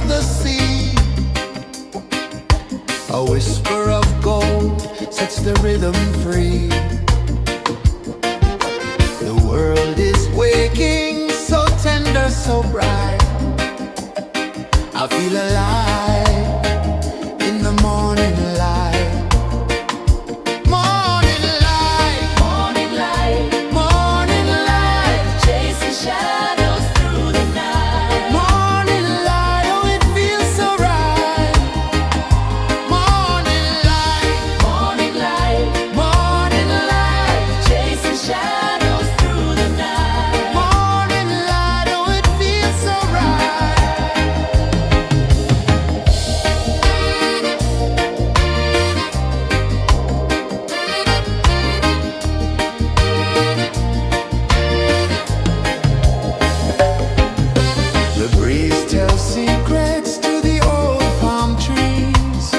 the sea. A whisper of gold sets the rhythm free. The world is waking, so tender, so bright. I feel alive in the morning light. Morning light, Morning light, morning light, chasing shadows through the night. morning light, oh it feels so right. Morning light, Morning light, morning light, chasing shadows through the night. morning light, oh it feels so right. The breeze tells secrets to the old palm trees.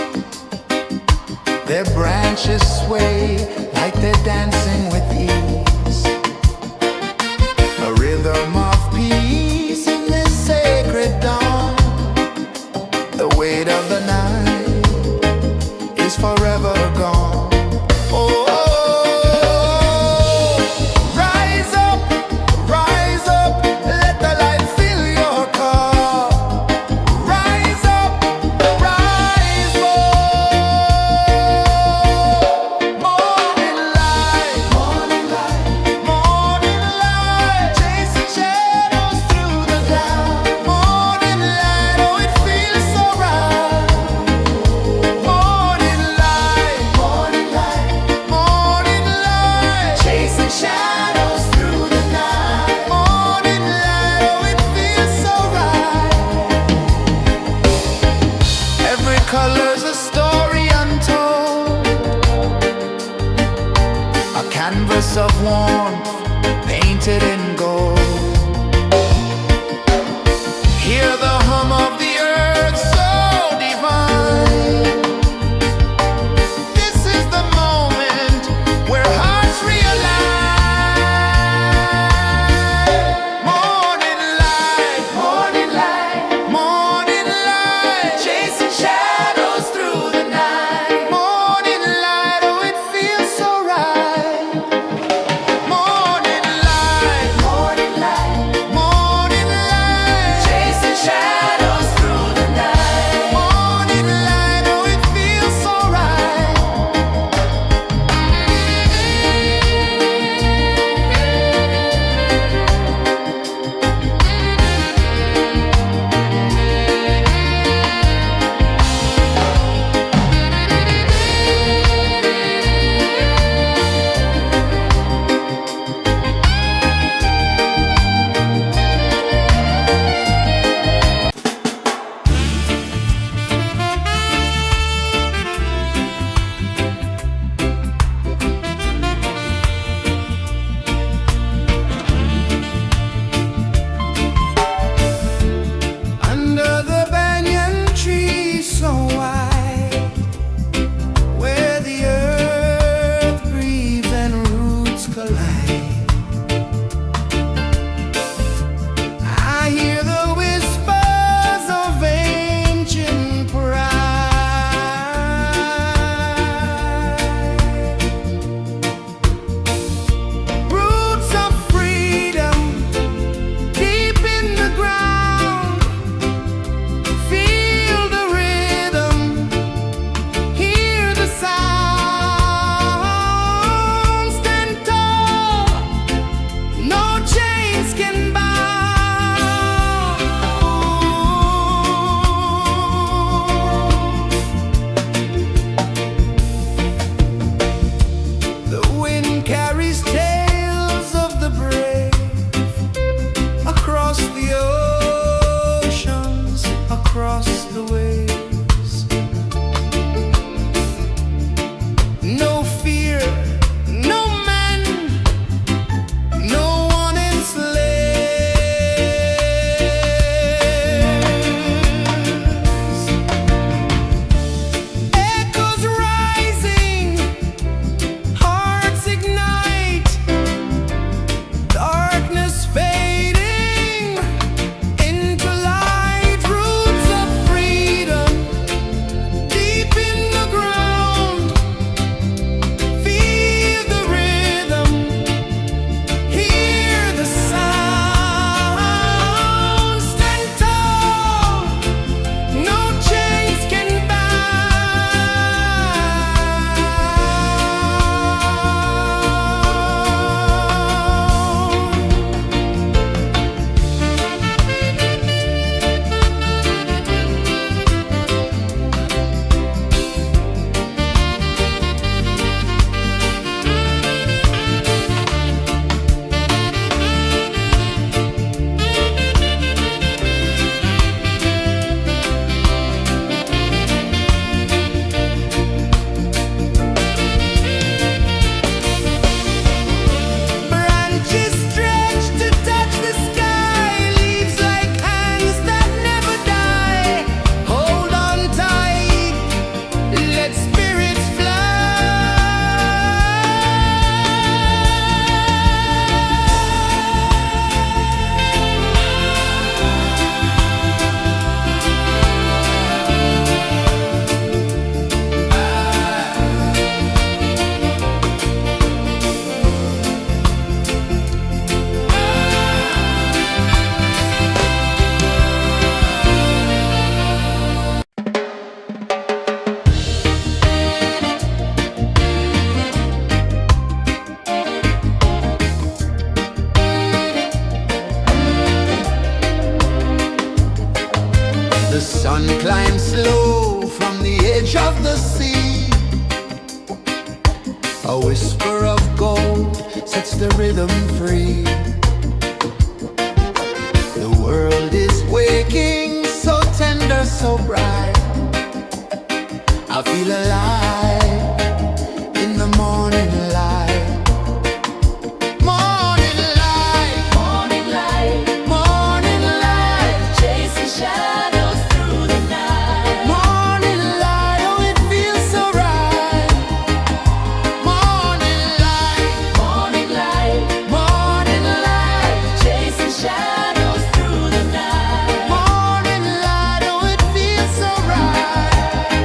Their branches sway like they're dancing with ease. A rhythm of peace in this sacred dawn. The weight of the night is forever gone. Oh, rise up, let the light fill your cup. Rise up, rise more. Morning light, morning light, chasing shadows through the cloud. Morning light, oh it feels so right. Morning light, morning light, chasing shadows through the night. Morning light, oh it feels so right. Every color's a story untold, a canvas of warmth painted in gold. Hear the hum of the earth so divine. This is the moment where hearts realign. Morning light, morning light, chasing shadows through the night. Morning light, oh it feels so right. Morning light, sun climbs slow from the edge of the sea. A whisper of gold sets the rhythm free. The world is waking, so tender, so bright. I feel alive in the morning light. Morning light, Morning light, morning light, chasing shadows through the night. morning light, oh it feels so right. Morning light, Morning light, morning light, chasing shadows through the night. morning light, oh it feels so right.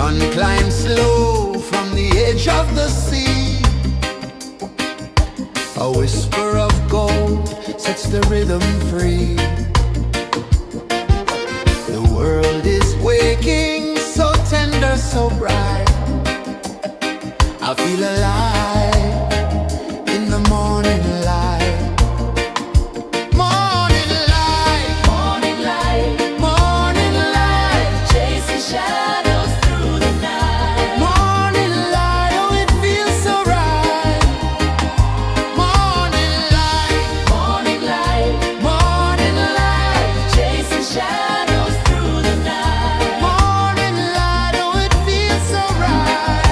sun climbs slow from the edge of the sea. A whisper of gold sets the rhythm free. The world is waking, so tender, so bright. I feel alive in the morning light. Morning light, Morning light, morning light, chasing shadows through the night. morning light, oh it feels so right. Morning light, Morning light, morning light, chasing shadows through the night. morning light, oh it feels so right.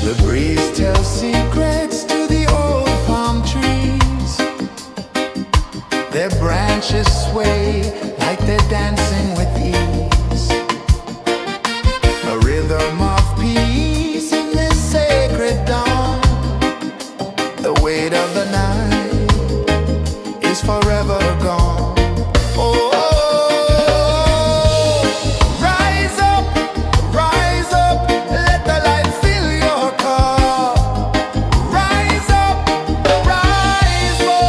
The breeze tells secrets to the old palm trees. Their branches sway like they're dancing with ease. A rhythm of peace in this sacred dawn. The weight of the night is forever gone. Oh, rise up, let the light fill your cup. Rise up, rise up.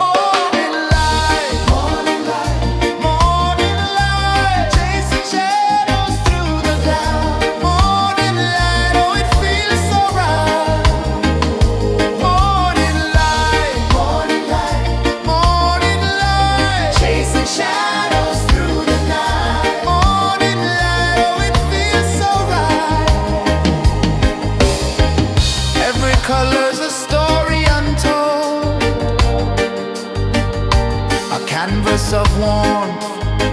Morning light, morning light, morning light, chasing shadows through the cloud. Morning light, oh it feels so right. Morning light, morning light, morning light, chasing shadows through the night. Morning light, oh it feels so right. Every color's a story untold, a canvas of warmth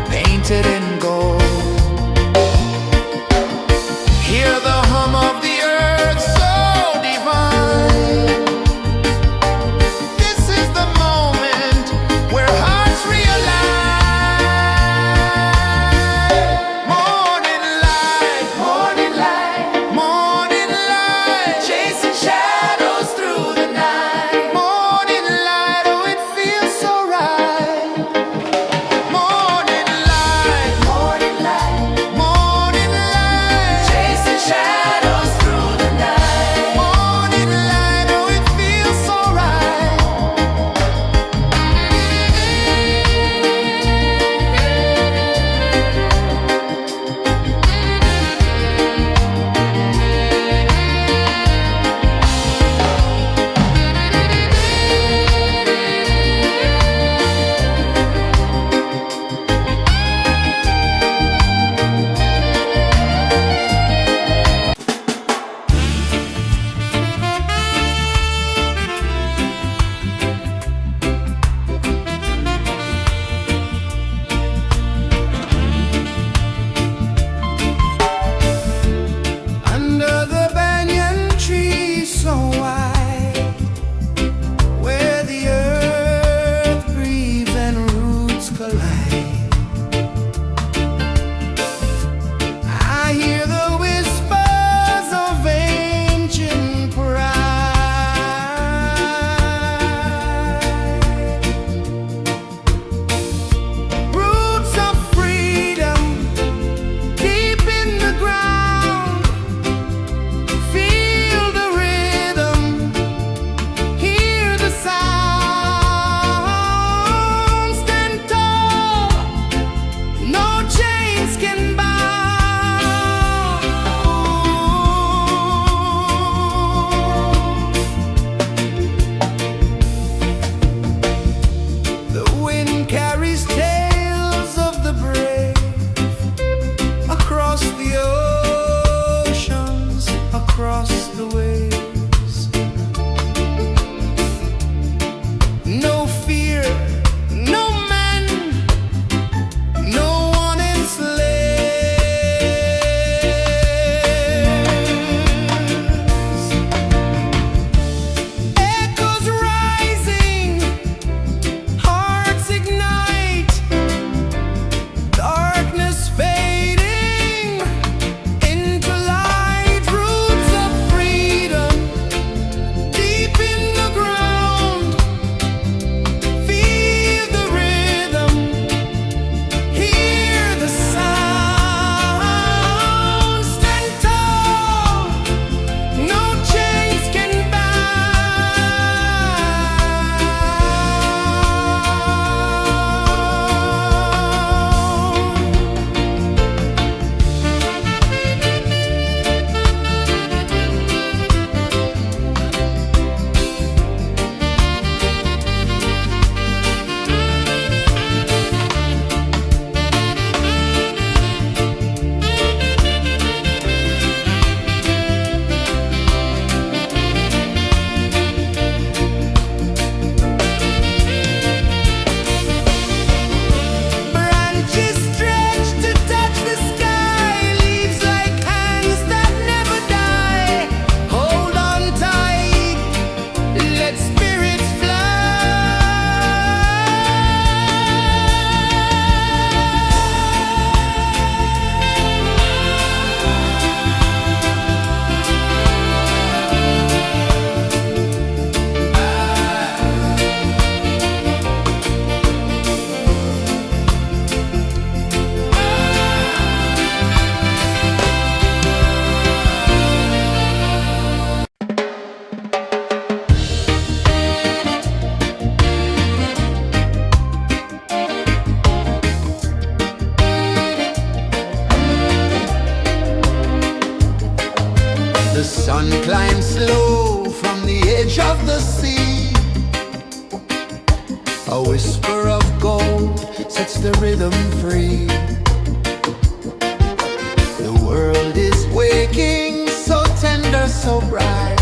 painted in gold. Hear the hum of the earth so divine. This is the moment where hearts realign. Morning light, morning light, morning light, chasing shadows through the night. Morning light, oh it feels so right. Morning light, morning light, morning light, chasing shadows through the night. Morning light, oh it feels so right. Under the banyan tree so wide, where the earth breathes and roots collide, I hear the whispers of ancient pride. Roots of freedom deep in the ground. Feel the rhythm, hear the sound. Stand tall, no chains can bound. The wind carries tales of the brave across the oceans, across the waves. No fear, no man, no one enslaved. sun climbs slow from the edge of the sea. A whisper of gold sets the rhythm free. The world is waking, so tender, so bright.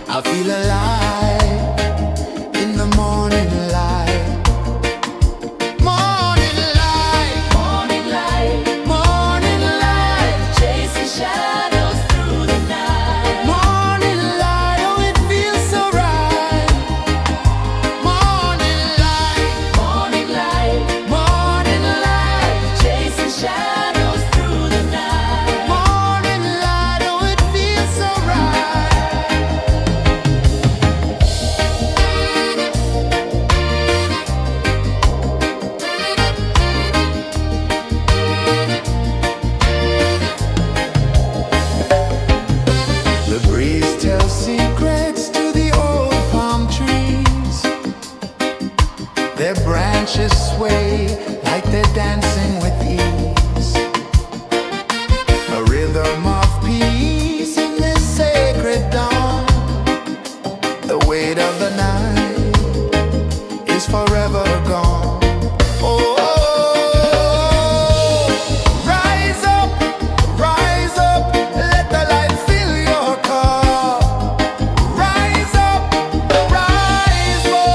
I feel alive in the morning light. Morning light, Morning light, morning light, chasing shadows through the night. morning light, oh it feels so right. Morning light, Morning light, morning light, chasing shadows through the night. morning light, oh it feels so right. The breeze tells secrets to the old palm trees. Their branches sway like they're dancing with ease. A rhythm of peace in this sacred dawn. The weight of the night is forever gone. Oh, rise up, let the light fill your cup. Rise up, rise up.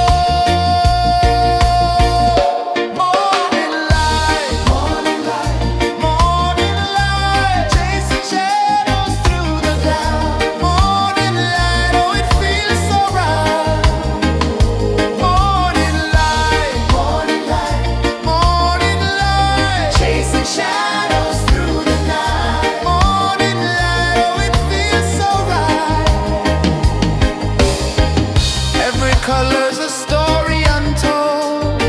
Morning light, morning light, morning light, chasing shadows through the cloud. Morning light, oh it feels so right. Morning light, morning light, morning light, chasing shadows through the night. Morning light, oh it feels so right. Every color's a story untold,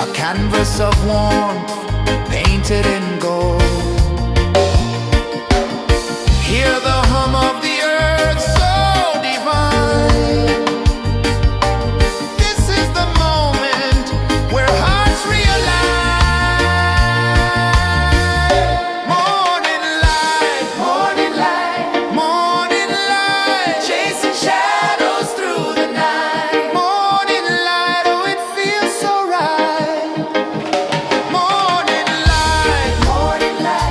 a canvas of warmth painted in gold. Hear the hum of the earth so divine. This is the moment where hearts realign. Morning light, morning light, morning light, chasing shadows through the night. Morning light, oh it feels so right. Morning light, morning light.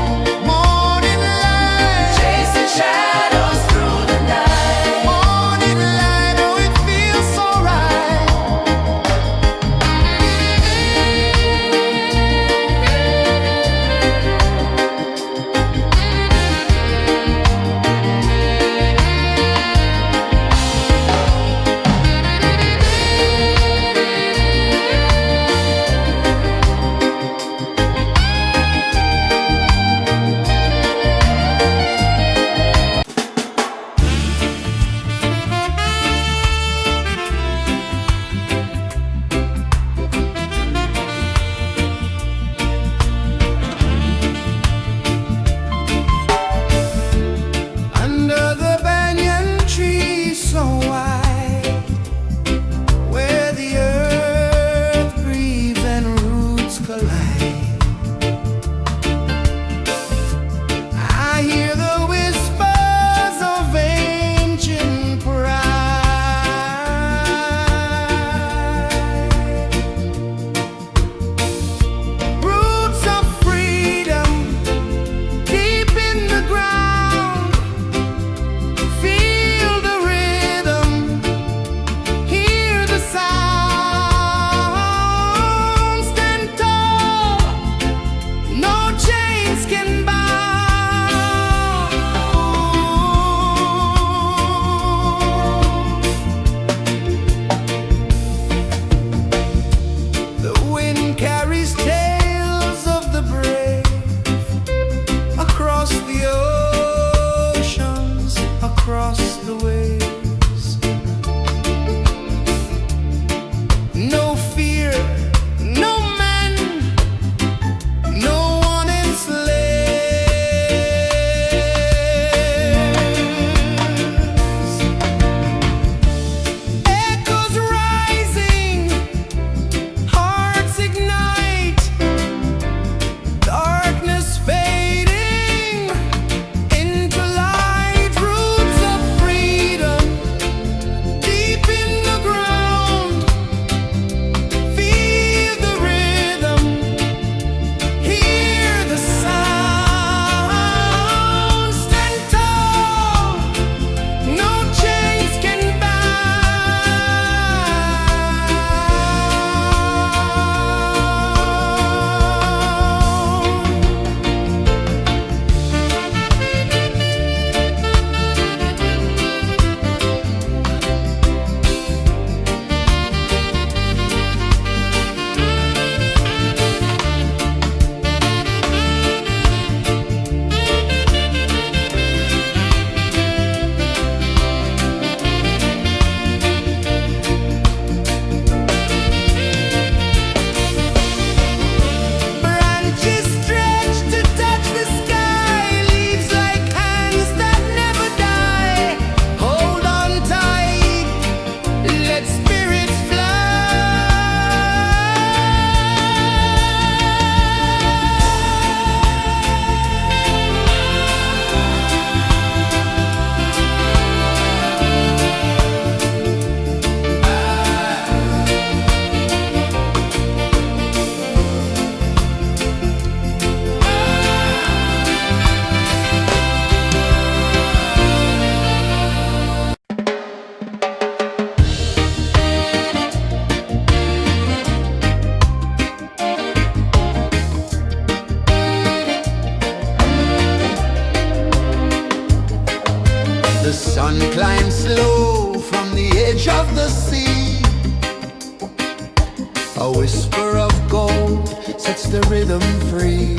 sets the rhythm free.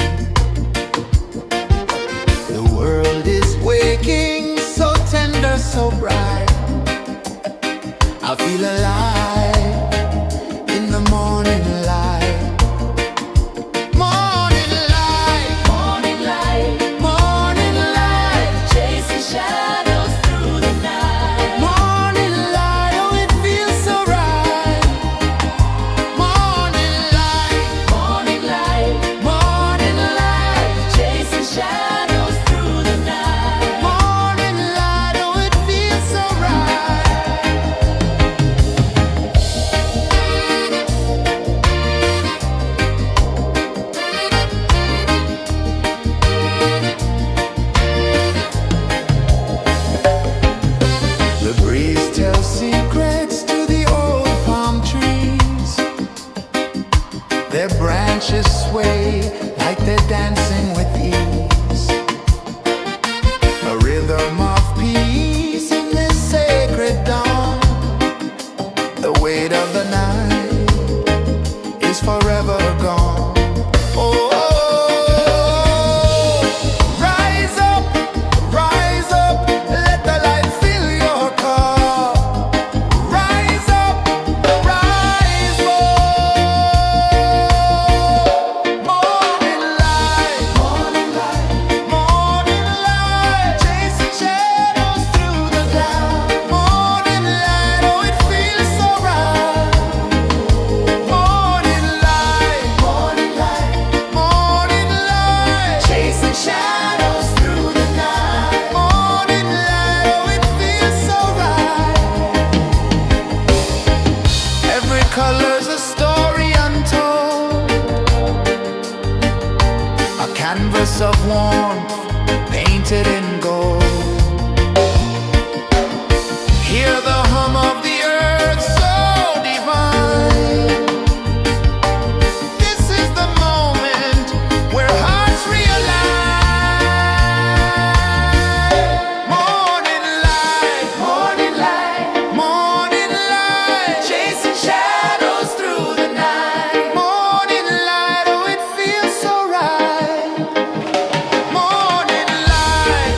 The world is waking, so tender, so bright. I feel alive in the morning light. Morning light, Morning light, morning light, chasing shadows through the night. morning light, oh it feels so right. Morning light, Morning light, morning light, chasing shadows through the night. morning light, oh it feels so right. The breeze tells secrets to the old palm trees. Their branches sway like they're dancing with ease. A rhythm of peace in this sacred dawn. The weight of the night is forever gone. Oh, rise up, let the light fill your cup. Rise up, rise up. Morning light, morning light, morning light, chasing shadows through the cloud. Morning light, oh it feels so right. Morning light, morning light, morning light, chasing shadows through the night. Morning light, oh it feels so right. Every color's a story untold, a canvas of warmth painted in gold. Hear the hum of the earth so divine. This is the moment where hearts realign. Morning light, morning light, morning light, chasing shadows through the night. Morning light, oh it feels so right. Morning light,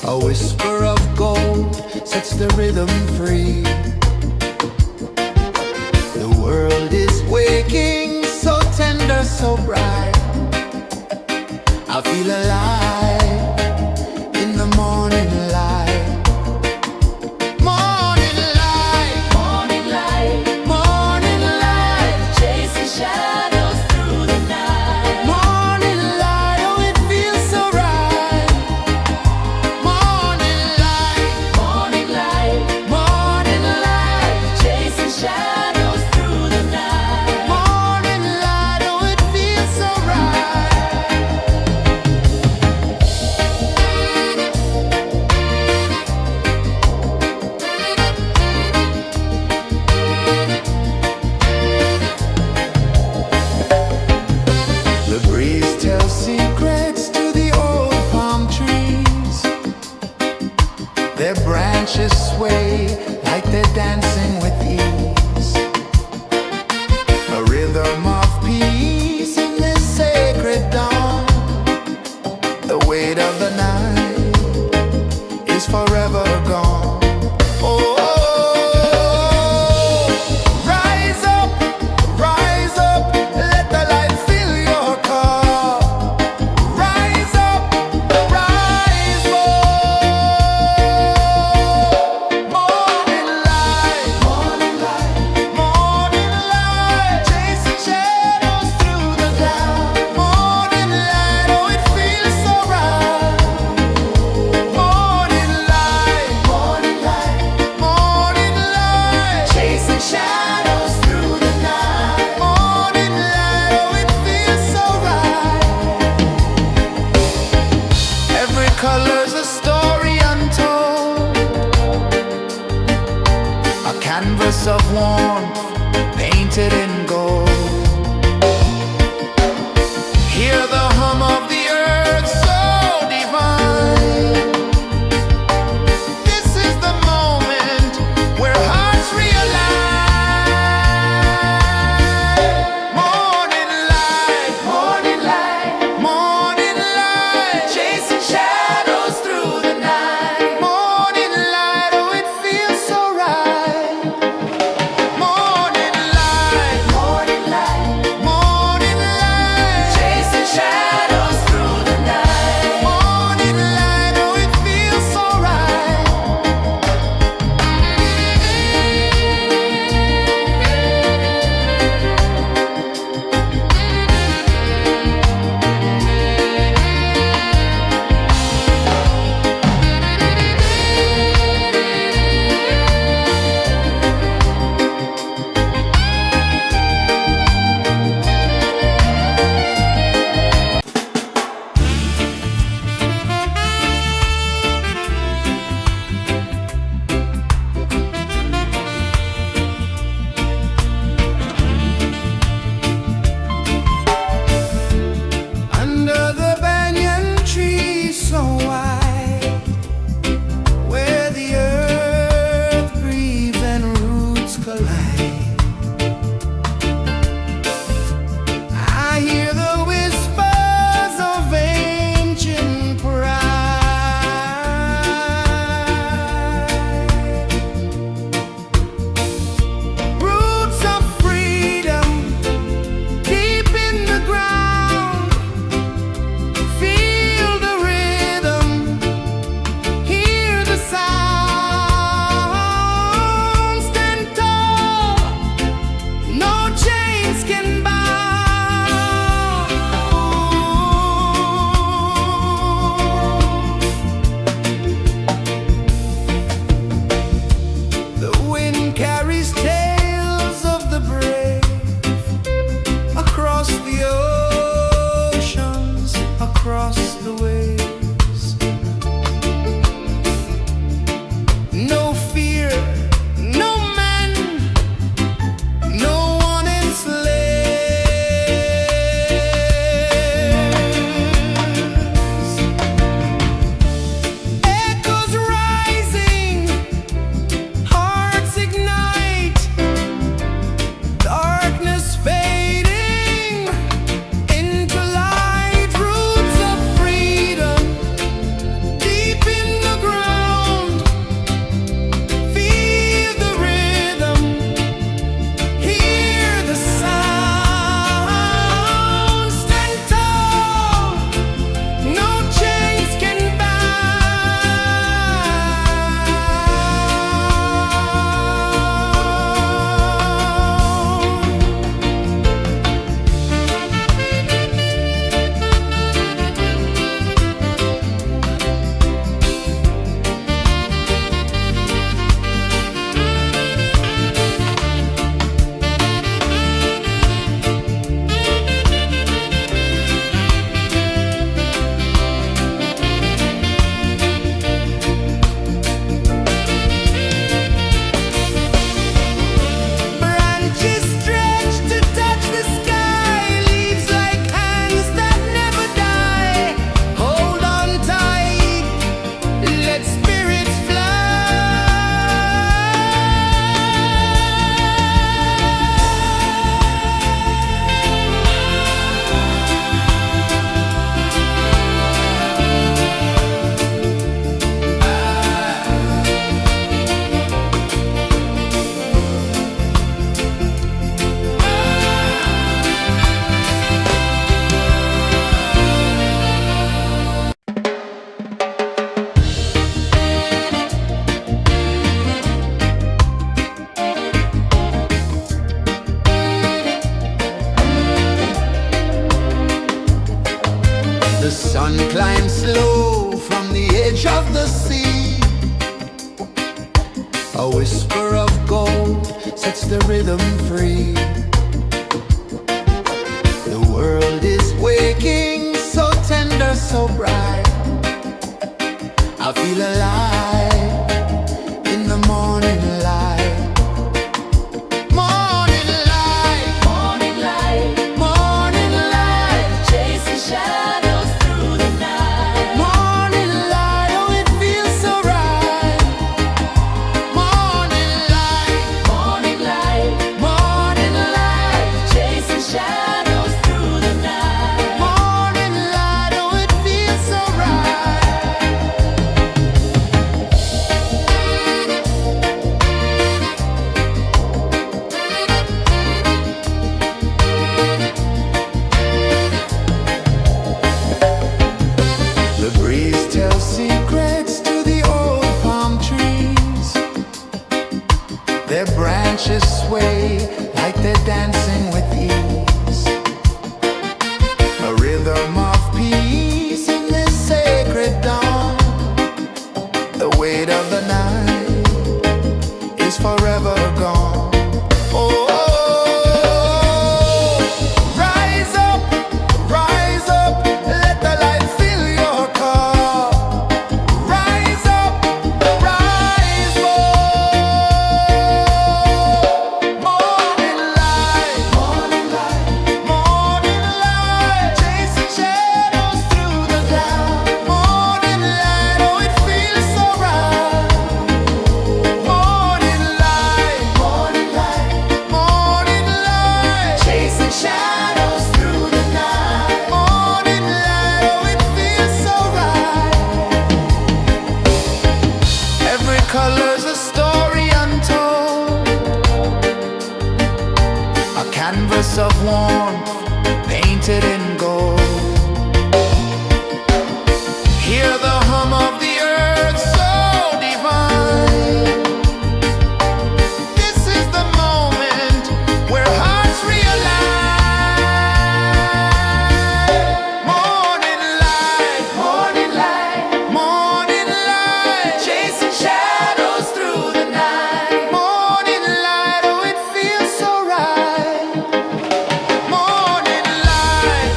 A whisper of gold sets the rhythm free. The world is waking, so tender, so bright. I feel alive in the morning light. Morning light, Morning light, morning light, chasing shadows through the night. morning light, oh it feels so right. Morning light, Morning light, morning light, chasing shadows through the night. morning light, oh it feels so right. The breeze tells secrets to the old palm trees. Their branches sway like they're dancing with ease. A rhythm of peace in this sacred dawn. The weight of the night is forever gone. Oh, rise up, let the light fill your cup. Rise up, rise up. Morning light, morning light, morning light, chasing shadows through the cloud. Morning light, oh it feels so right. Morning light, morning light, morning light, chasing shadows through the night. Morning light, oh it feels so right. Every color's a story untold, a canvas of warmth painted in gold. Hear the hum of the earth so divine. This is the moment where hearts realign. Morning light, morning light, morning light, chasing shadows through the night. Morning light, oh it feels so right. Morning of the sea. A whisper of gold sets the rhythm free. The world is waking, so tender, so bright. I feel alive in the morning light. Morning light, Morning light, morning light, chasing shadows through the night. morning light, oh it feels so right. Morning light, Morning light, morning light, chasing shadows through the night. morning light, oh it feels so right. The breeze tells secrets to the old palm trees. Their branches sway like they're dancing with ease. A rhythm of peace in this sacred dawn. The weight of the night is forever gone. Oh, rise up, let the light fill your cup. Rise up, rise more. Morning light, morning light, morning light, chasing shadows through the cloud. Morning light, oh it feels so right. Morning light, morning light, morning light, chasing shadows through the night. Morning light, oh it feels so right. Every color's a story untold, a canvas of warmth painted in gold. Hear the hum of the earth so divine. This is the moment where hearts realign. Morning light, morning light, morning light, chasing shadows through the night. Morning light, oh it feels so right. Morning light,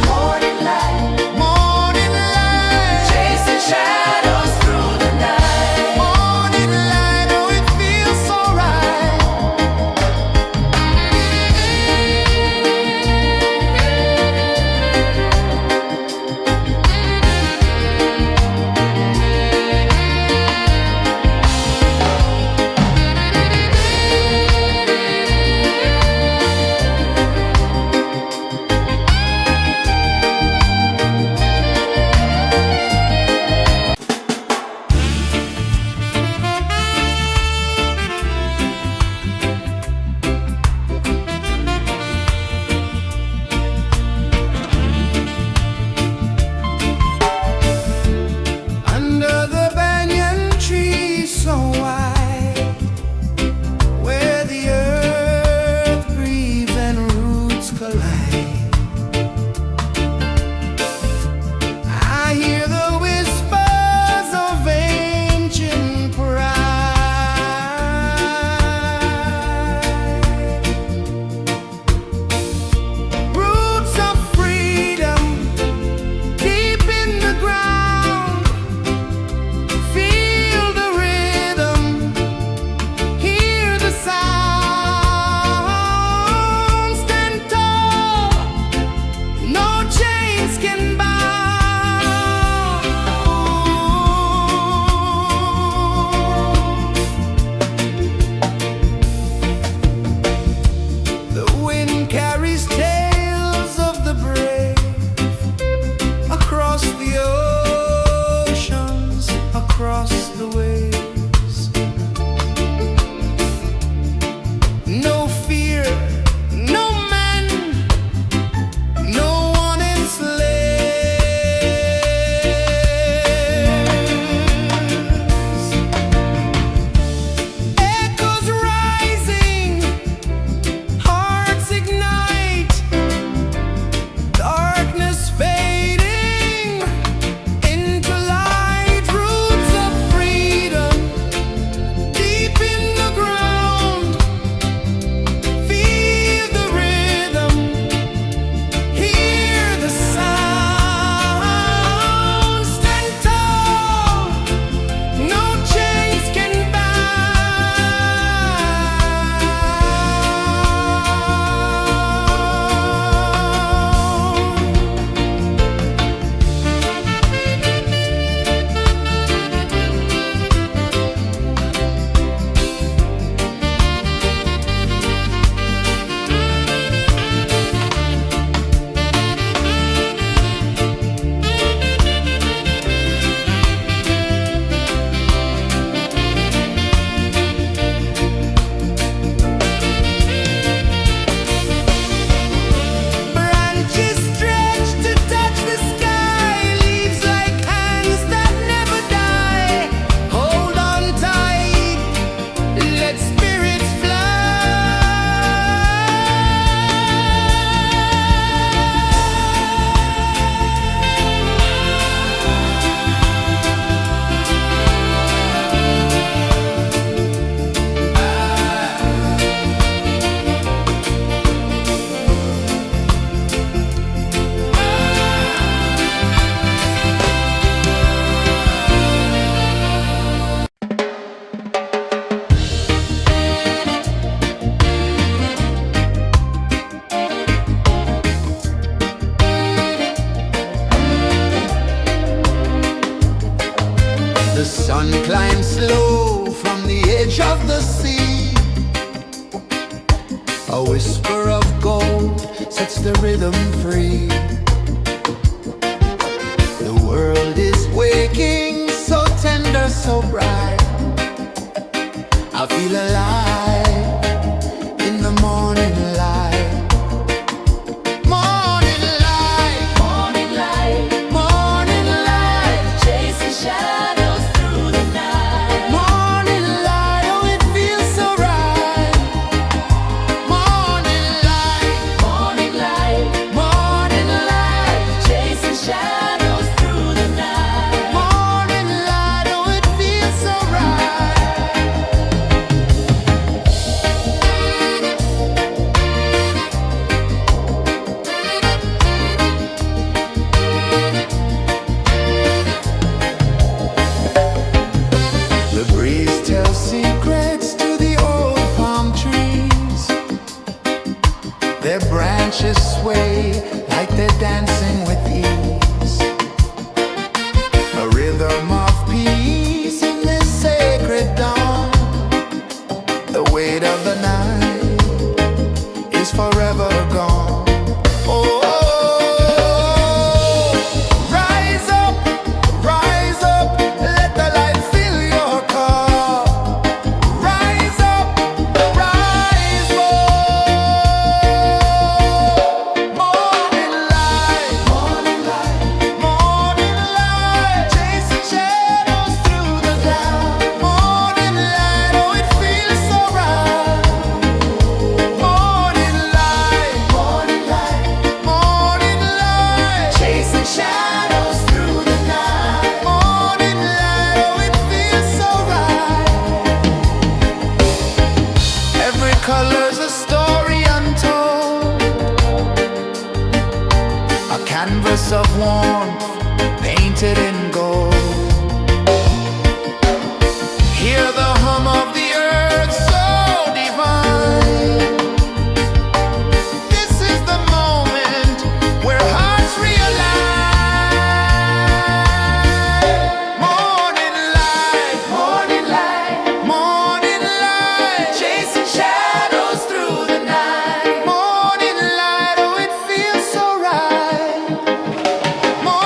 sun climbs slow from the edge of the sea. A whisper of gold sets the rhythm free. The world is waking, so tender, so bright. I feel alive in the morning light. Morning light, Morning light, morning light, chasing shadows through the night. morning light, oh it feels so right. Morning light, Morning light, morning light, chasing shadows through the night. morning light, oh it feels so right. The breeze tells secrets to the old palm trees. Their branches sway like they're dancing with ease. A rhythm of peace in this sacred dawn. The weight of the night is forever gone. Oh, rise up, let the light fill your cup. Rise up, rise more. Morning light, morning light, morning light, chasing shadows through the cloud. Morning light, oh it feels so right. Morning light, morning light, morning light, chasing shadows through the night. Morning light, oh it feels so right. Every color's a story untold, a canvas of warmth painted in gold. Hear the hum of the earth so divine. This is the moment where hearts realign. Morning light, morning light, morning light, chasing shadows through the night. Morning light, oh it feels so right. Morning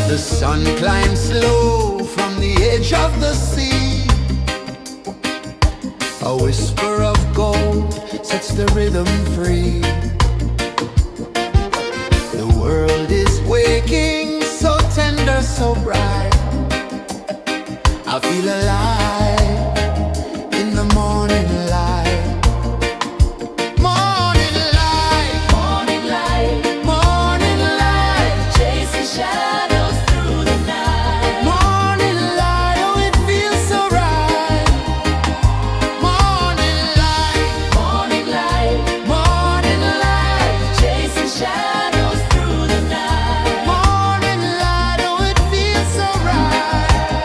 The sun climbs slow from the edge of the sea. A whisper of gold sets the rhythm free. The world is waking, so tender, so bright. I feel alive in the morning light. Morning light, Morning light, morning light, chasing shadows through the night. morning light, oh it feels so right. Morning light, Morning light, morning light, chasing shadows through the night. morning light, oh it feels so right.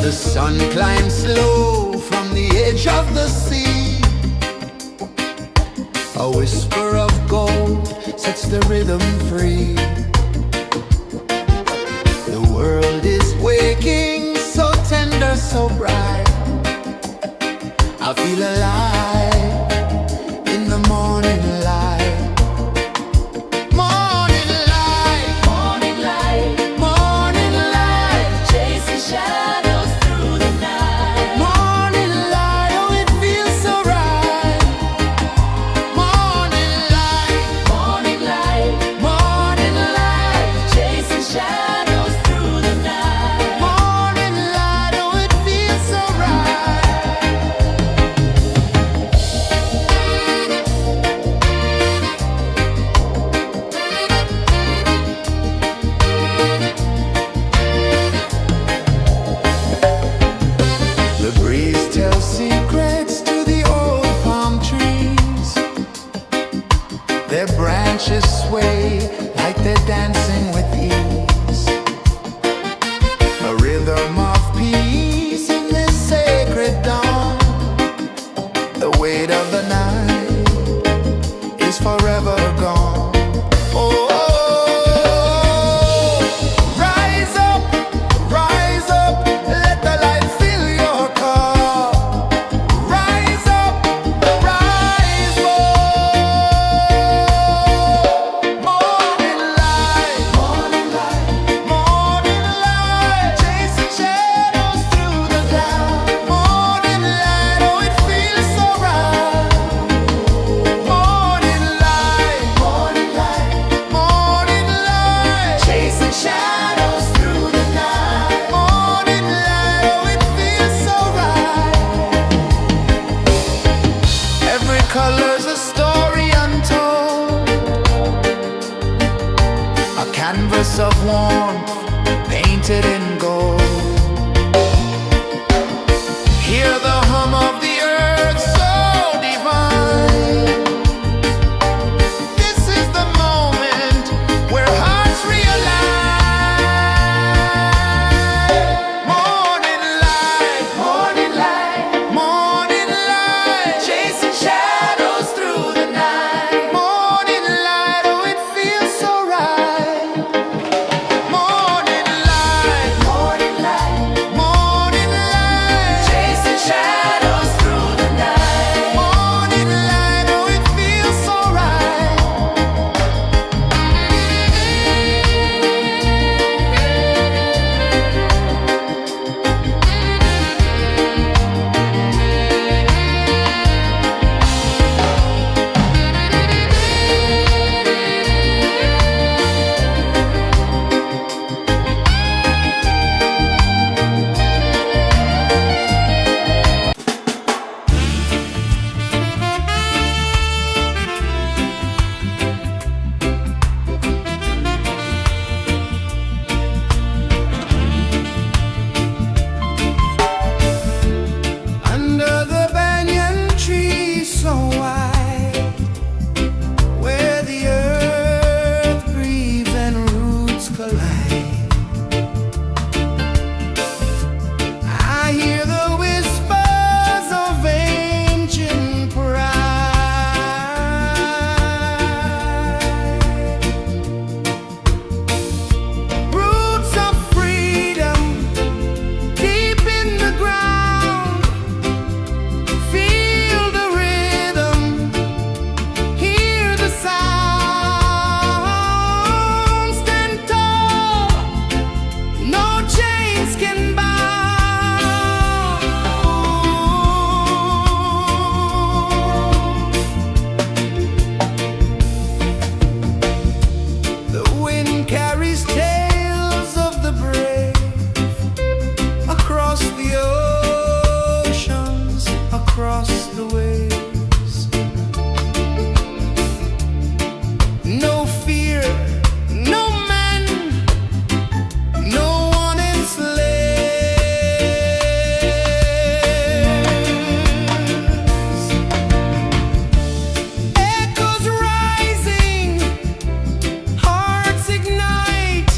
The sun climbs slow from the edge of the sea. A whisper of gold sets the rhythm free. The world is waking, so tender, so bright. I feel alive in the morning light. Morning light, Morning light, morning light, chasing shadows through the night. morning light, oh it feels so right. Morning light, Morning light, morning light, chasing shadows through the night. morning light, oh it feels so right. The breeze tells secrets to the old palm trees. Their branches sway like they're dancing with ease. A rhythm of peace in this sacred dawn. The weight of the night is forever gone. Oh, rise up, let the light fill your cup. Rise up, rise up. Morning light, morning light, morning light, chasing shadows through the cloud. Morning light, oh it feels so right. Morning light, morning light, morning light, chasing shadows through the night. Morning light, oh it feels so right. Every color's a story untold, a canvas of warmth painted in gold. Hear the hum of the earth so divine. This is the moment where hearts realign. Morning light, morning light, morning light, chasing shadows through the night. Morning light, oh it feels so right. Morning light, morning light, morning light, chasing shadows through the night. Morning light, oh it feels so right. Under the banyan tree so wide, where the earth breathes and roots collide, I hear the whispers of ancient pride. Roots of freedom deep in the ground. Feel the rhythm, hear the sound. Stand tall, no chains can bind. The wind carries tales of the brave across the oceans, across the waves. No fear, no man, no one enslaves. Echoes rising, hearts ignite.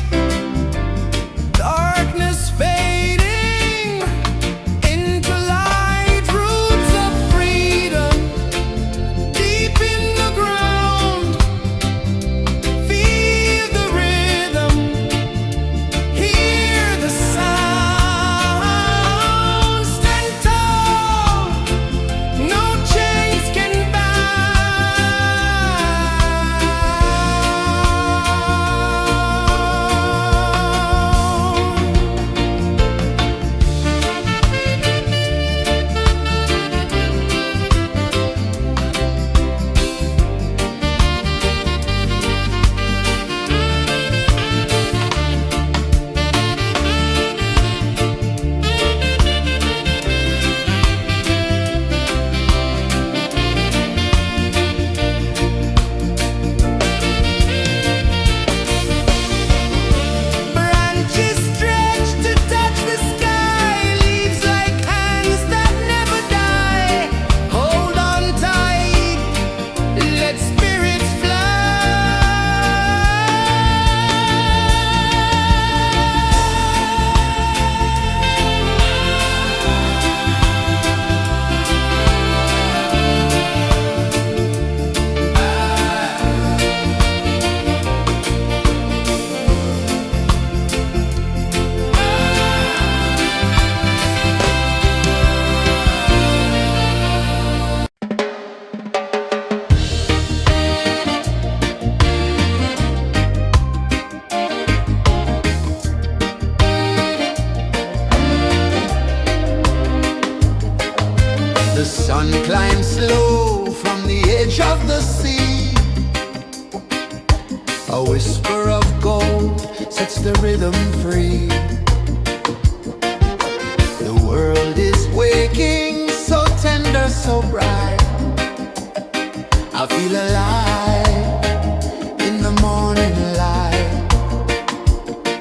One climbs slow from the edge of the sea. A whisper of gold sets the rhythm free. The world is waking, so tender, so bright. I feel alive in the morning light.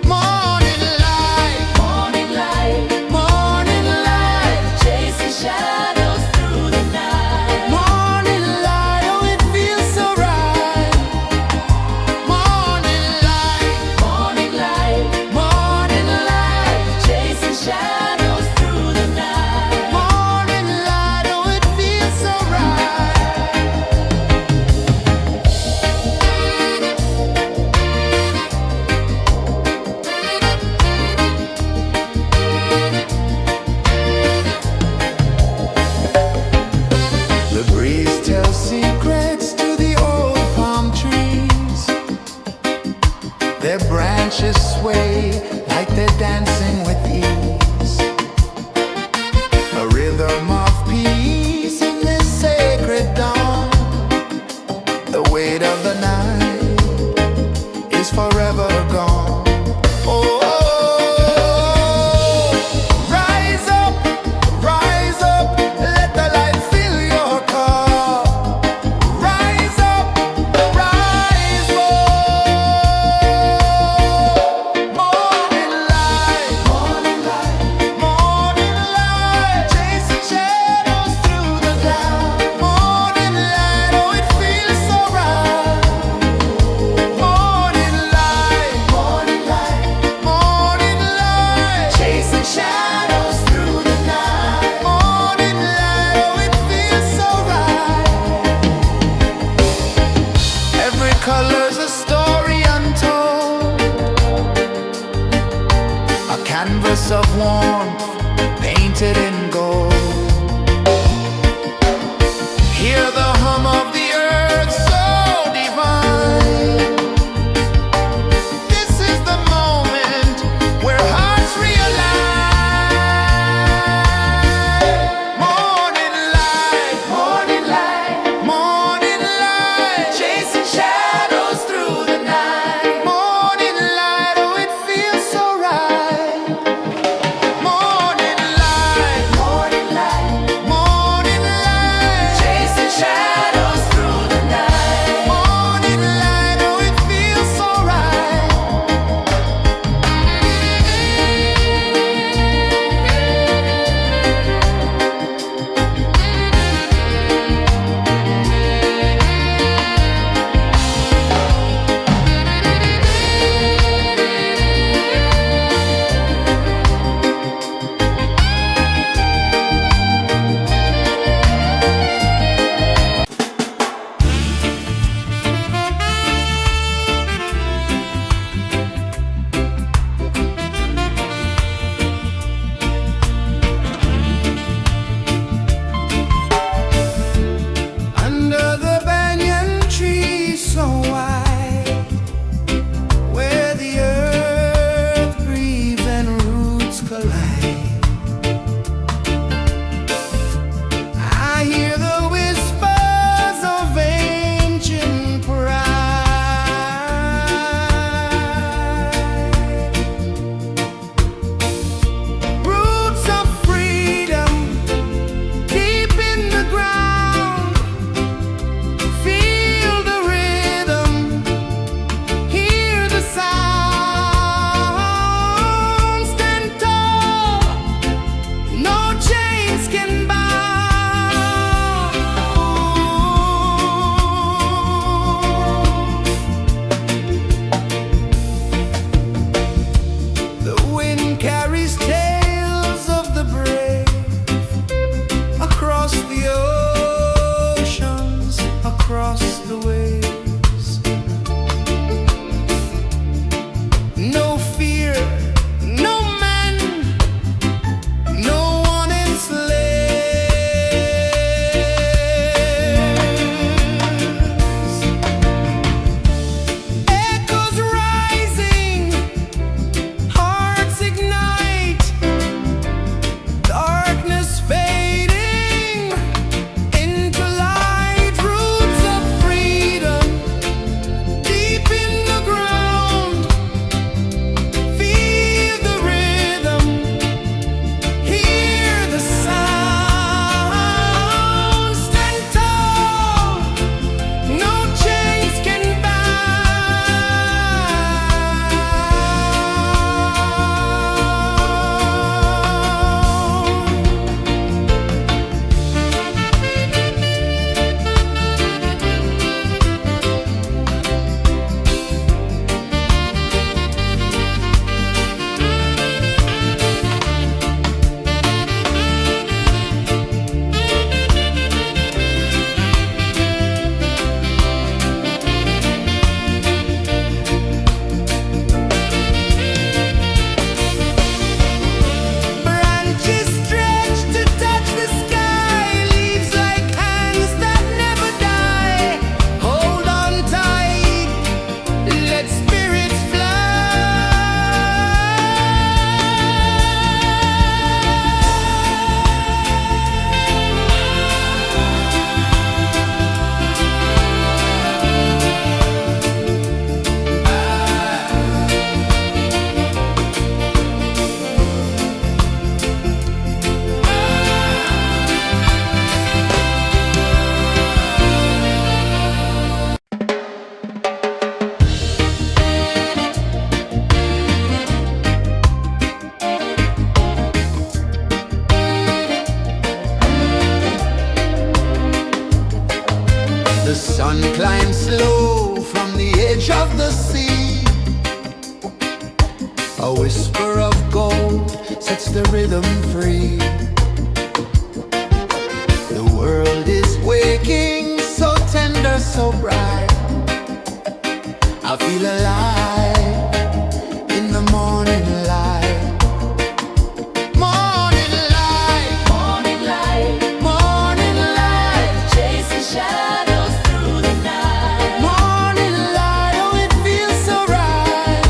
Morning light, Morning light, morning light, chasing shadows through the night. morning light, oh it feels so right. Morning light, Morning light, morning light, chasing shadows through the night. morning light, oh it feels so right. The breeze tells secrets to the old palm trees. Their branches sway like they're dancing with ease. A rhythm of peace in this sacred dawn. The weight of the night is forever gone. Oh, rise up, let the light fill your cup. Rise up, rise up. Morning light, morning light, chasing shadows through the cloud. Morning light, oh it feels so right. Morning light, morning light, chasing shadows through the night. Morning light, oh it feels so right. Every color's a story untold, a canvas of warmth painted in gold. Hear the hum of the earth so divine. This is the moment where hearts realign. Morning light, morning light, chasing shadows through the night. Morning light, oh it feels so right. Morning light, A whisper of gold sets the rhythm free. The world is waking, so tender, so bright. I feel alive in the morning light. Morning light, Morning light, morning light, chasing shadows through the night. morning light, oh it feels so right.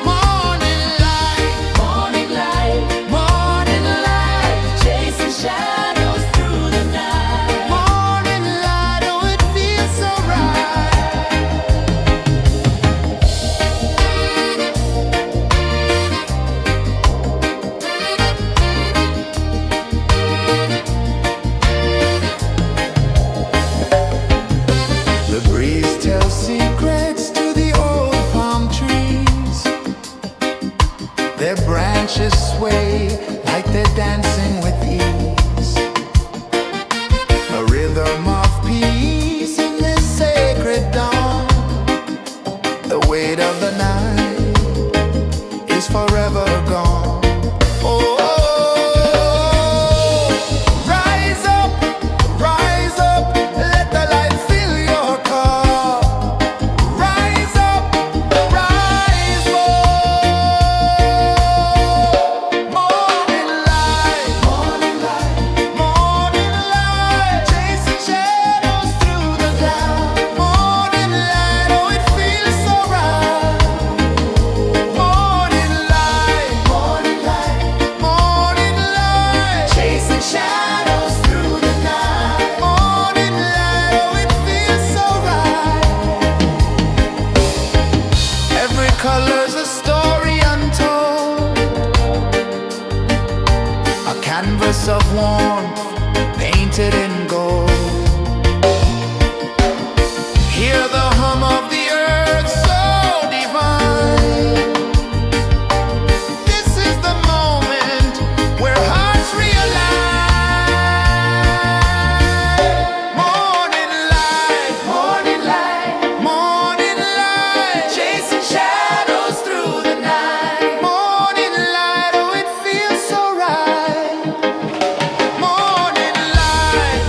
Morning light, Morning light, morning light, chasing shadows through the night. morning light, oh it feels so right. The breeze tells secrets to the old palm trees. Their branches sway like they're dancing with ease. A rhythm of peace in this sacred dawn. The weight of the night is forever gone. Oh, rise up, let the light fill your cup. Rise up, rise up. Morning light, morning light, chasing shadows through the cloud. Morning light, oh it feels so right. Morning light, morning light, chasing shadows through the night. Morning light, oh it feels so right. Every color's a story untold, a canvas of warmth painted in gold. Hear the hum of the earth so divine. This is the moment where hearts realign. Morning light, morning light, chasing shadows through the night. Morning light, oh it feels so right. Morning light,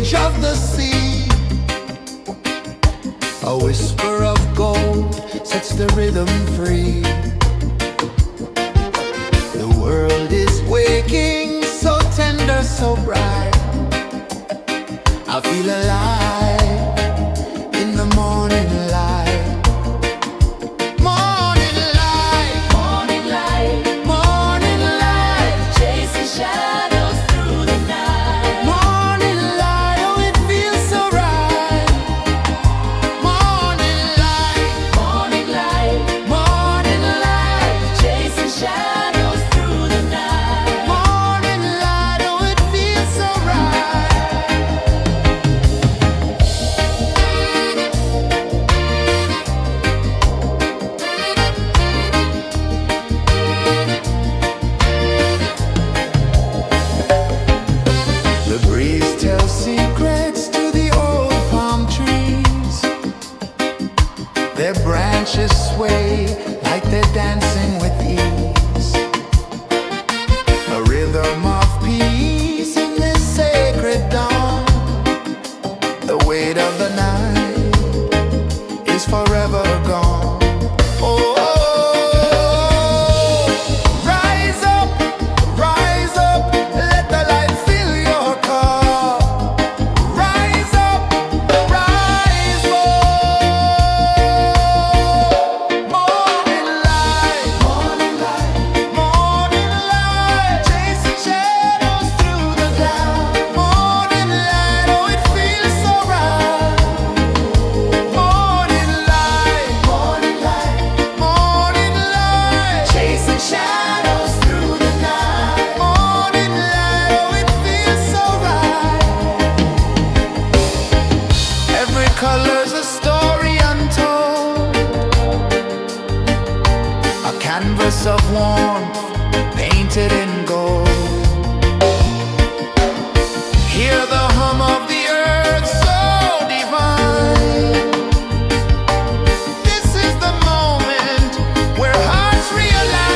edge of the sea. A whisper of gold sets the rhythm free. The world is waking, so tender, so bright. I feel alive in the morning light. Morning light, Morning light, morning light, chasing shadows through the night. morning light, oh it feels so right. Morning light, Morning light, morning light, chasing shadows through the night. morning light, oh it feels so right. The breeze tells secrets to the old palm trees. Their branches sway like they're dancing with ease. A rhythm of peace in this sacred dawn. The weight of the night is forever gone. Oh, rise up, let the light fill your cup. Rise up, rise up. Morning light, morning light, morning light, chasing shadows through the cloud. Morning light, oh it feels so right. Morning light, morning light, morning light, chasing shadows through the night. Morning light, oh it feels so right. Every color's a story untold, a canvas of warmth painted in gold. Hear the hum of the earth so divine. This is the moment where hearts realign.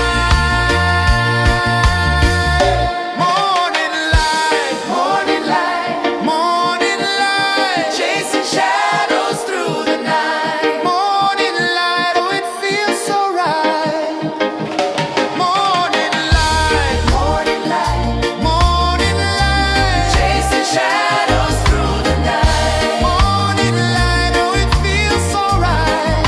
Morning light, morning light, morning light, chasing shadows through the night. Morning light, oh it feels so right. Morning light, morning light, morning light, chasing shadows through the night. Morning light, oh it feels so right.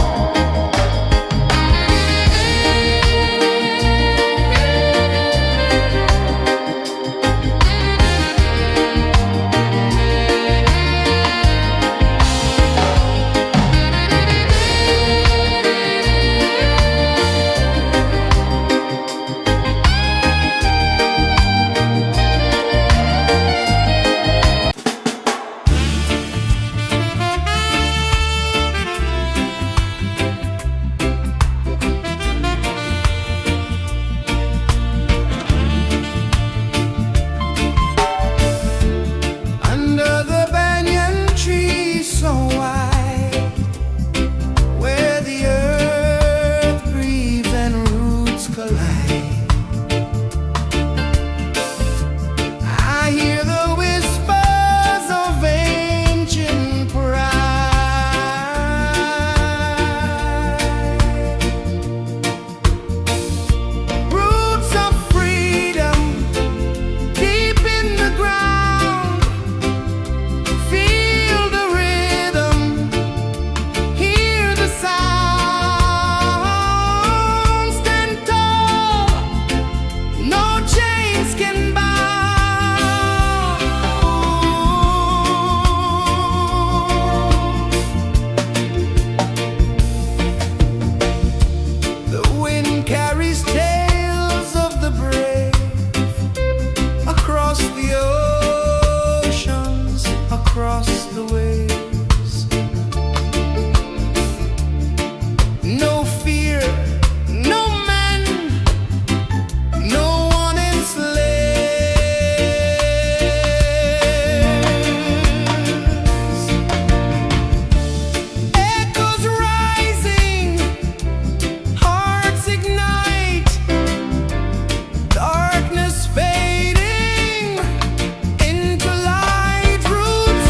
Under the banyan tree so wide, where the earth breathes and roots collide, I hear the whispers of ancient pride. Roots of freedom deep in the ground. Feel the rhythm, hear the sound. Stand tall, no chains can bound. The wind carries tales of the brave across the oceans, across the waves. No fear, no man, no one enslaves. Echoes rising, hearts ignite, darkness fading into light. Roots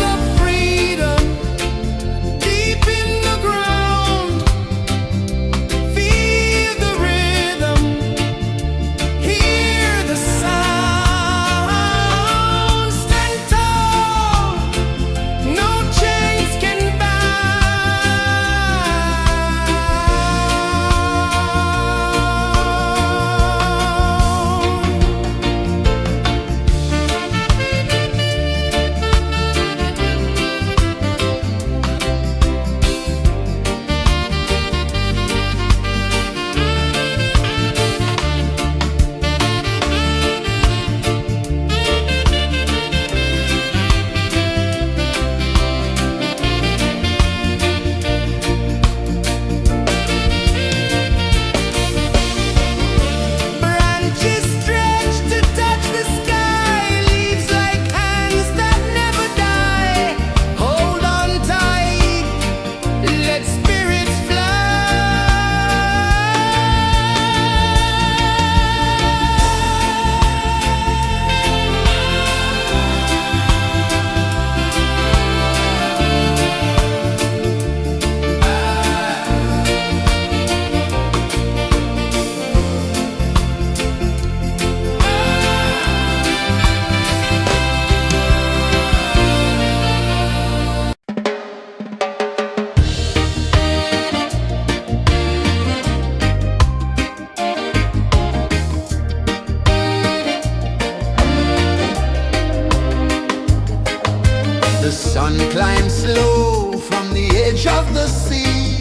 The sun climbs slow from the edge of the sea.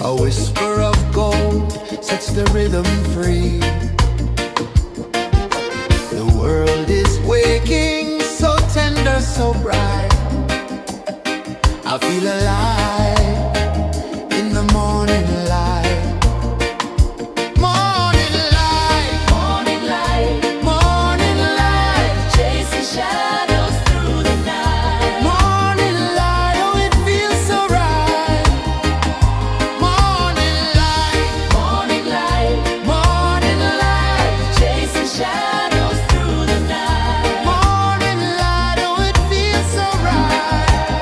A whisper of gold sets the rhythm free. The world is waking, so tender, so bright. I feel alive in the morning light. Morning light, Morning light, morning light, chasing shadows through the night. morning light, oh it feels so right. Morning light, Morning light, morning light, chasing shadows through the night. morning light, oh it feels so right.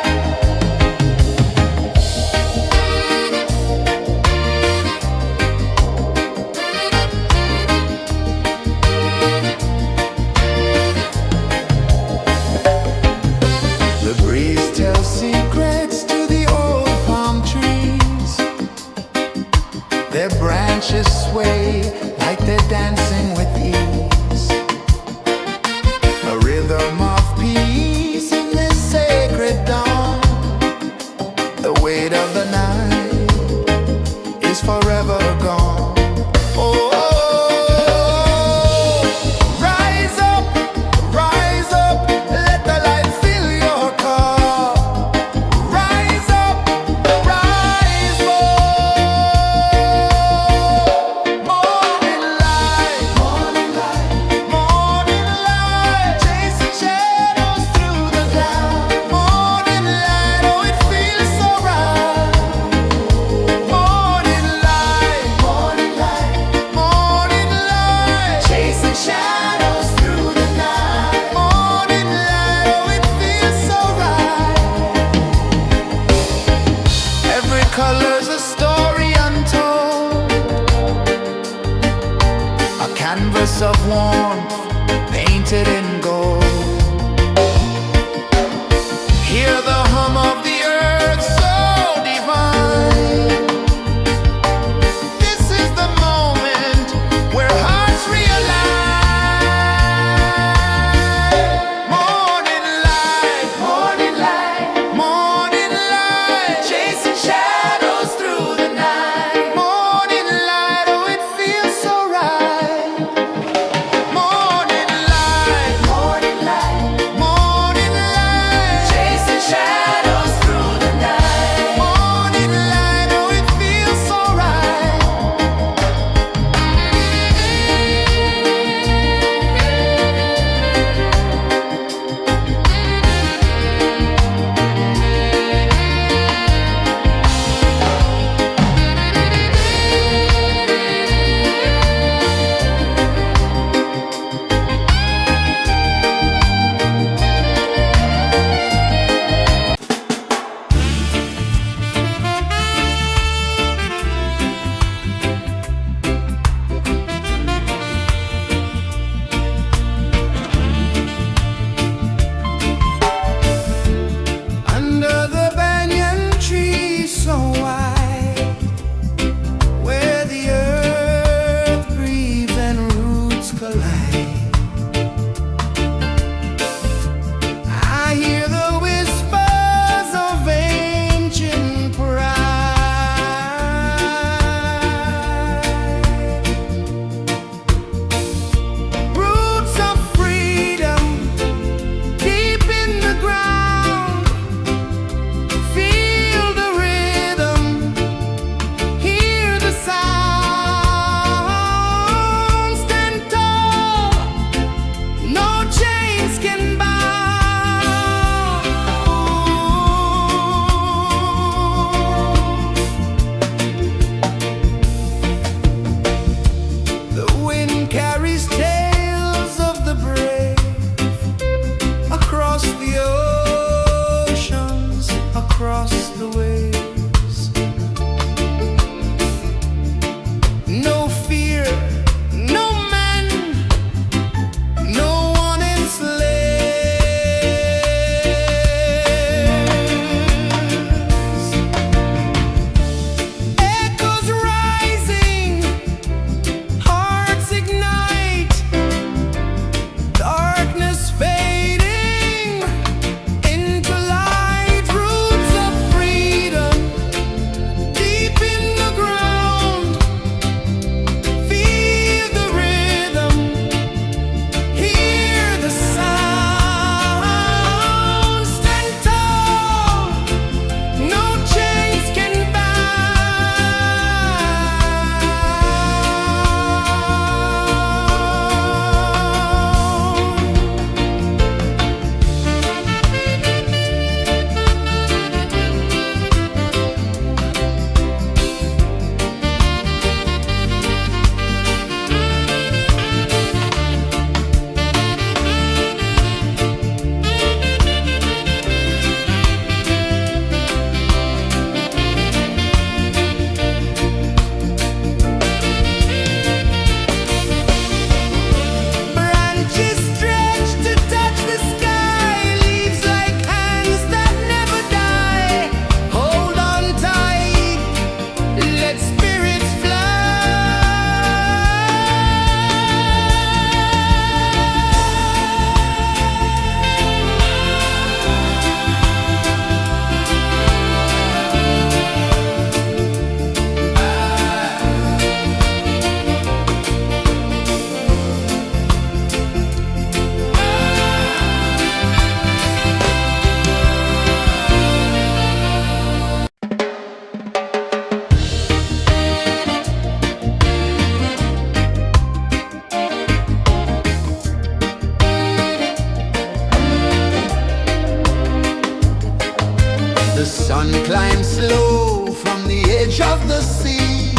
The sun climbs slow from the edge of the sea.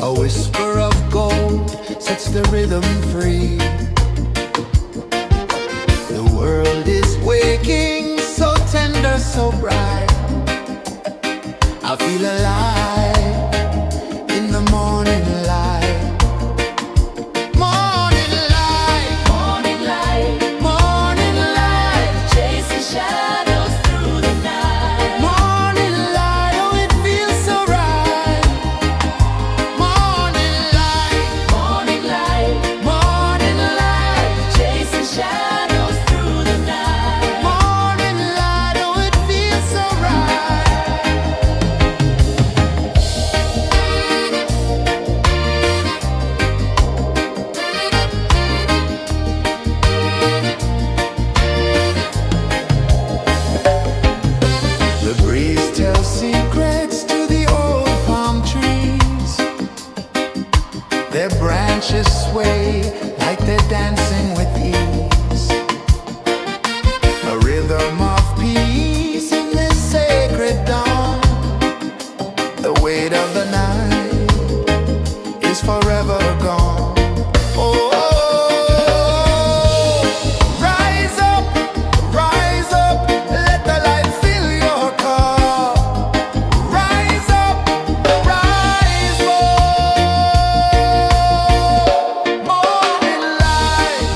A whisper of gold sets the rhythm free. The world is waking, so tender, so bright. I feel alive in the morning light. Morning light, Morning light, morning light, chasing shadows through the night. morning light, oh it feels so right. Morning light, Morning light, morning light, chasing shadows through the night. morning light, oh it feels so right. The breeze tells secrets to the old palm trees. Their branches sway like they're dancing with ease. A rhythm of peace in this sacred dawn. The weight of the night is forever gone. Oh, rise up, let the light fill your cup. Rise up, rise more. Morning light,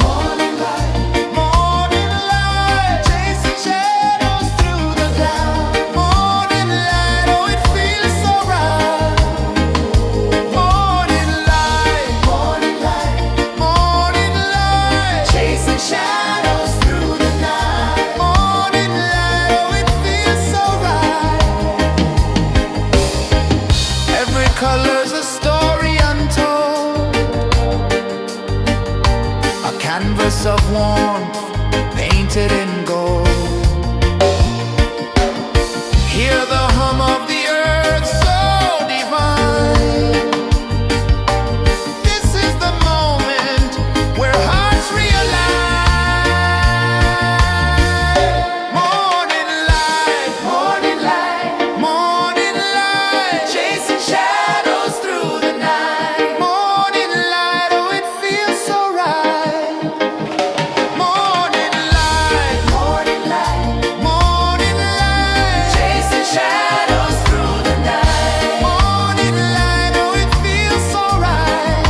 morning light, chasing shadows through the cloud. Morning light, oh it feels so right. Morning light, morning light, chasing shadows through the night. Morning light, oh it feels so right. Every color's a story untold, a canvas of warmth painted in gold. Hear the hum of the earth so divine. This is the moment where hearts realign. Morning light, morning light, chasing shadows through the night. Morning light, oh it feels so right. Morning light, chasing shadows through the night. Morning light, oh it feels so right.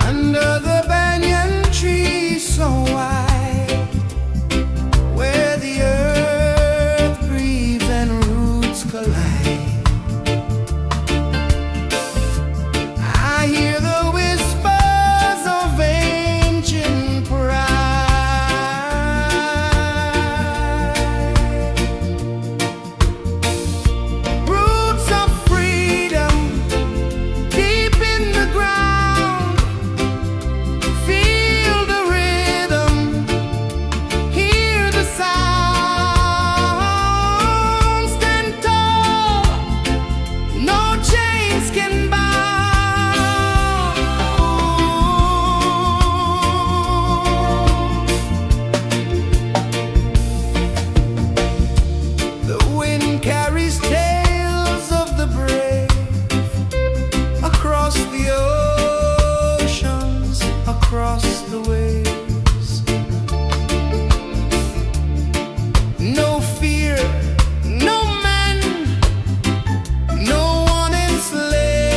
Under the banyan tree so wide, where the earth breathes and roots collide, I hear the whispers of ancient pride. Roots of freedom deep in the ground. Feel the rhythm, hear the sound. Stand tall, no chains can bound. The wind carries tales of the brave across the oceans, across the waves. No fear, no man, no one enslaved.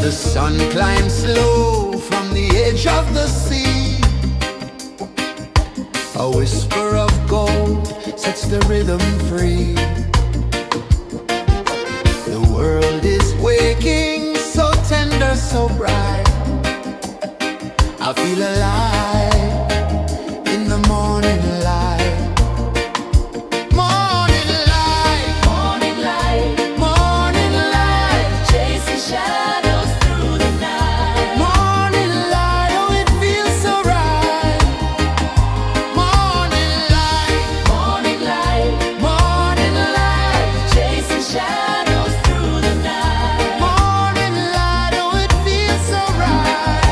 The sun climbs slow from the edge of the sea. A whisper of gold sets the rhythm free. The world is waking, so tender, so bright. I feel alive in the morning light. Morning light, Morning light, morning light, chasing shadows through the night. morning light, oh it feels so right. Morning light, Morning light, morning light, chasing shadows through the night. morning light, oh it feels so right.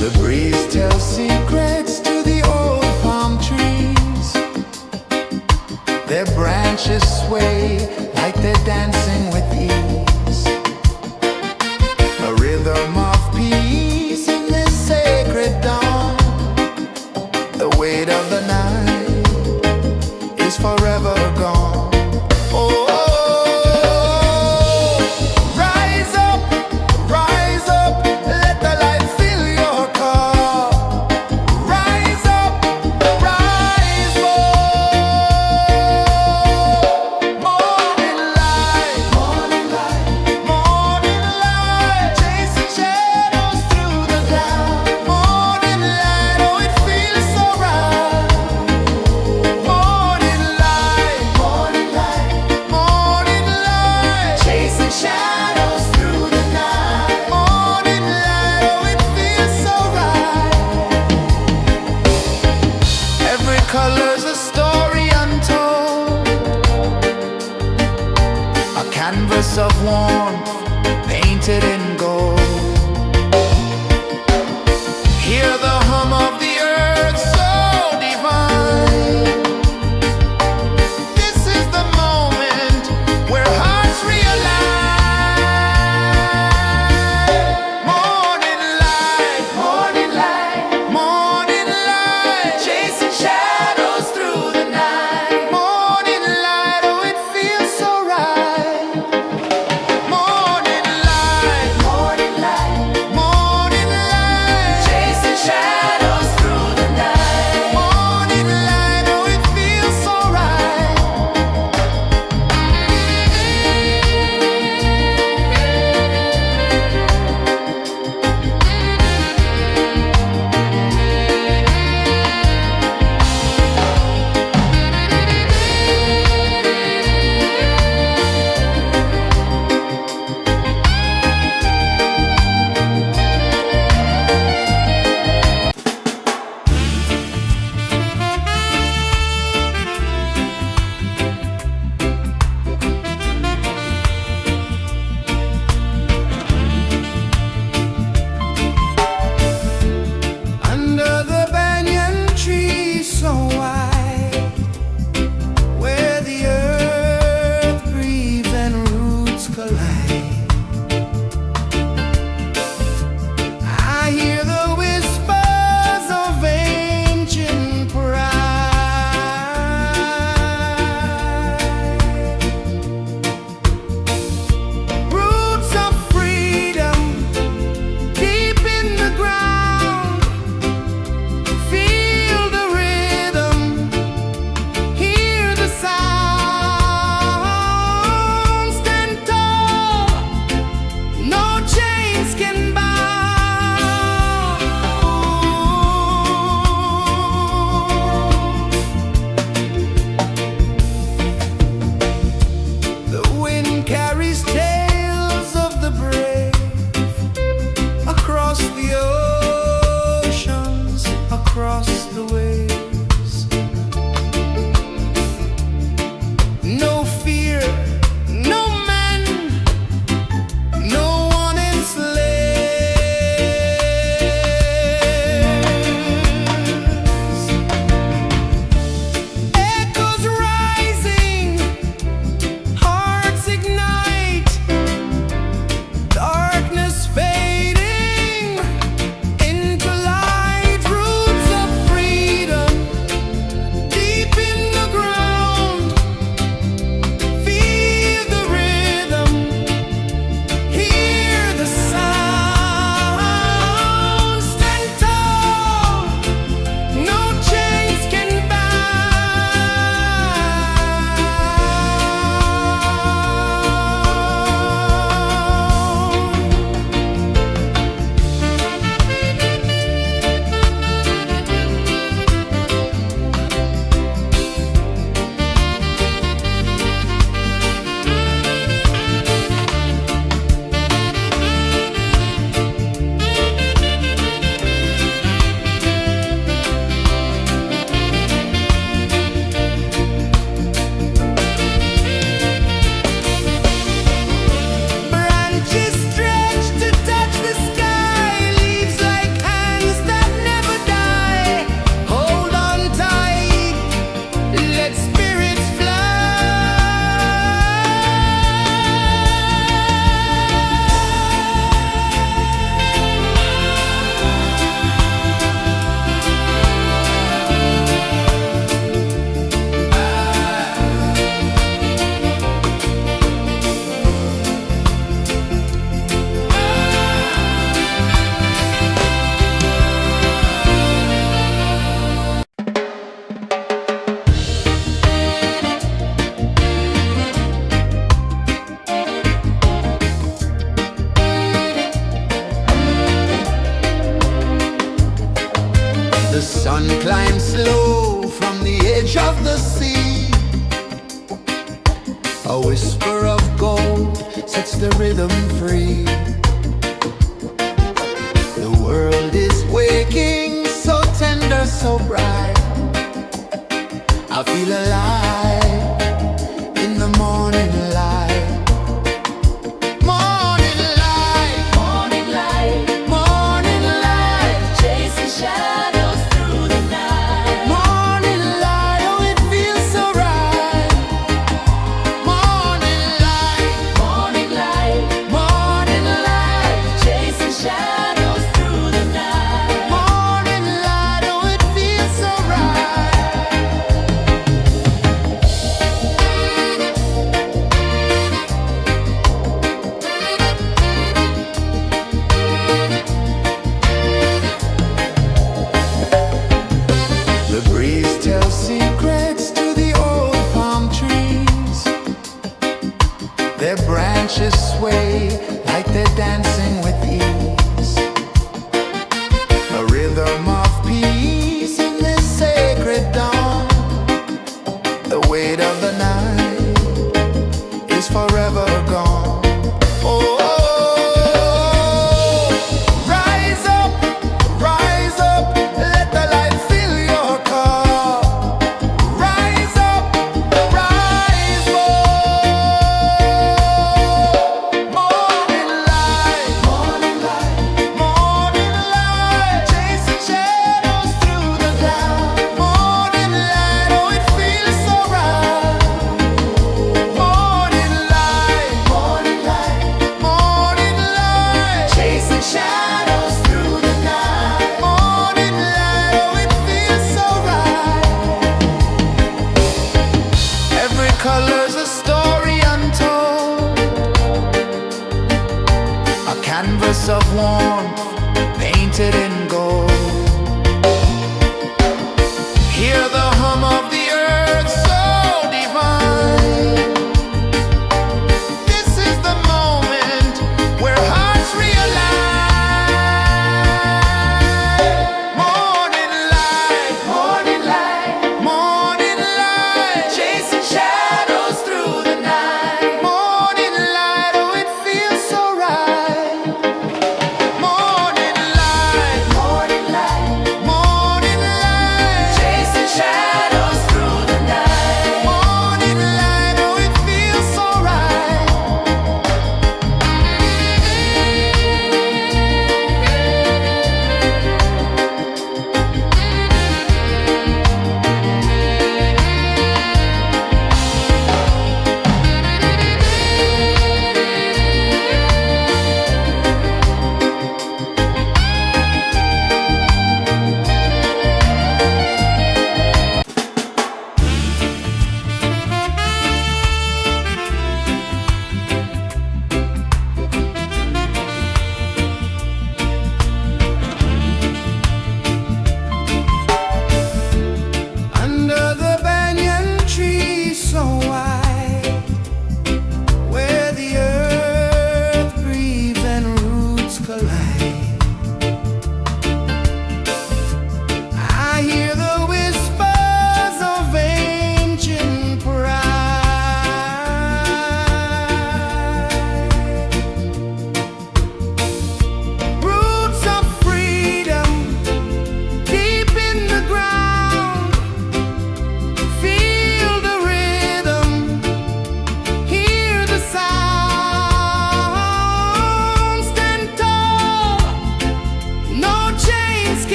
The breeze tells secrets to the old palm trees. Their branches sway like they're dancing with ease. A rhythm of peace in this sacred dawn. The weight of the night is forever gone. Oh, rise up, let the light fill your cup. Rise up, rise up. Morning light, morning light, morning light, chasing shadows through the cloud. Morning light, oh it feels so right. Morning light, morning light, morning light, chasing shadows through the night. Morning light, oh it feels so right. Every color's a story untold, a canvas of warmth painted in gold. Hear the hum of the earth so divine. This is the moment where hearts realign. Morning light, morning light, morning light, chasing shadows through the night. Morning light, oh it feels so right. Morning light, morning light, morning light, chasing shadows through the night. Morning light, oh it feels so right. Under the banyan tree so wide, where the earth breathes and roots collide, I hear the whispers of ancient pride. Roots of freedom deep in the ground. Feel the rhythm, hear the sound. Stand tall, no chains can bound. The wind carries tales of the brave across the oceans, across the waves. No fear, no man, no one enslaves. Echoes rising, hearts ignite. the rhythm free. The world is waking, so tender, so bright. I feel alive in the morning light. Morning light, Morning light, morning light, chasing shadows through the night. morning light, oh it feels so right. Morning light, Morning light, morning light, chasing shadows through the night. morning light, oh it feels so right. The breeze tells secrets to the old palm trees. Their branches sway like they're dancing with ease. A rhythm of peace in this sacred dawn. The weight of the night is forever gone. Oh, rise up, let the light fill your cup. Rise up, rise up. Morning light, morning light, morning light, chasing shadows through the cloud. Morning light, oh it feels so right. Morning light, morning light, morning light, chasing shadows through the night. Morning light, oh it feels so right. Every color's a story untold, a canvas of warmth painted in gold. Hear the hum of the earth so divine. This is the moment where hearts realign. Morning light, morning light, morning light, chasing shadows through the night. Morning light, oh it feels so right. Morning light,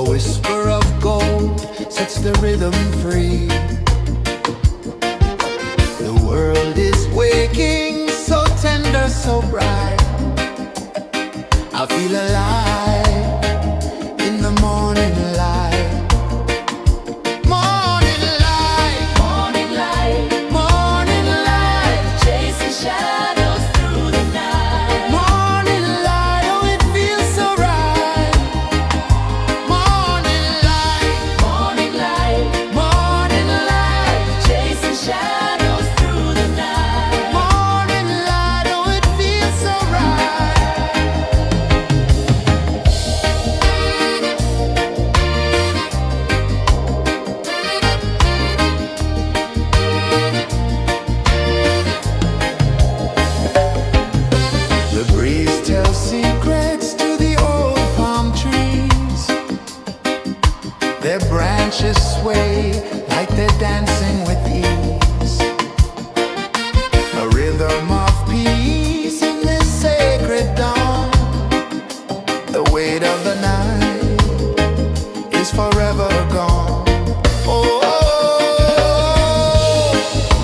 A whisper of gold sets the rhythm free. The world is waking, so tender, so bright. I feel alive in the morning light. Morning light, Morning light, morning light, chasing shadows through the night. morning light, oh it feels so right. Morning light, Morning light, morning light, chasing shadows through the night. morning light, oh it feels so right. The breeze tells secrets to the old palm trees. Their branches sway like they're dancing with ease. A rhythm of peace in this sacred dawn. The weight of the night is forever gone. Oh,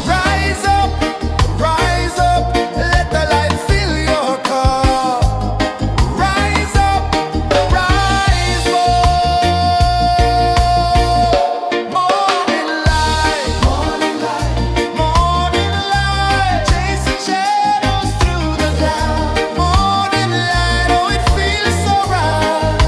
rise up, let the light fill your cup. Rise up, rise up. Morning light, morning light, morning light, chasing shadows through the cloud. Morning light, oh it feels so right.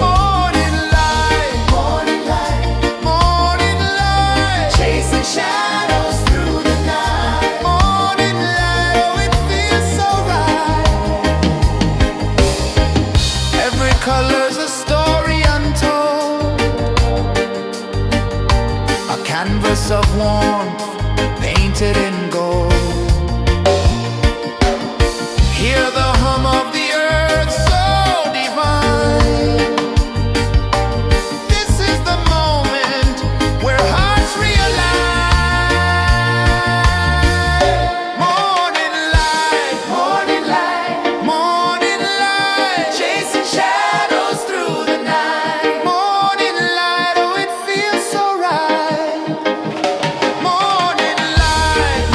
Morning light, morning light, morning light, chasing shadows through the night. Morning light, oh it feels so right. Every color's a story untold, a canvas of warmth painted in gold. Hear the hum of the earth so divine. This is the moment where hearts realign. Morning light, morning light, morning light, chasing shadows through the night. Morning light, oh it feels so right. Morning light,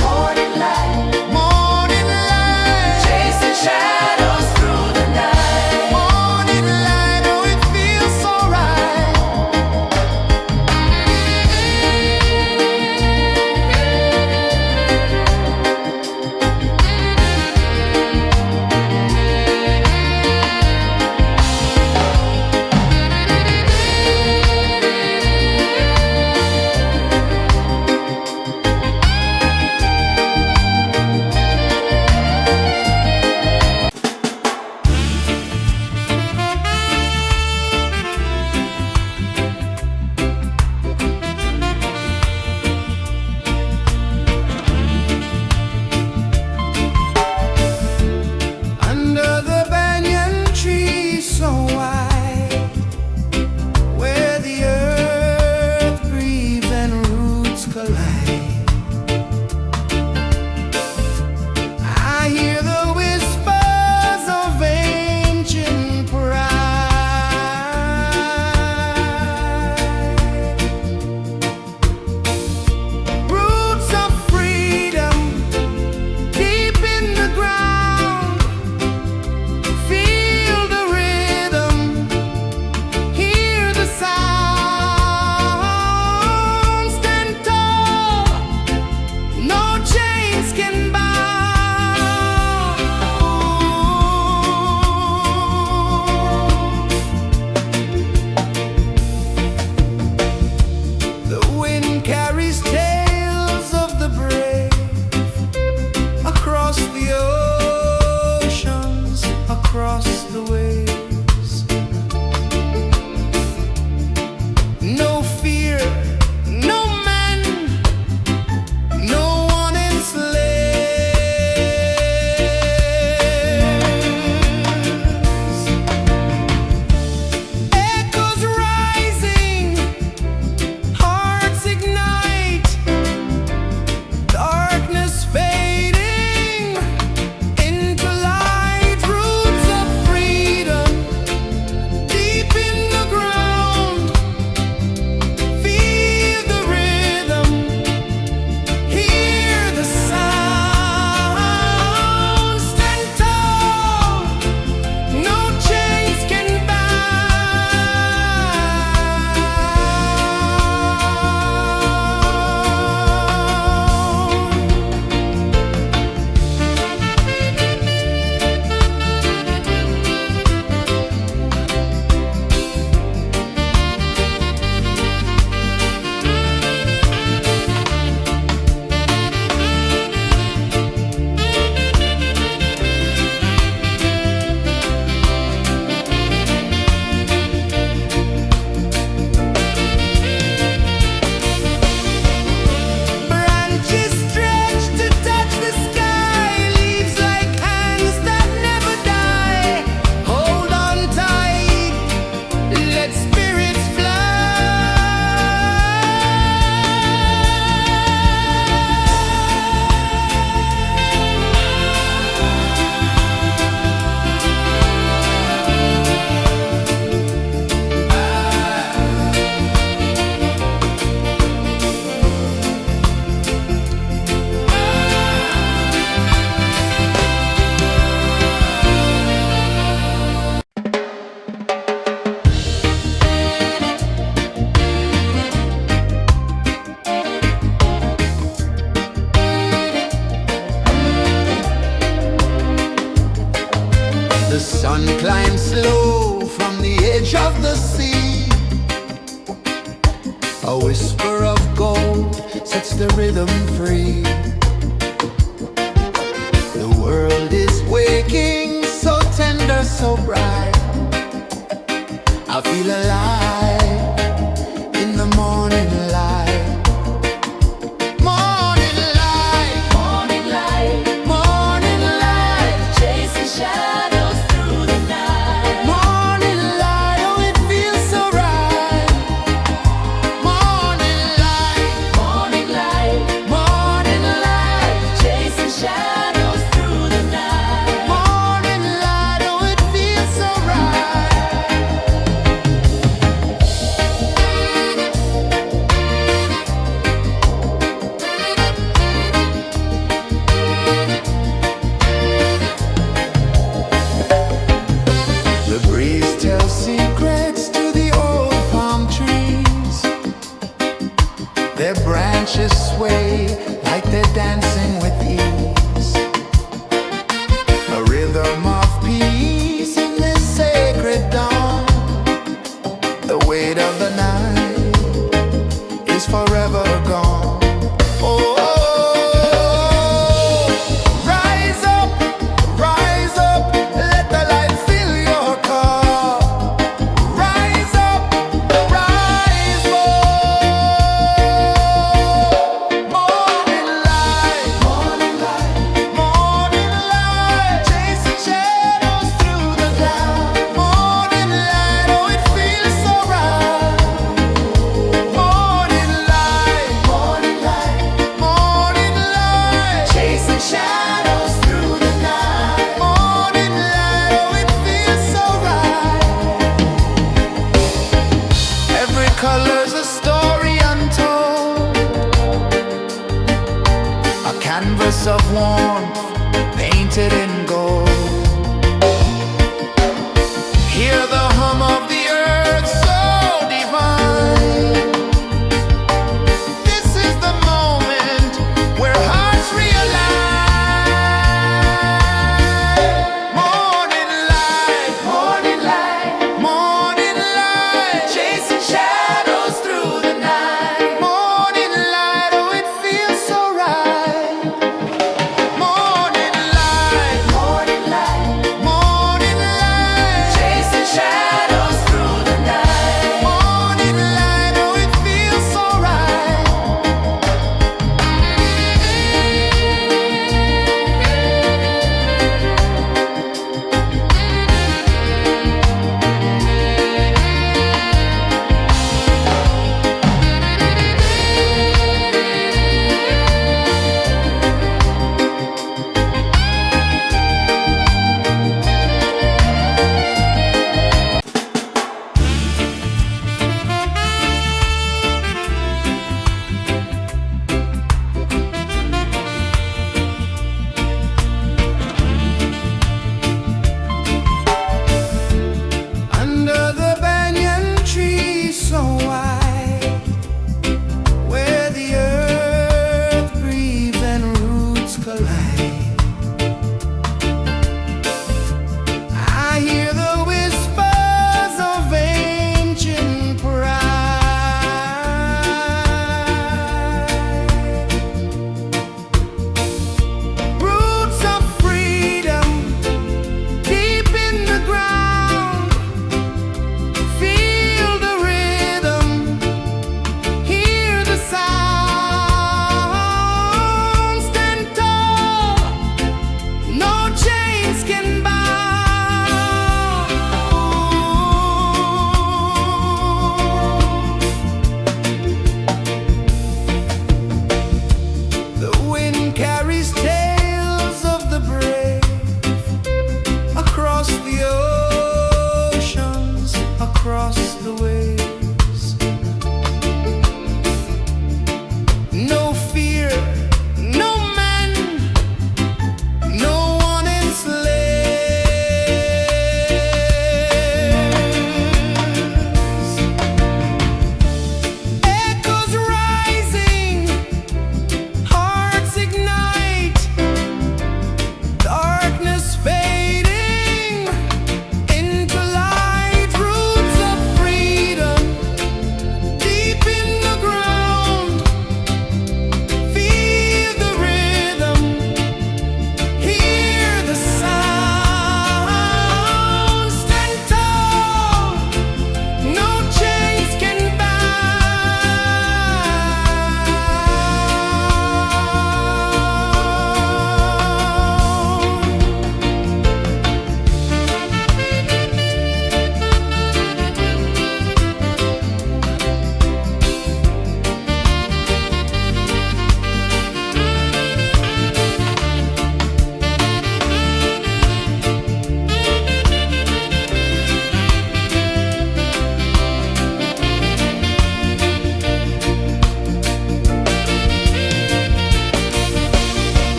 the sea. A whisper of gold sets the rhythm free. The world is waking, so tender, so bright. I feel alive in the morning light. Morning light, Morning light, morning light, chasing shadows through the night. morning light, oh it feels so right. Morning light, Morning light, morning light, chasing shadows through the night. morning light, oh it feels so right. The breeze tells secrets to the old palm trees. Their branches sway like they're dancing with ease. A rhythm of peace in this sacred dawn. The weight of the night is forever gone. Oh, rise up, let the light fill your car. Rise up, rise more. Morning light, morning light, morning light, chasing shadows through the cloud. Morning light, oh it feels so right. Morning light, morning light, morning light, chasing shadows through the night. Morning light, oh it feels so right. Every color's a story untold, a canvas of warmth painted in gold. Hear the hum of the earth so divine. This is the moment where hearts realign. Morning light, morning light, morning light, chasing shadows through the night. Morning light, oh it feels so right. Morning light, morning light, morning light, chasing shadows through the night. Morning light, oh it feels so right. Under the banyan tree so wide, where the earth breathes and roots collide, I hear the whispers of ancient pride. Roots of freedom deep in the ground. Feel the rhythm, hear the sound. Stand tall, no chains can bound. The wind carries tales of the brave across the oceans, across the waves. No fear, no man, no one enslaves. Echoes rising, hearts ignite, darkness fading into light. Roots of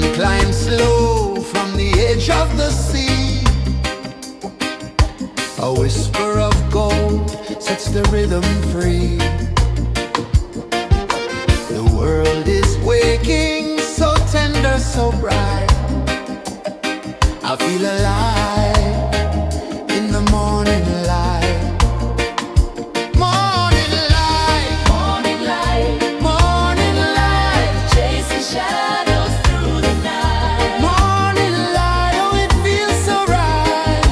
sun climbs slow from the edge of the sea. A whisper of gold sets the rhythm free. The world is waking, so tender, so bright. I feel alive in the morning light. Morning light, Morning light, morning light, chasing shadows through the night. morning light, oh it feels so right.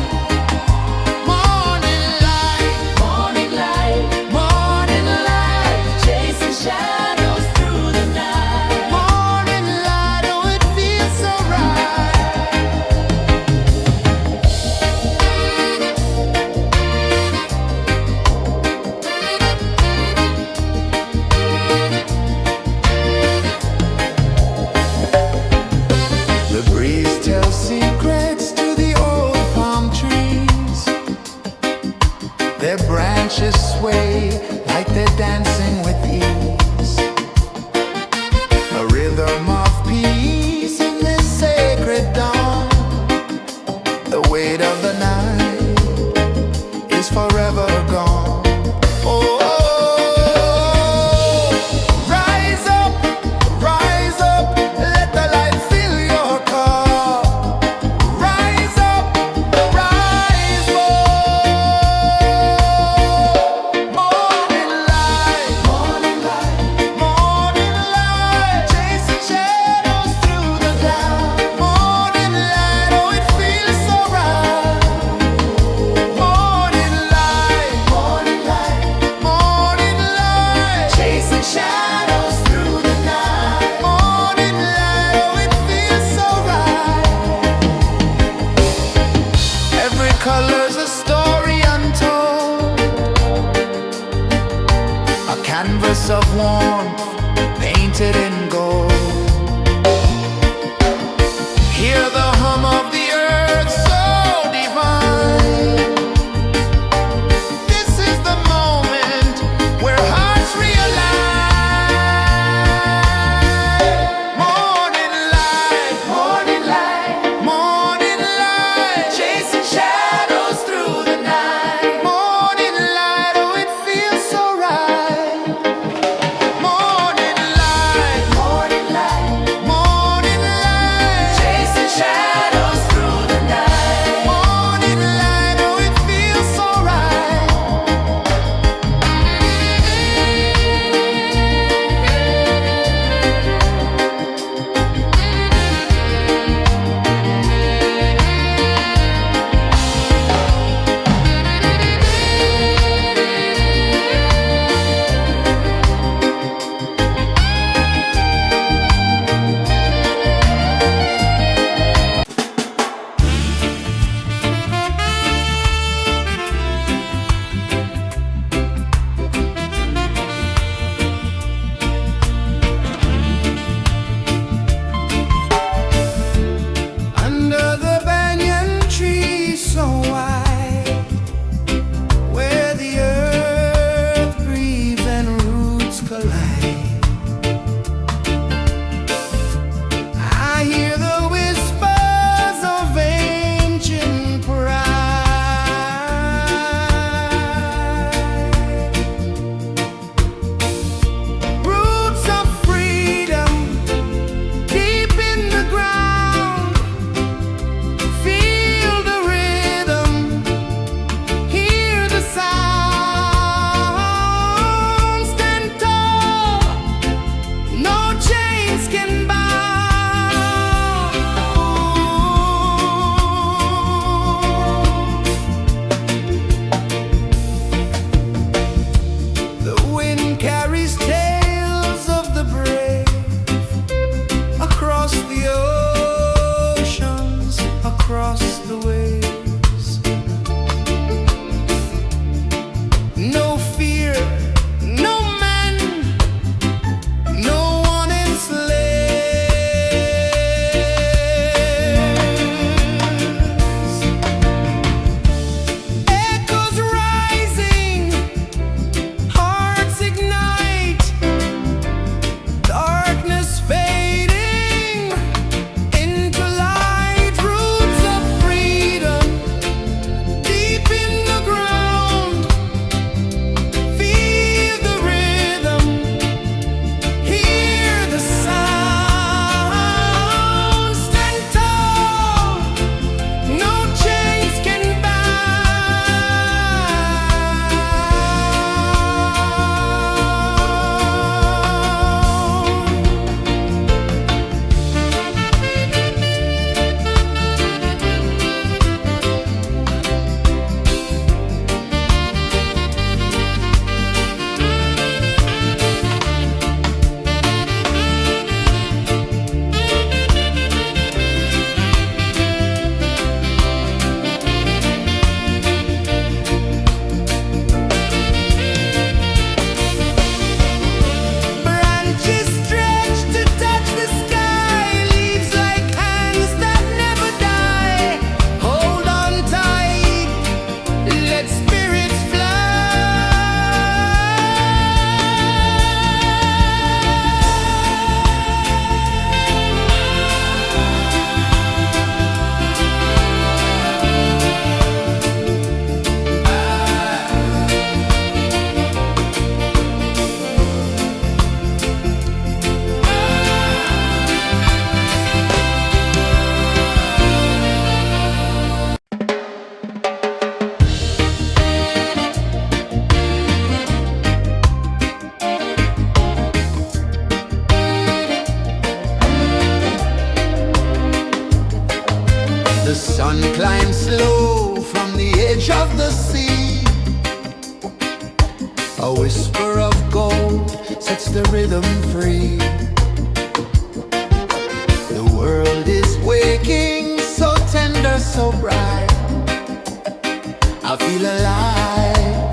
Morning light, Morning light, morning light, chasing shadows through the night. morning light, oh it feels so right. The breeze tells secrets to the old palm trees. Their branches sway like they're dancing with ease. A rhythm of peace in this sacred dawn. The weight of the night is forever gone. Oh, rise up, let the light fill your cup. Rise up, rise up. Morning light, morning light, morning light, chasing shadows through the cloud. Morning light, oh it feels so right. Morning light, morning light, morning light, chasing shadows through the night. Morning light, oh it feels so right. Every color's a story untold, a canvas of warmth painted in gold. Hear the hum of the earth so divine. This is the moment where hearts realign. Morning light, morning light, morning light, chasing shadows through the night. Morning light, oh it feels so right. Morning light, The sun climbs slow from the edge of the sea. A whisper of gold sets the rhythm free. The world is waking, so tender, so bright. I feel alive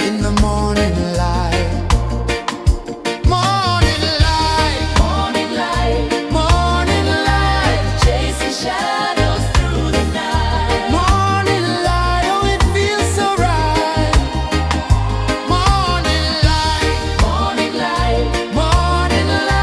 in the morning light. Morning light, Morning light, morning light, chasing shadows through the night. morning light, oh it feels so right. Morning light, Morning light, morning light.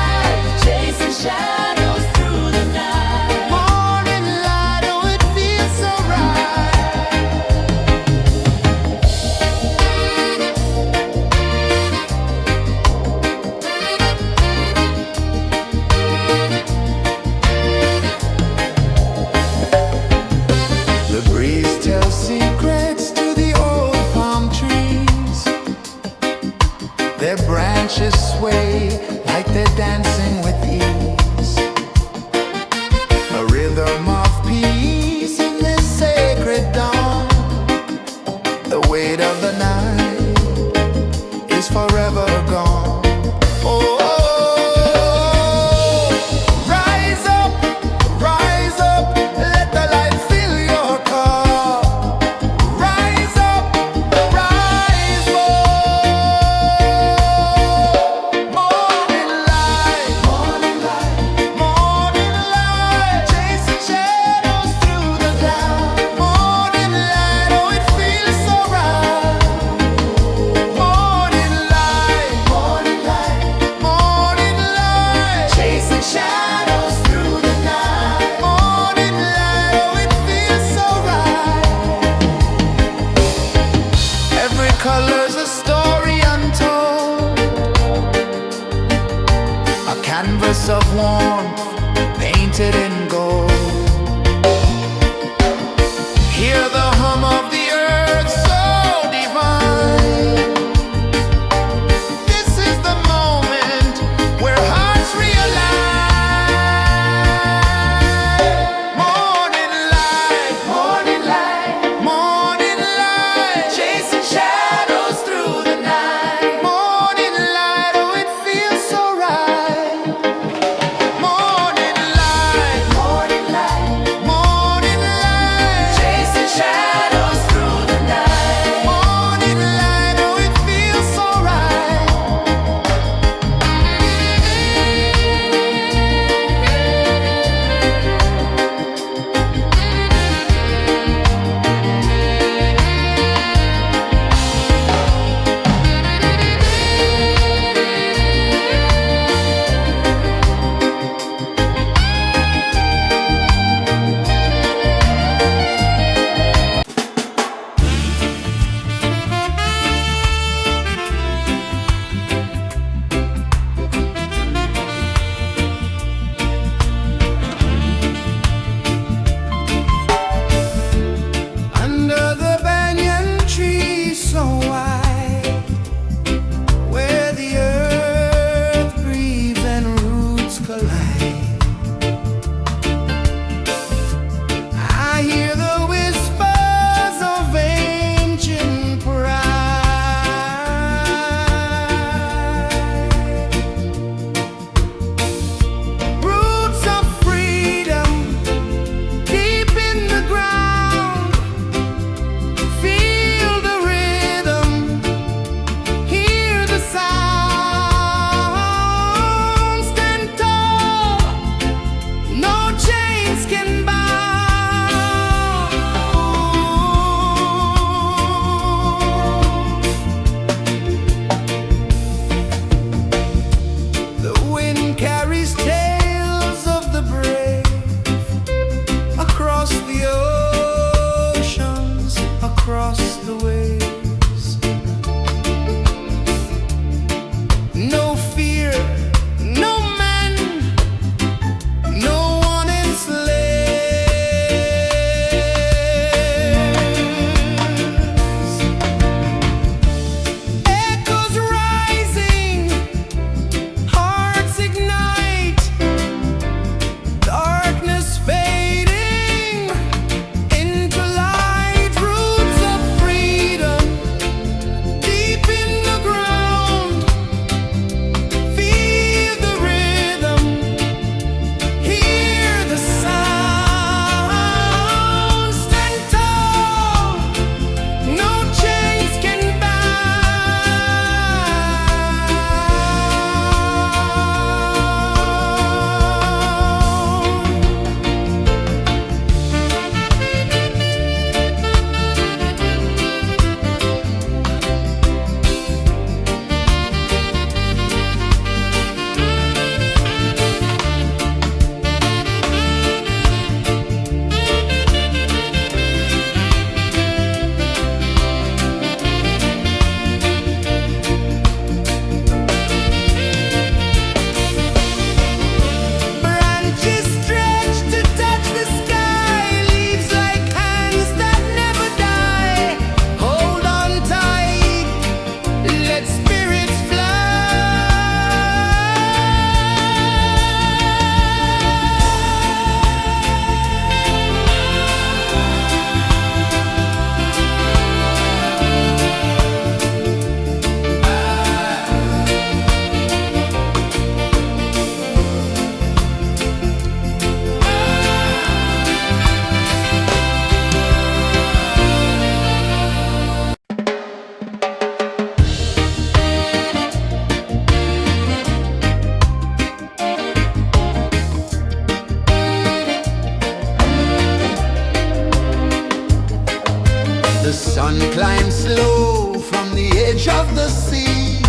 The sun climbs slow from the edge of the sea.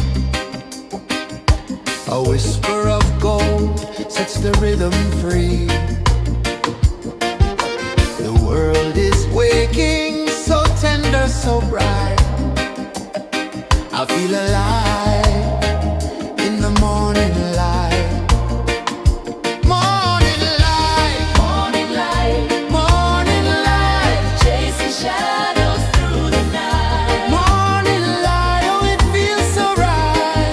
A whisper of gold sets the rhythm free. The world is waking, so tender, so bright. I feel alive in the morning light. Morning light, Morning light, morning light, chasing shadows through the night. morning light, oh it feels so right.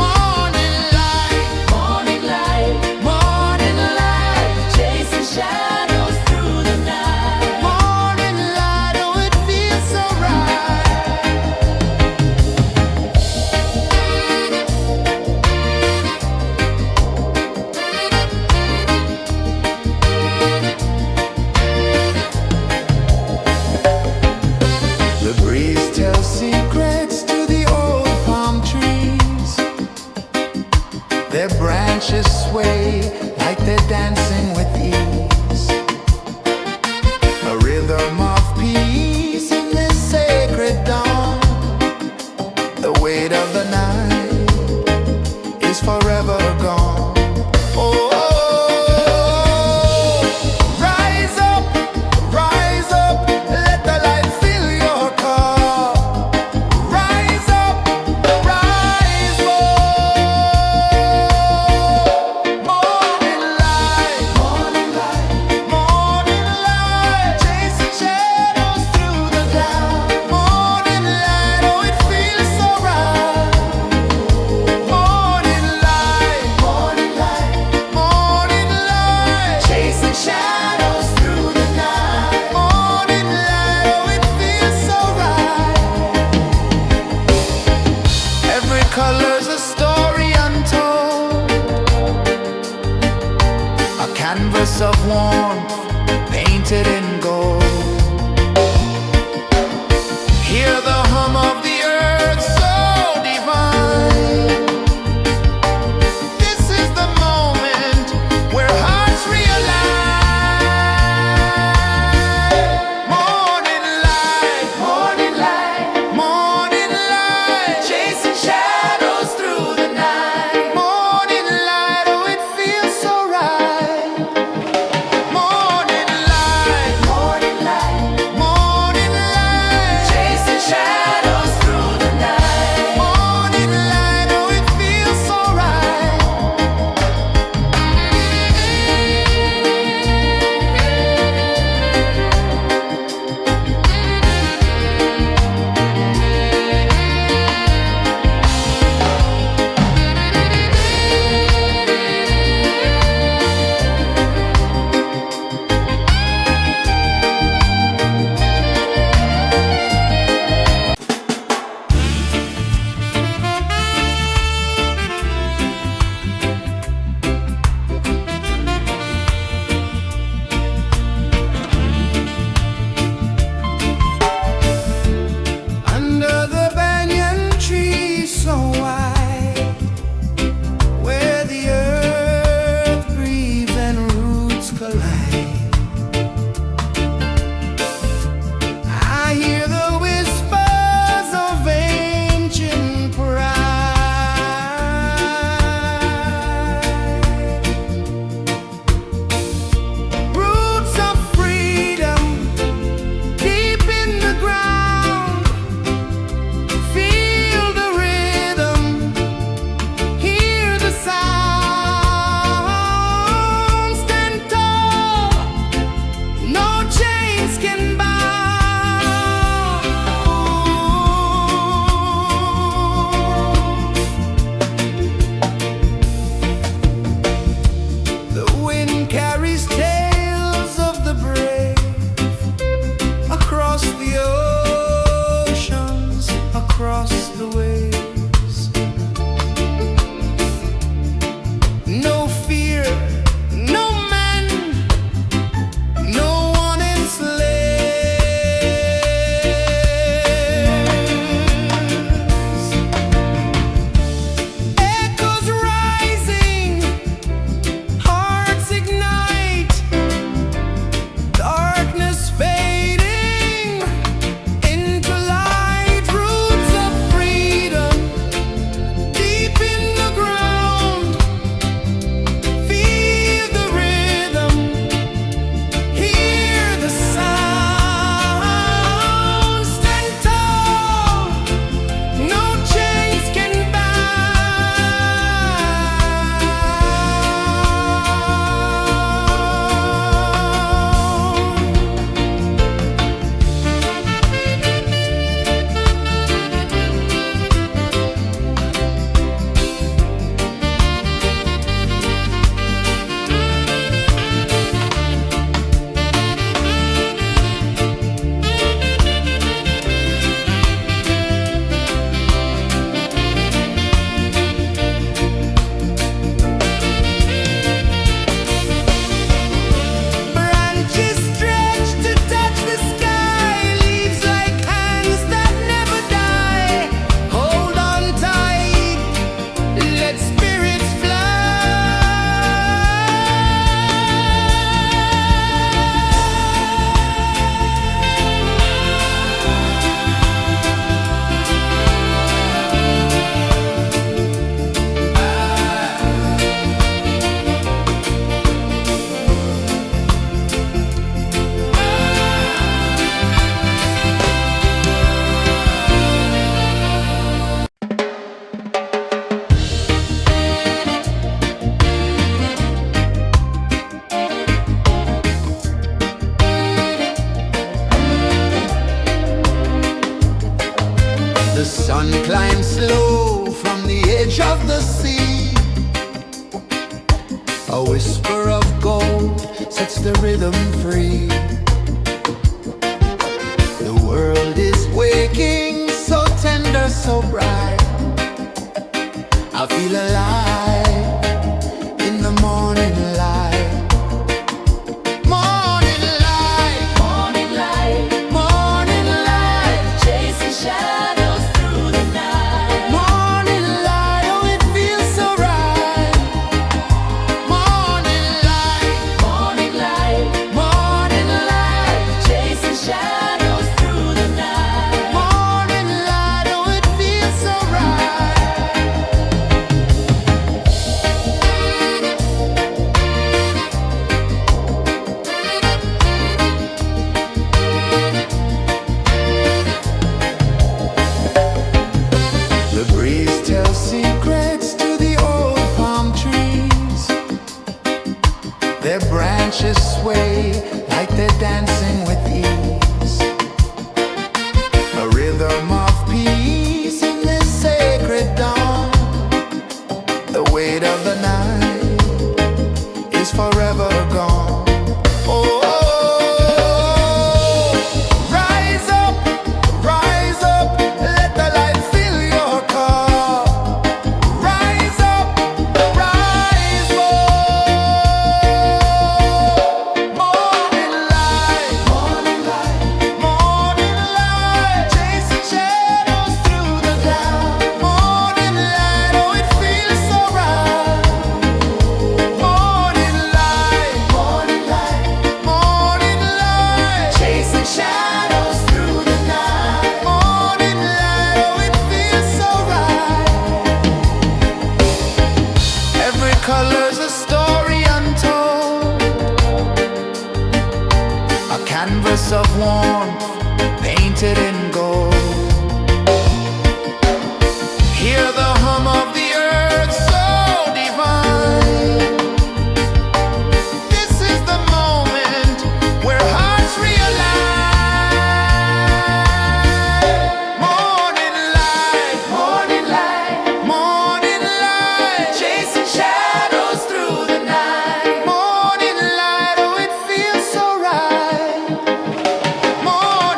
Morning light, Morning light, morning light, chasing shadows through the night. morning light, oh it feels so right. The breeze tells secrets to the old palm trees. Their branches sway like they're dancing with ease. A rhythm of peace in this sacred dawn. The weight of the night is forever gone. Oh, rise up, let the light fill your cup. Rise up, rise up. Morning light, morning light, morning light, chasing shadows through the cloud. Morning light, oh it feels so right. Morning light, morning light, morning light, chasing shadows through the night. Morning light, oh it feels so right. Every color's a story untold, a canvas of warmth painted in gold. Hear the hum of the earth so divine. This is the moment where hearts realign. Morning light, morning light, morning light, chasing shadows through the night. Morning light, oh it feels so right. Morning light, morning Sun climbs slow from the edge of the sea. A whisper of gold sets the rhythm free. The world is waking, so tender, so bright. I feel alive in the morning light. Morning light, Morning light, morning light, chasing shadows through the night. morning light, oh it feels so right. Morning light, Morning light, morning light, chasing shadows through the night. morning light, oh it feels so right. The breeze tells secrets to the old palm trees. Their branches sway like they're dancing with ease. A rhythm of peace in this sacred dawn. The weight of the night is forever gone. Oh, rise up, let the light fill your cup. Rise up, rise up. Morning light, morning light, chasing shadows through the cloud. Morning light, oh it feels so right. Morning light, morning light, chasing shadows through the night. Morning light, oh it feels so right. Every color's a story untold, a canvas of warmth painted in gold. Hear the hum of the earth so divine. This is the moment where hearts realize. Morning light, morning light, chasing shadows through the night. Morning light, oh it feels so right. Morning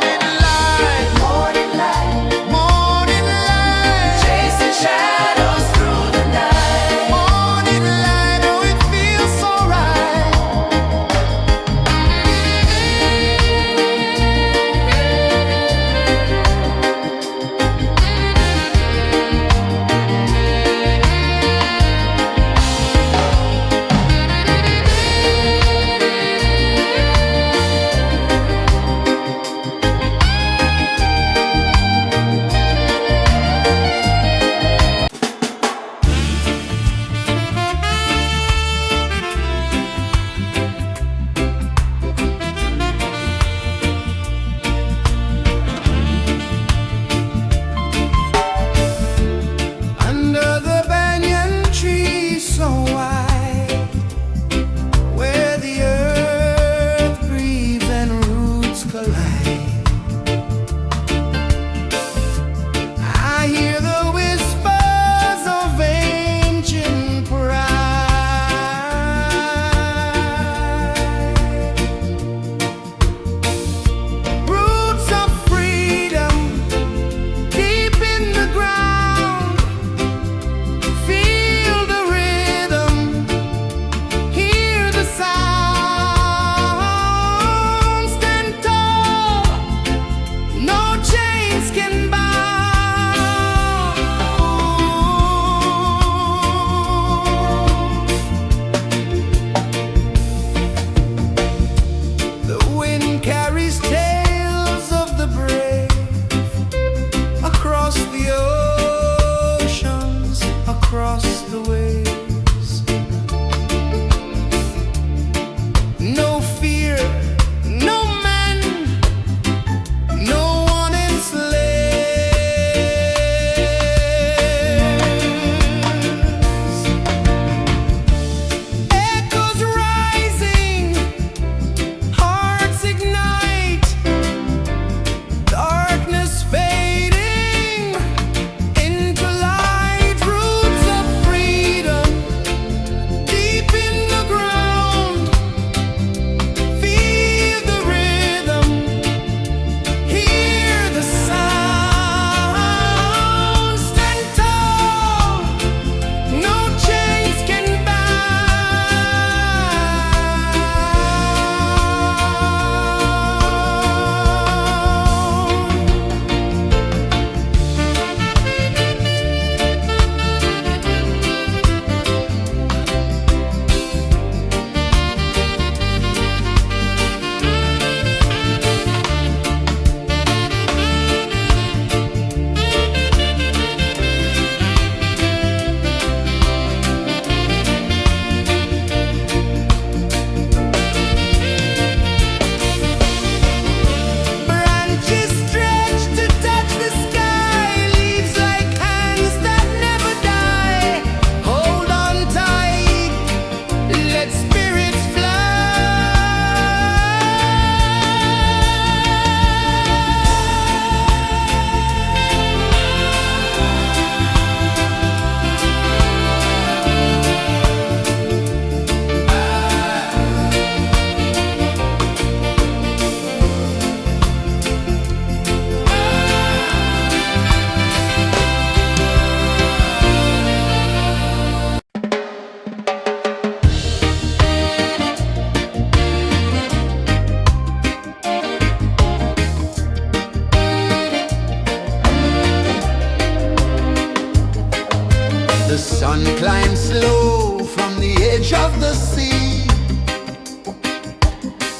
One climbs slow from the edge of the sea.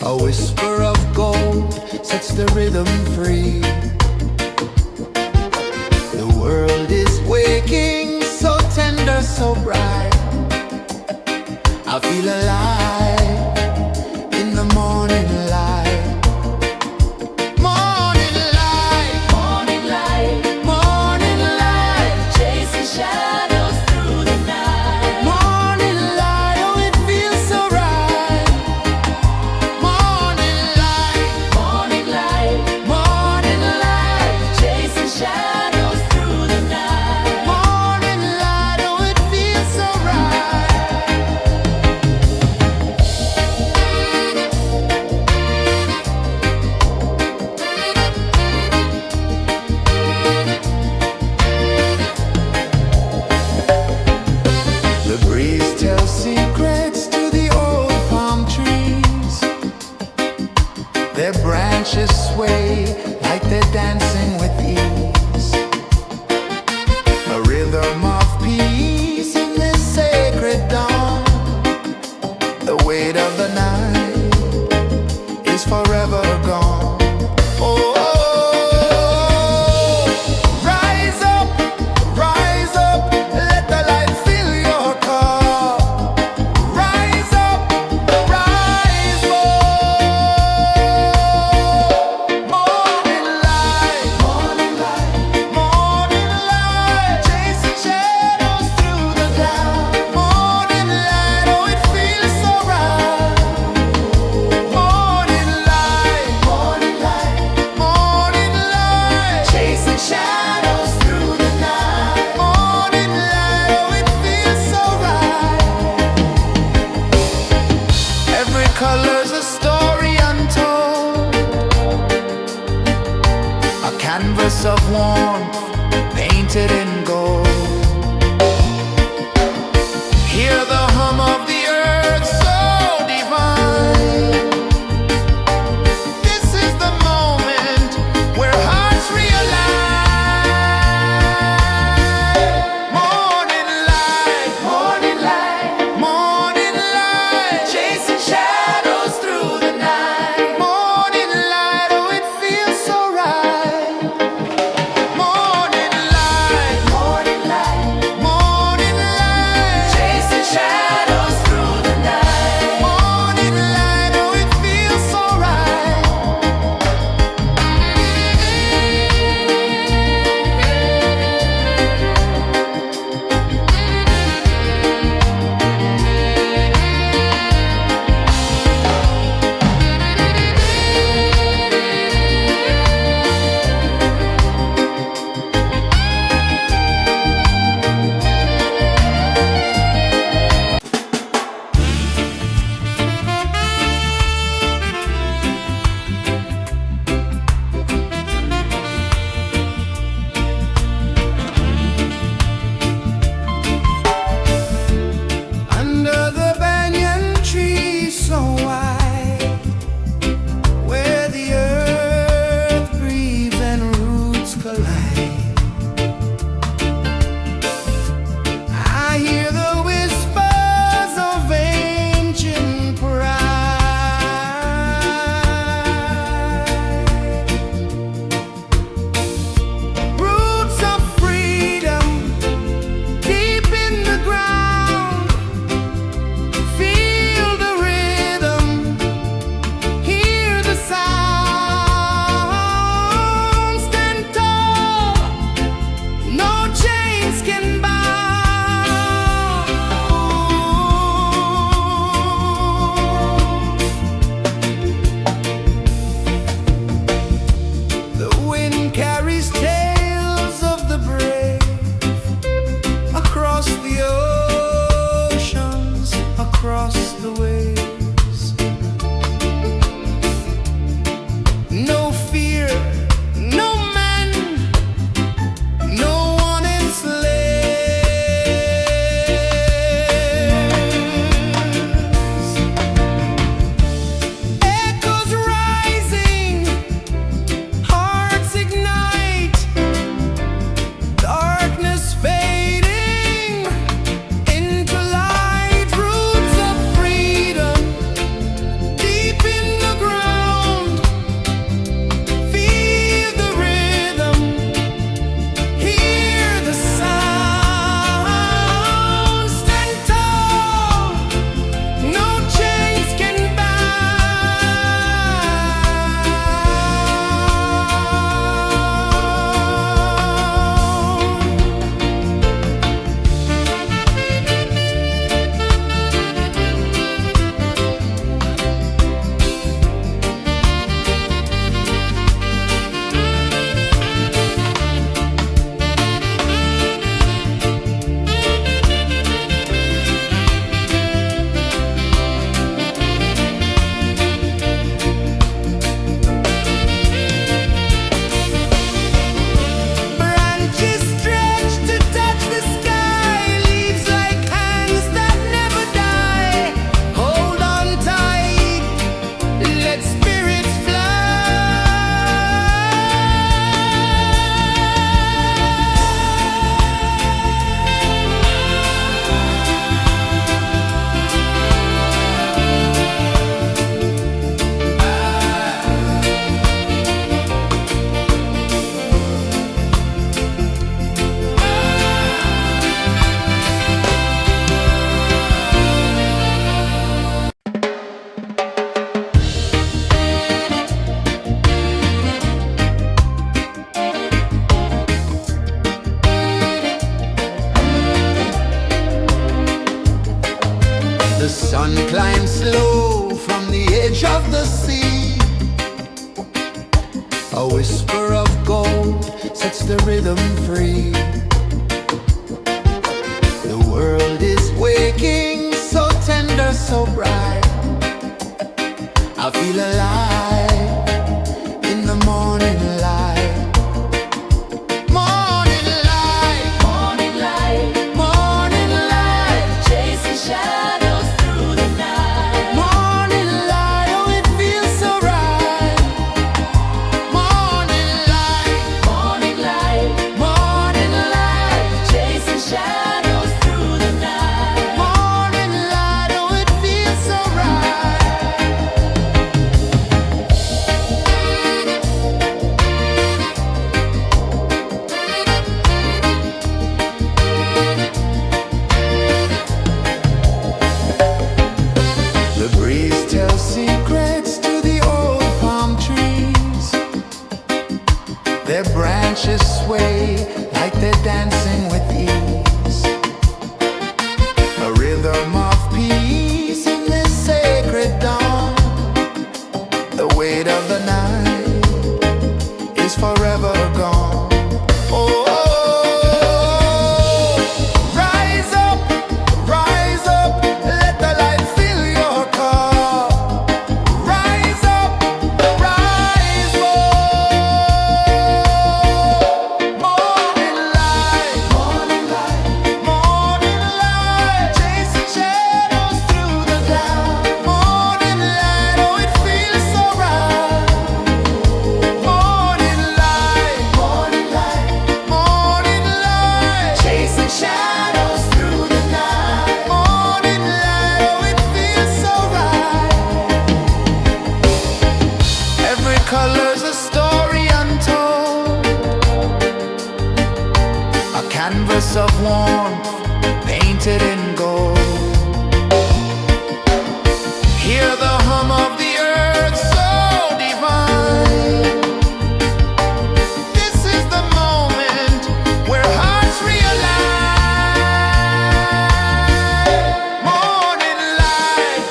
A whisper of gold sets the rhythm free. The world is waking, so tender, so bright. I feel alive in the morning light. Morning light, Morning light, morning light, chasing shadows through the night. morning light, oh it feels so right. Morning light, Morning light, morning light, chasing shadows through the night. morning light, oh it feels so right. The breeze tells secrets to the old palm trees. Their branches sway like they're dancing with ease. A rhythm of peace in this sacred dawn. The weight of the night is forever gone. Oh, rise up, let the light fill your cup. Rise up, rise up. Morning light, morning light, chasing shadows through the cloud. Morning light, oh it feels so right. Morning light, morning light, chasing shadows through the night. Morning light, oh it feels so right. Every color's a story untold, a canvas of warmth painted in gold. Hear the hum of the earth so divine. This is the moment where hearts realign. Morning light, morning light, chasing shadows through the night. Morning light, oh it feels so right. Morning light, of the sea. A whisper of gold sets the rhythm free. The world is waking, so tender, so bright. I feel alive in the morning light. Morning light, Morning light, morning light, chasing shadows through the night. morning light, oh it feels so right. Morning light, Morning light, morning light, chasing shadows through the night. morning light, oh it feels so right. The breeze tells secrets to the old palm trees. Their branches sway like they're dancing with ease. A rhythm of peace in this sacred dawn. The weight of the night is forever gone. Oh, rise up, let the light fill your cup. Rise up, rise up. Morning light, morning light, chasing shadows through the cloud. Morning light, oh it feels so right. Morning light, chasing shadows through the night. Morning light, oh it feels so right. Every color's a story untold, a canvas of warmth painted in gold. Hear the hum of the earth so divine. This is the moment where hearts realign. Morning light,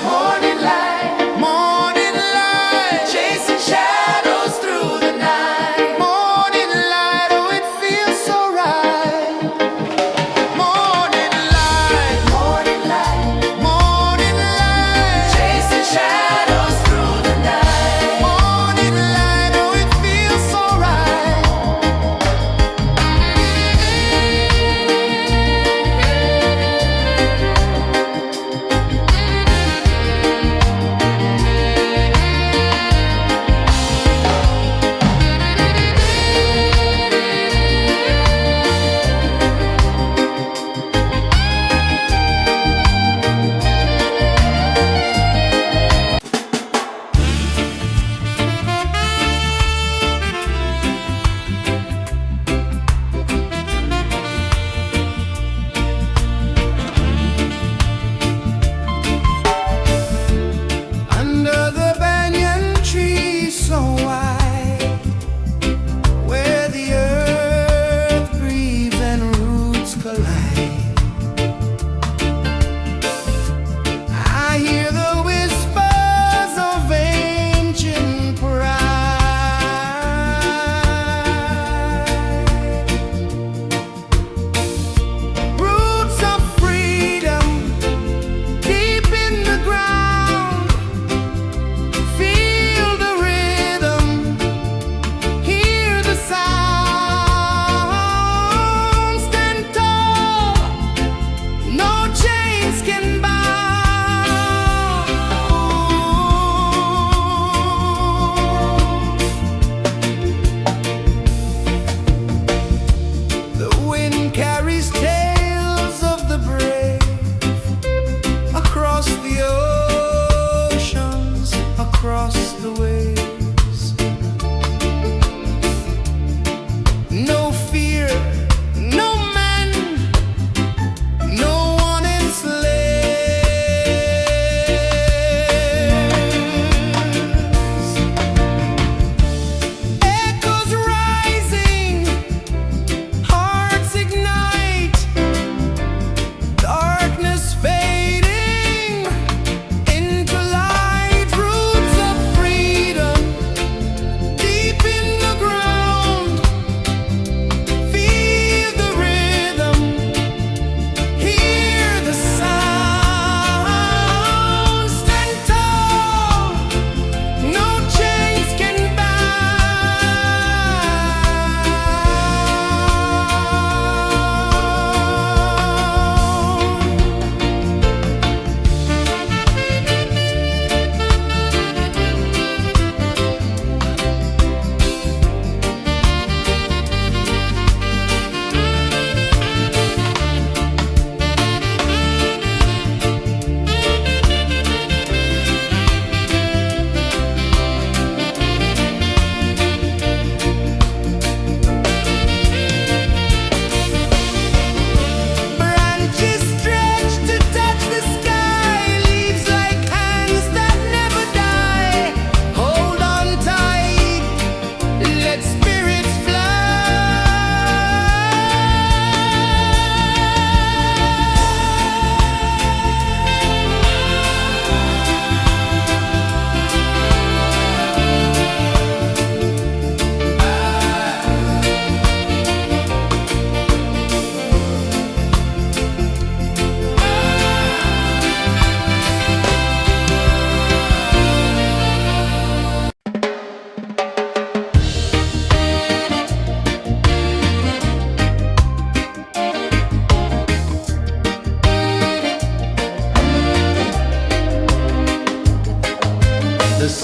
morning light, chasing shadows through the night. Morning light, oh it feels so right. Morning light, chasing shadows through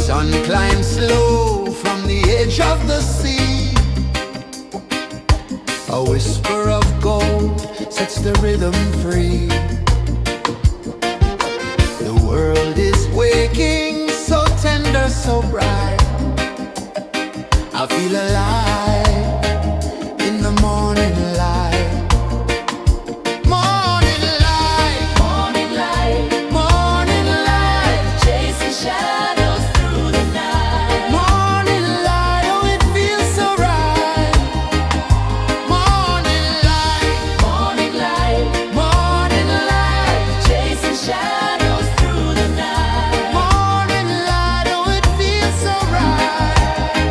sun climbs slow from the edge of the sea. A whisper of gold sets the rhythm free. The world is waking, so tender, so bright. I feel alive in the morning light. Morning light, Morning light, morning light, chasing shadows through the night. morning light, oh it feels so right. Morning light, Morning light, morning light, chasing shadows through the night. morning light, oh it feels so right.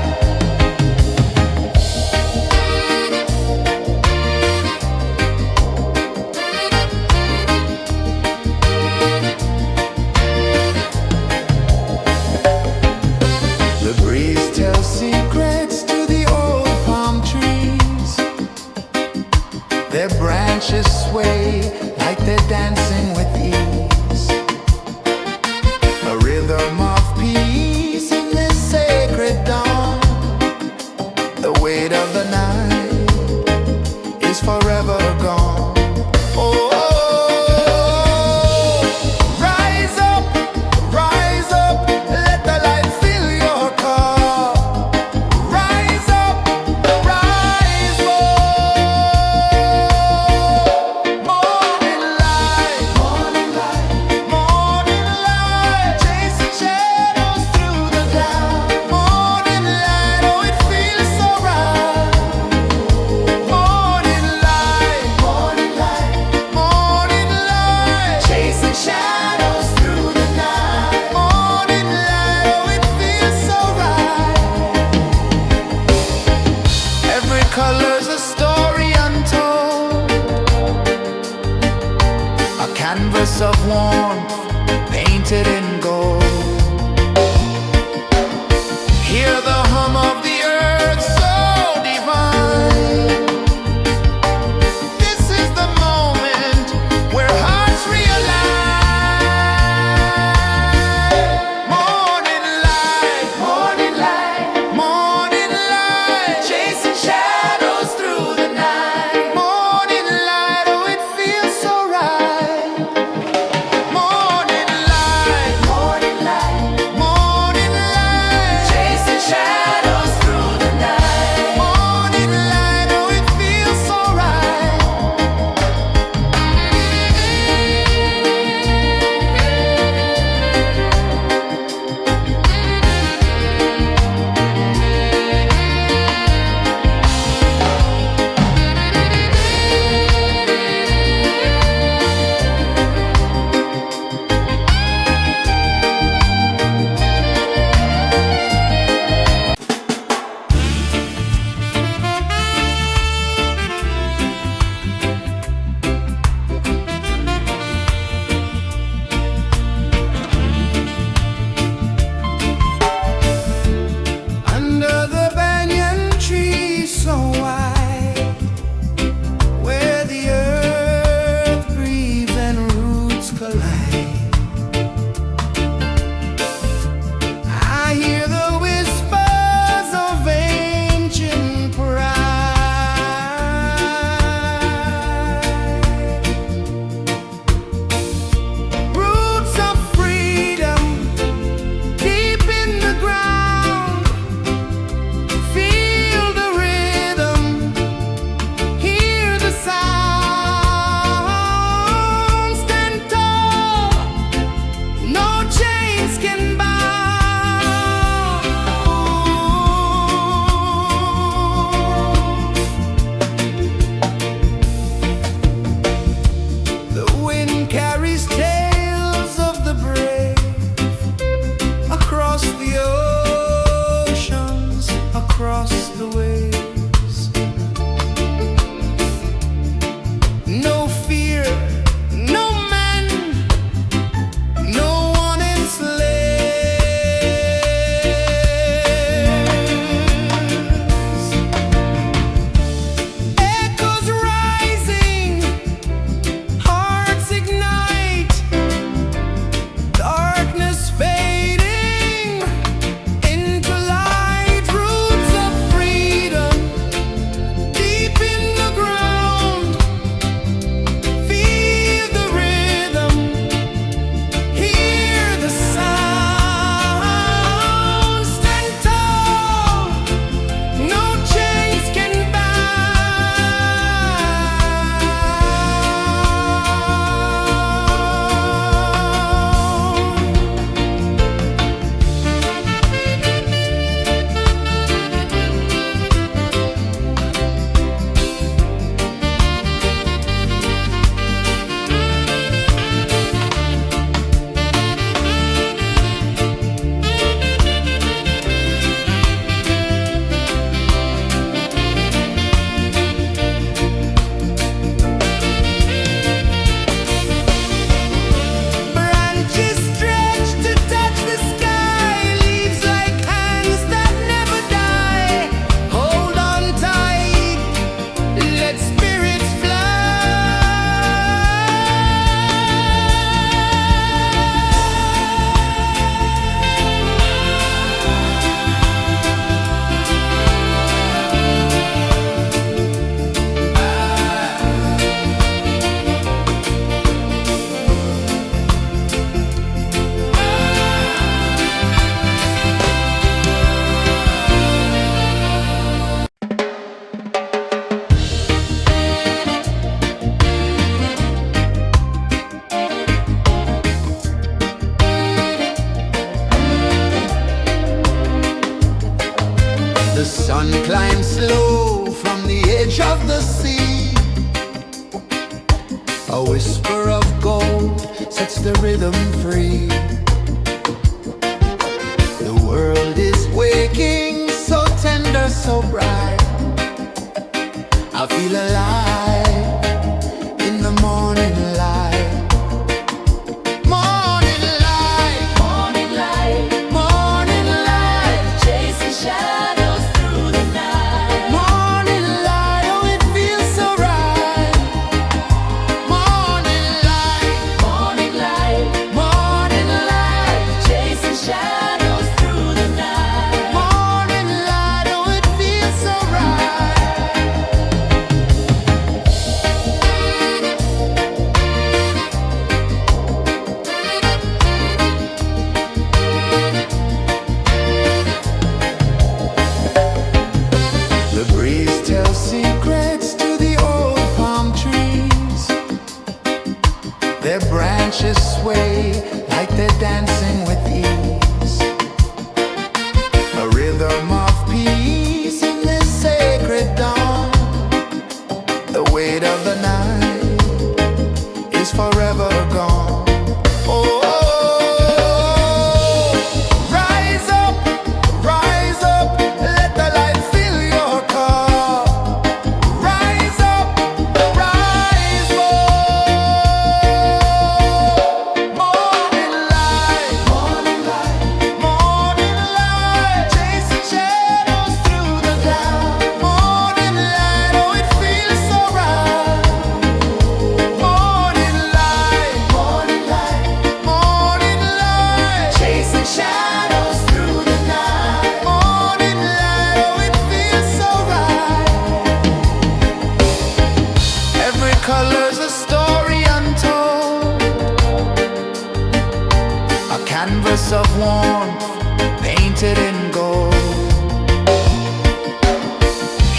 The sun climbs slow from the edge of the sea. A whisper of gold sets the rhythm free. The world is waking, so tender, so bright. I feel alive in the morning light. Morning light, Morning light, morning light, chasing shadows through the night. morning light, oh it feels so right. Morning light, Morning light, morning light, chasing shadows through the night. morning light, oh it feels so right. The breeze tells secrets to the old palm trees. Their branches sway like they're dancing with ease. A rhythm of peace in this sacred dawn. The weight of the night is forever gone. Oh, rise up, let the light fill your cup. Rise up, rise up. Morning light, morning light, morning light, chasing shadows through the cloud. Morning light, oh it feels so right. Morning light, morning light, morning light, chasing shadows through the night. Morning light, oh it feels so right. Every color's a story untold, a canvas of warmth painted in gold.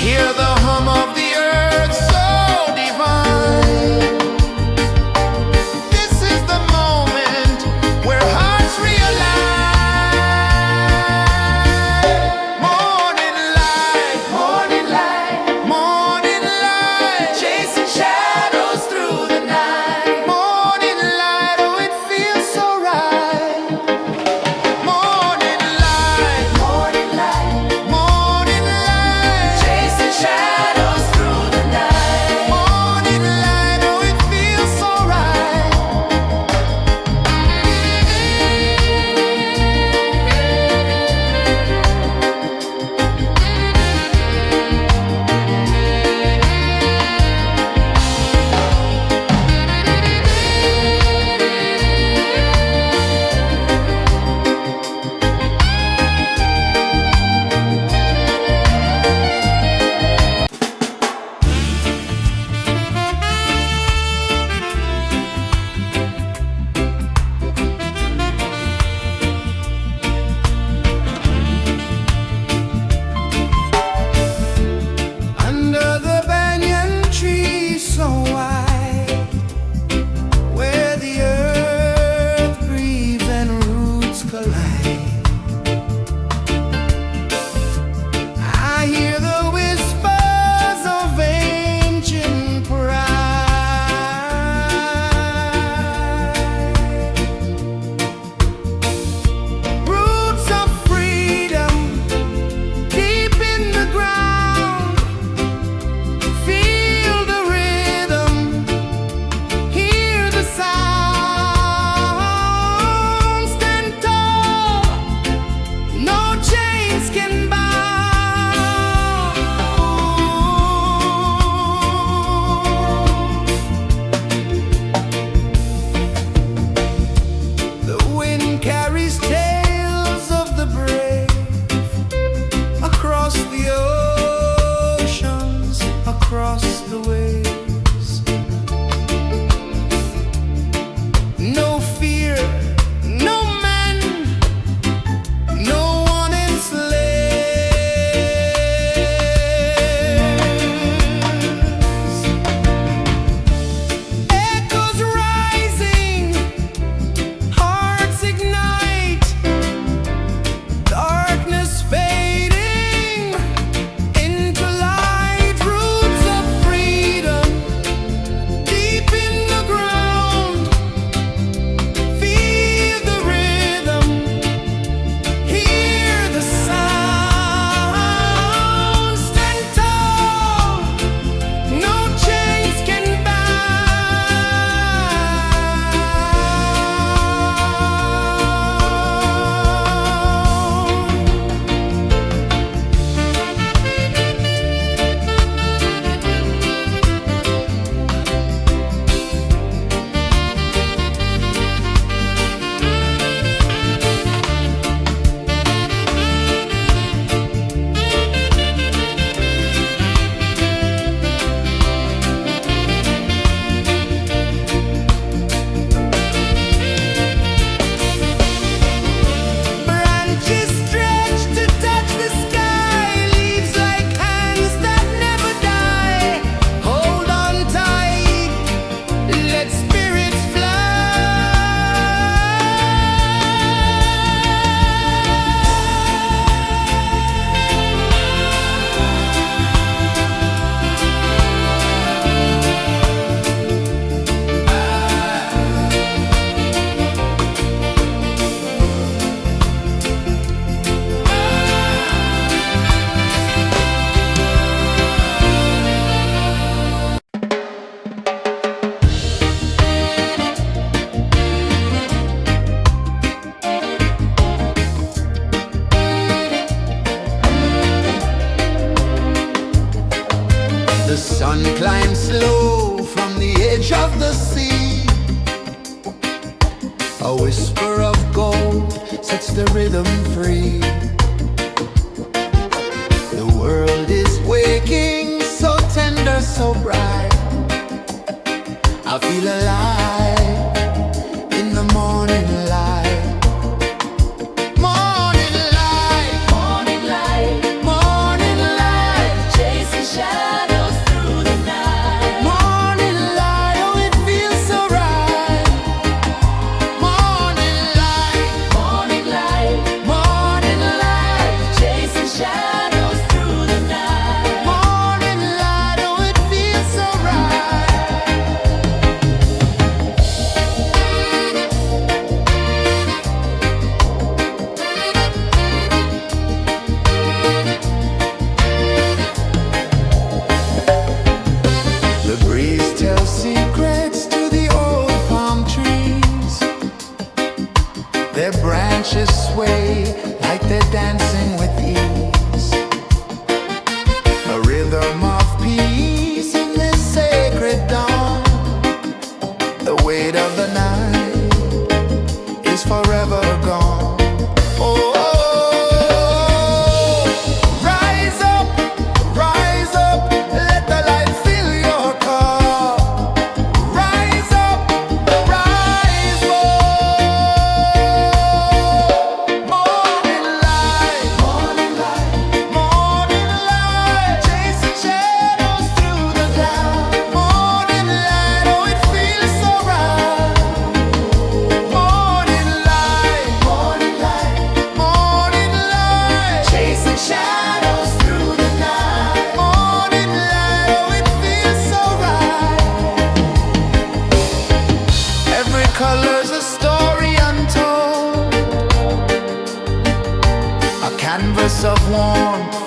Hear the hum of the earth so divine. This is the moment where hearts realign. Morning light, morning light, morning light, chasing shadows through the night. Morning light, oh it feels so right. Morning light, sun climbs slow from the edge of the sea. A whisper of gold sets the rhythm free. The world is waking, so tender, so bright. I feel alive in the morning light. Morning light, Morning light, morning light, chasing shadows through the night. morning light, oh it feels so right. Morning light, Morning light, morning light, chasing shadows through the night. morning light, oh it feels so right. The breeze tells secrets to the old palm trees. Their branches sway like they're dancing with ease. A rhythm of peace in this sacred dawn. The weight of the night is forever gone. Oh, rise up, let the light fill your car. Rise up, rise up. Morning light, morning light, morning light, chasing shadows through the cloud. Morning light, oh it feels so right. Morning light, morning light, morning light, chasing shadows through the night. Morning light, oh it feels so right. Every color's a story untold, a canvas of warmth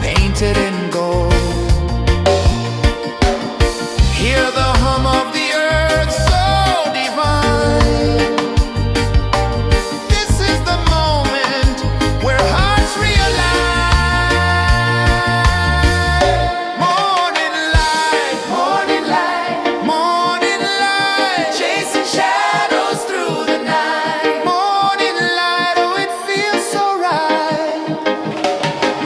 painted in gold. Hear the hum of the earth so divine. This is the moment where hearts realign. Morning light, morning light, morning light, chasing shadows through the night. Morning light, oh it feels so right.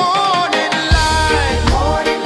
Morning light, morning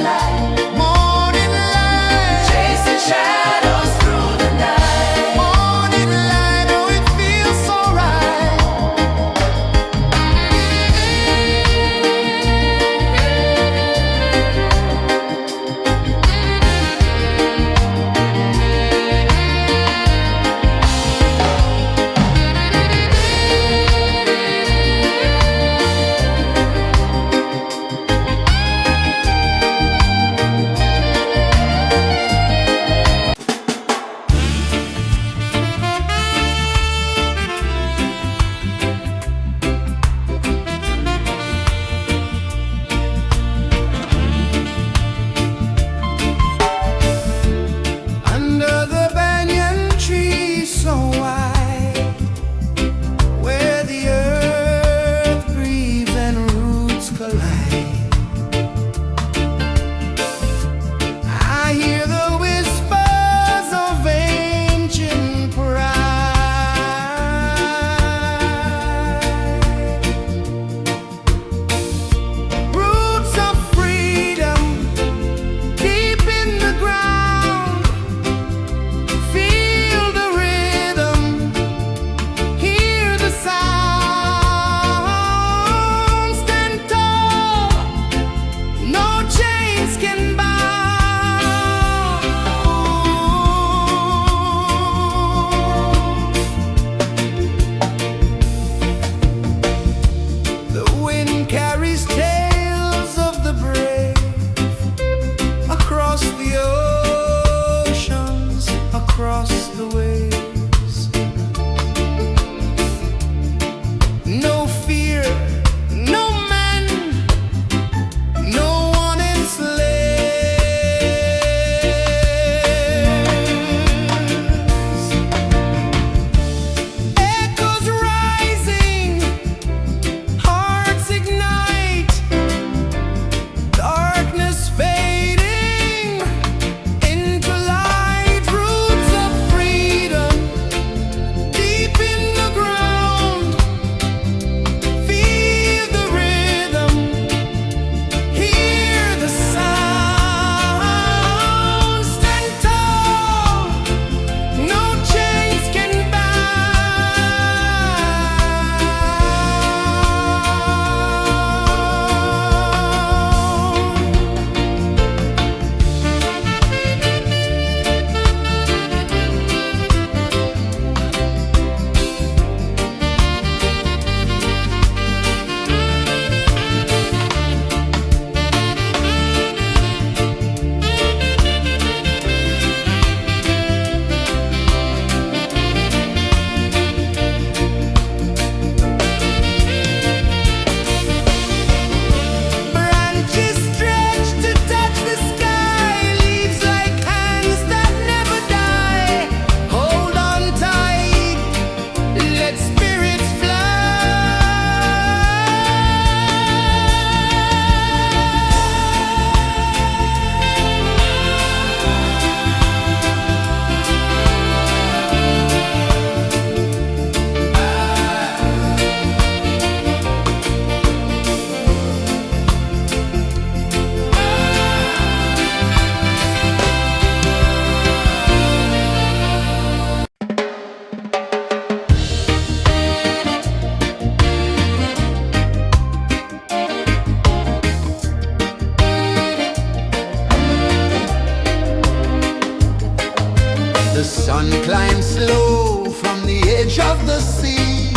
sun climbs slow from the edge of the sea.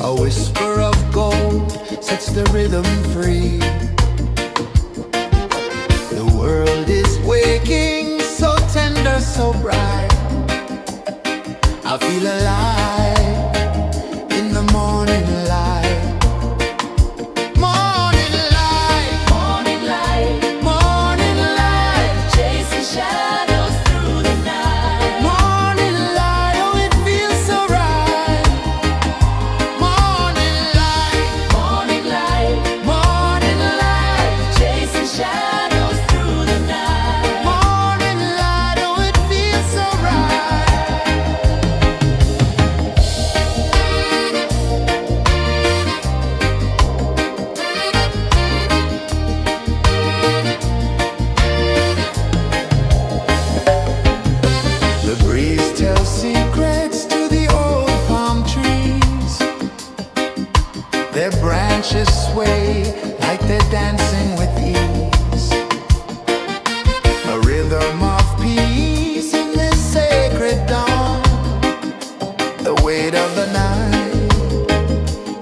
A whisper of gold sets the rhythm free. The world is waking, so tender, so bright. I feel alive in the morning light. Morning light, Morning light, morning light, chasing shadows through the night. morning light, oh it feels so right. Morning light, Morning light, morning light, chasing shadows through the night. morning light, oh it feels so right. The breeze tells secrets to the old palm trees. Their branches sway like they're dancing with ease. A rhythm of peace in this sacred dawn. The weight of the night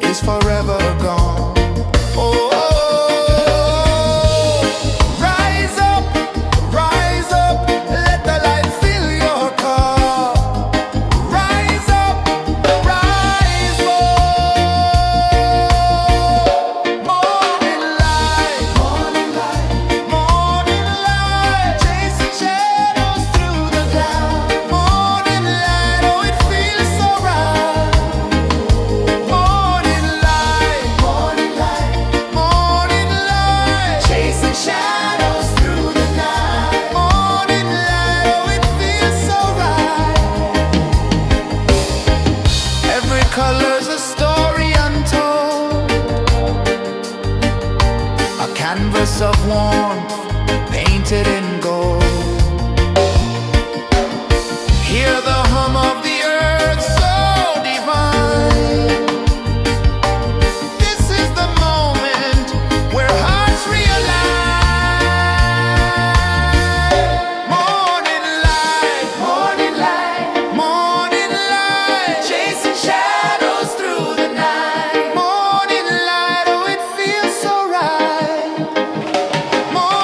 is forever gone. Oh, rise up, let the light fill your cup. Rise up, rise up. Morning light, morning light, morning light, chasing shadows through the cloud. Morning light, oh it feels so right. Morning light, morning light, morning light, chasing shadows through the night. Morning light, oh it feels so right. Every color's a story untold, a canvas of warmth painted in gold. Hear the hum of the earth so divine. This is the moment where hearts realign. Morning light, morning light, morning light, chasing shadows through the night. Morning light, oh it feels so right. Morning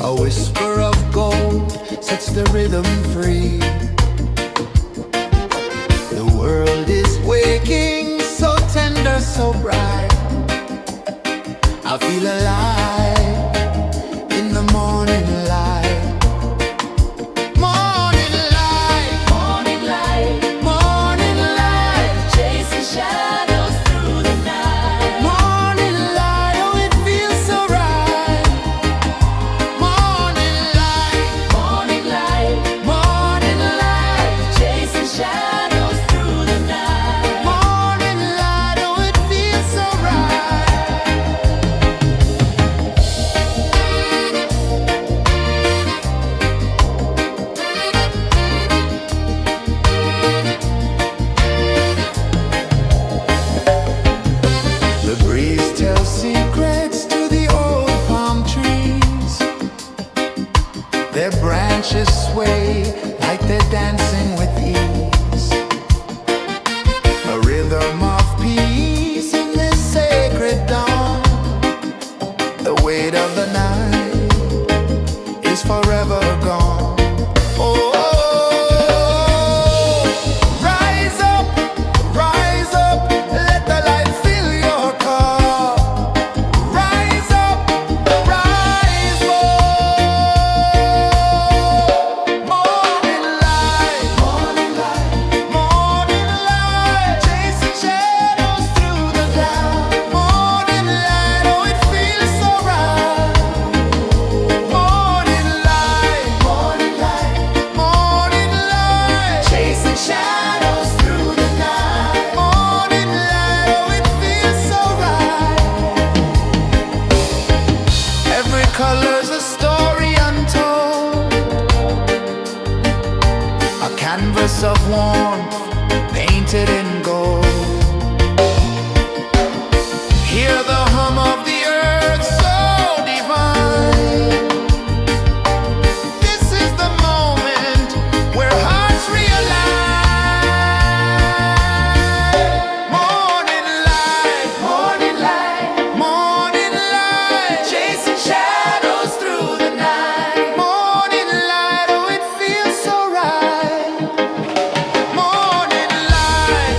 A whisper of gold sets the rhythm free. The world is waking, so tender, so bright. I feel alive in the morning light. Morning light, Morning light, morning light, chasing shadows through the night. morning light, oh it feels so right. Morning light, Morning light, morning light, chasing shadows through the night. morning light, oh it feels so right. The breeze tells secrets to the old palm trees. Their branches sway like they're dancing with ease. A rhythm of peace in this sacred dawn. The weight of the night is forever gone. Oh, rise up, let the light fill your cup. Rise up, rise up. Morning light, morning light, morning light, chasing shadows through the cloud. Morning light, oh it feels so right. Morning light, morning light, morning light, chasing shadows through the night. Morning light, oh it feels so right. Every color's a story untold, a canvas of warmth painted in gold. Hear the hum of the earth so divine. This is the moment where hearts realign. Morning light, morning light, morning light, chasing shadows through the night. Morning light, oh it feels so right. Morning light,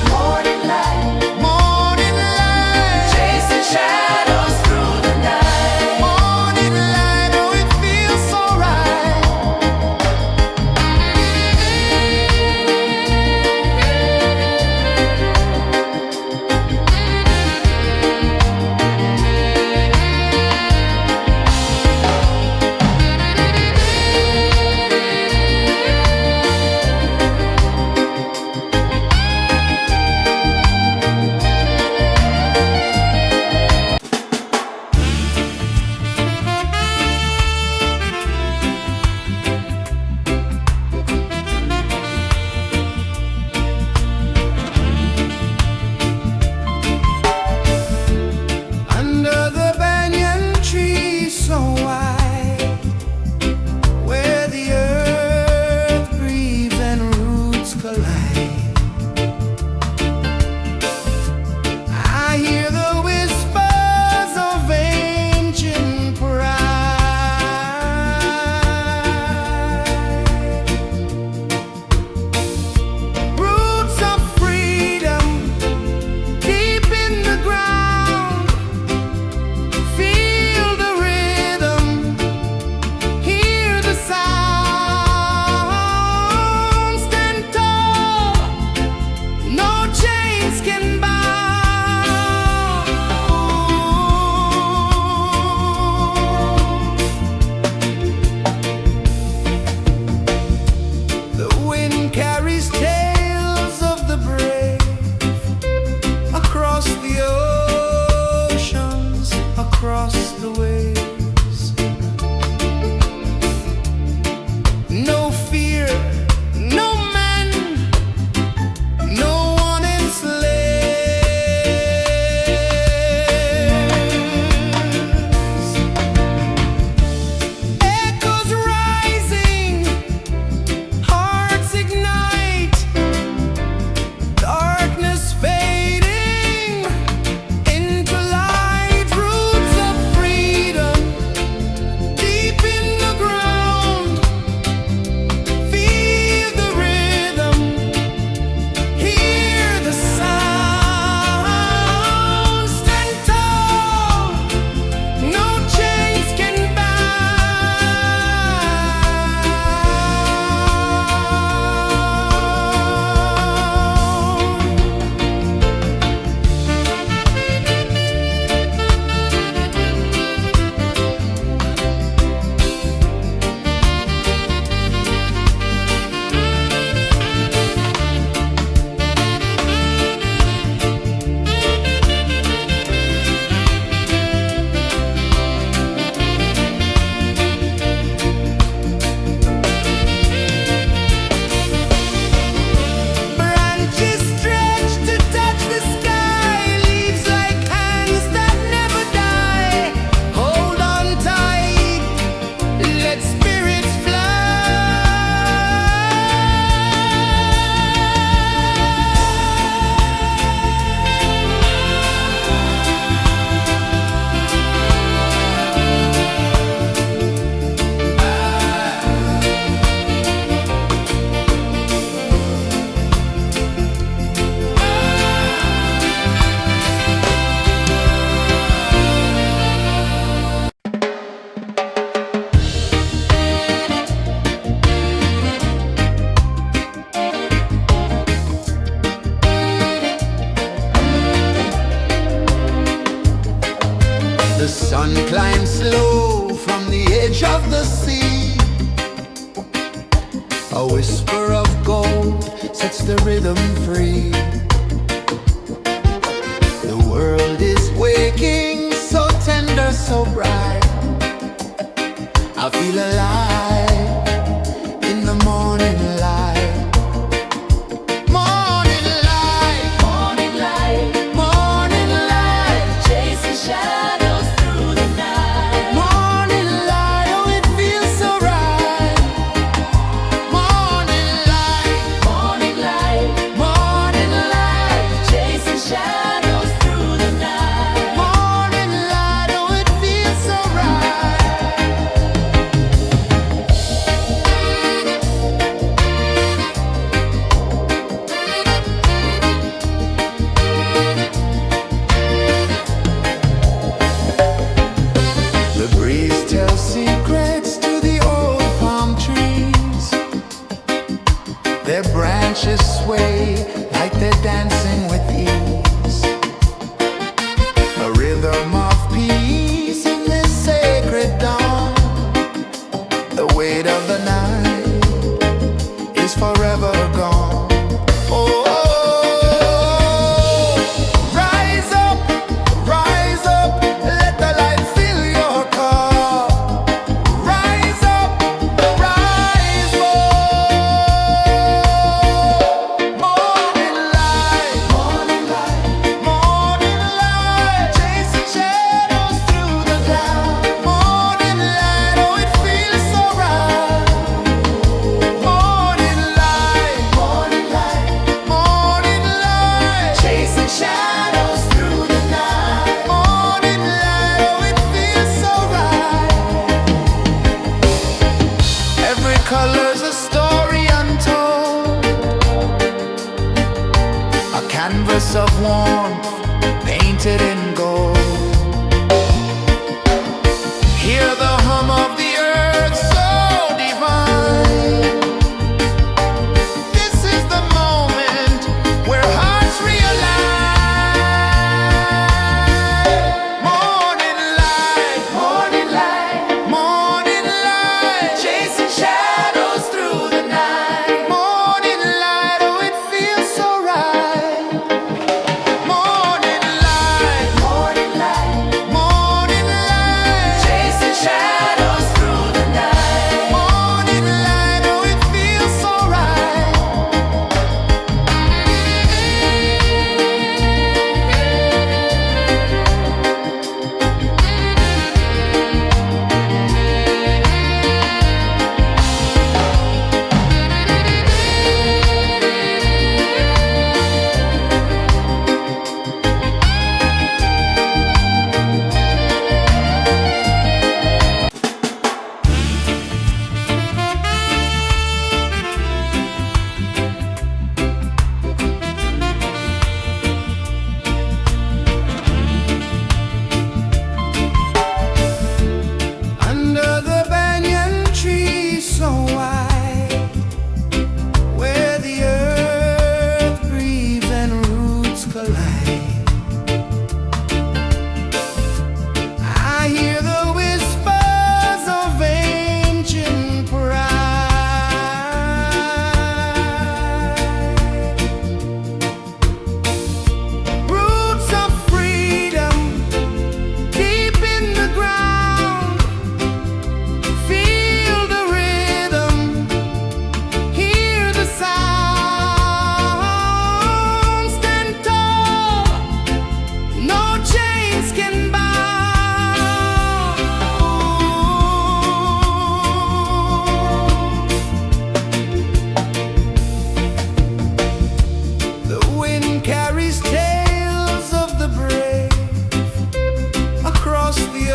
change of the sea. A whisper of gold sets the rhythm free. The world is waking, so tender, so bright. I feel alive in the morning light. Morning light, Morning light, morning light, chasing shadows through the night. morning light, oh it feels so right. Morning light, Morning light, morning light, chasing shadows through the night. morning light, oh it feels so right. The breeze tells secrets to the old palm trees. Their branches sway like they're dancing with ease. A rhythm of peace in this sacred dawn. The weight of the night is forever gone. Oh, rise up, let the light fill your cup. Rise up, rise up. Morning light, morning light, morning light, chasing shadows through the cloud. Morning light, oh it feels so right. Morning light, morning light, morning light, chasing shadows through the night. Morning light, oh it feels so right. Every color's a story untold, a canvas of warmth painted in gold. Hear the hum of the earth so divine. This is the moment where hearts realign. Morning light, morning light, morning light, chasing shadows through the night. Morning light, oh it feels so right. Morning light, morning light, morning light, chasing shadows through the night. Morning light, oh it feels so right. Under the banyan tree so wide, where the earth breathes and roots collide, I hear the whispers of ancient pride. Roots of freedom deep in the ground. Feel the rhythm, hear the sound. Stand tall, no chains can bound. The wind carries tales of the brave across the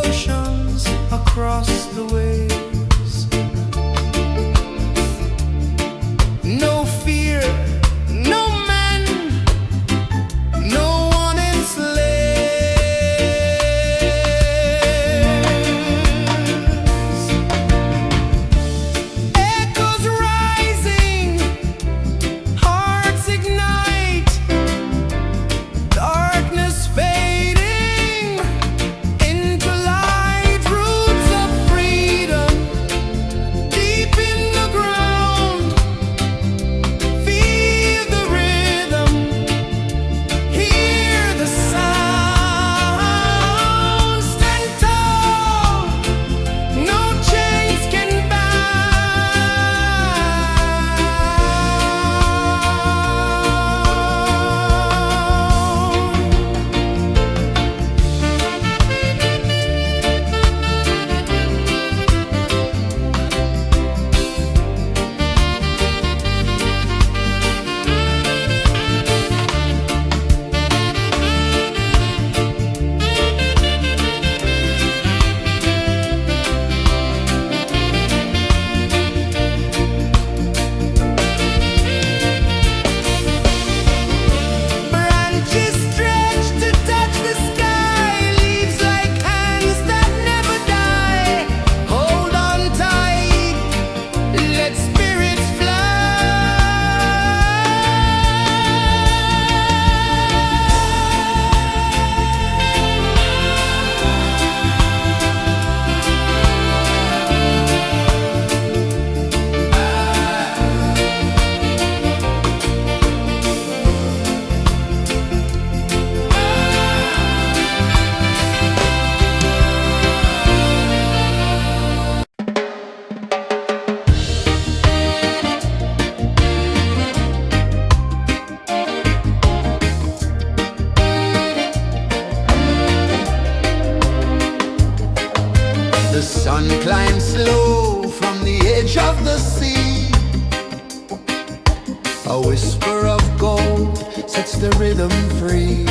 oceans, across the waves. No fear, no man, no one enslaves. Echoes rising, hearts ignite, darkness fading into light. Roots The sun climbs slow from the edge of the sea. A whisper of gold sets the rhythm free.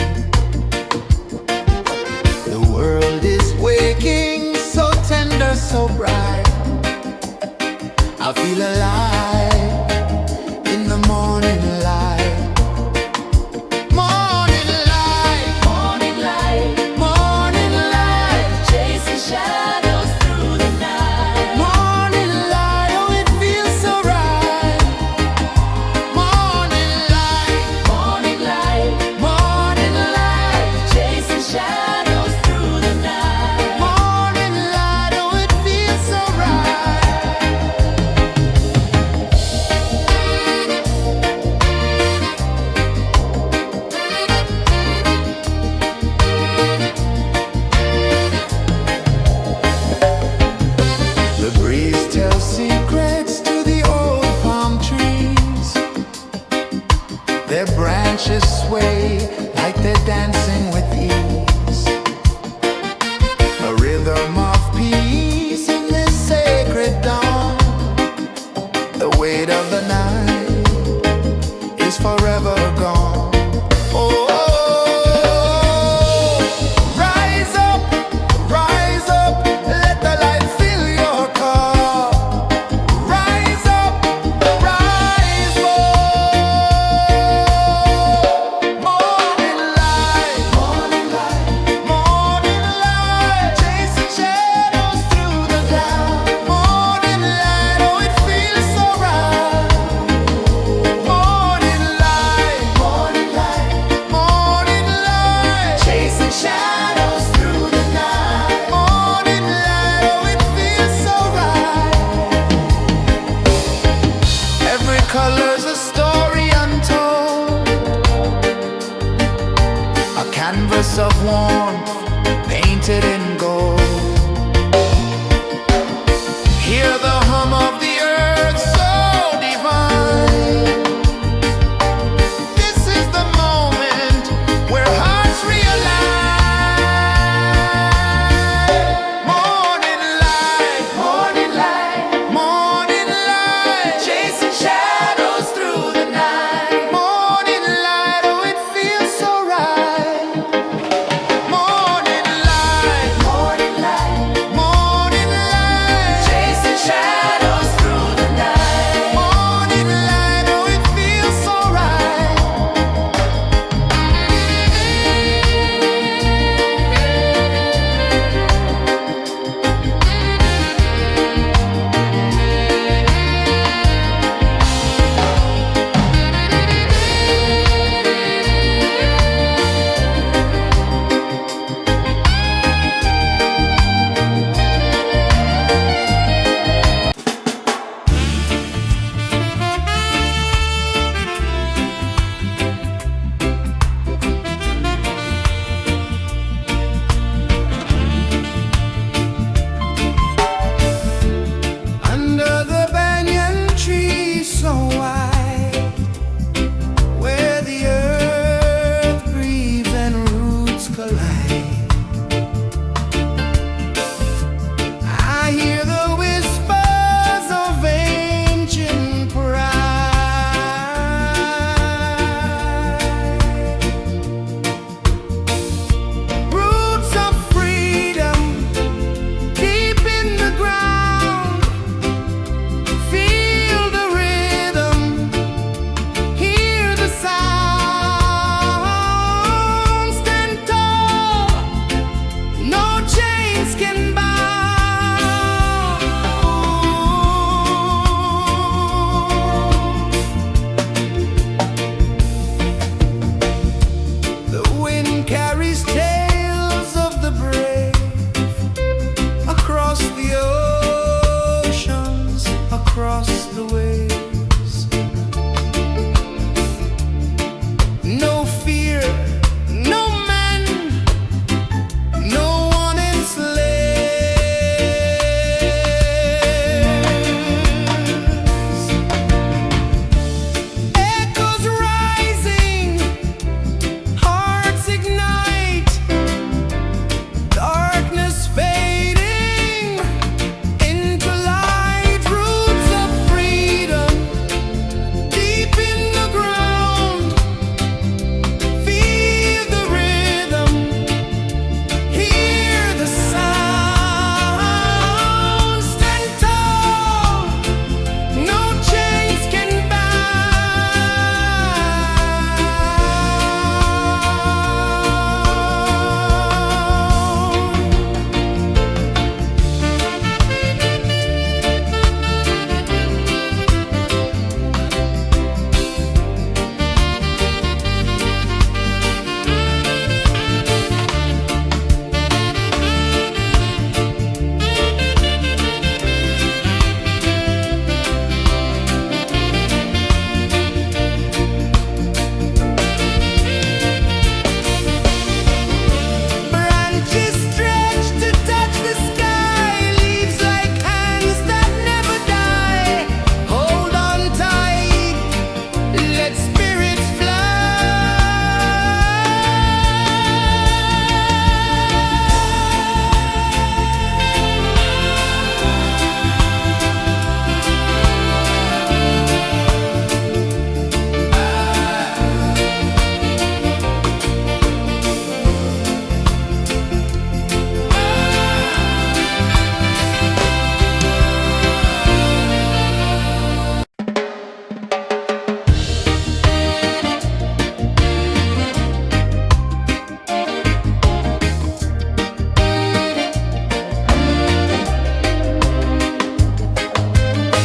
The world is waking, so tender, so bright. I feel alive in the morning light. Morning light, Morning light, morning light, chasing shadows through the night. morning light, oh it feels so right. Morning light, Morning light, morning light, chasing shadows through the night. morning light, oh it feels so right.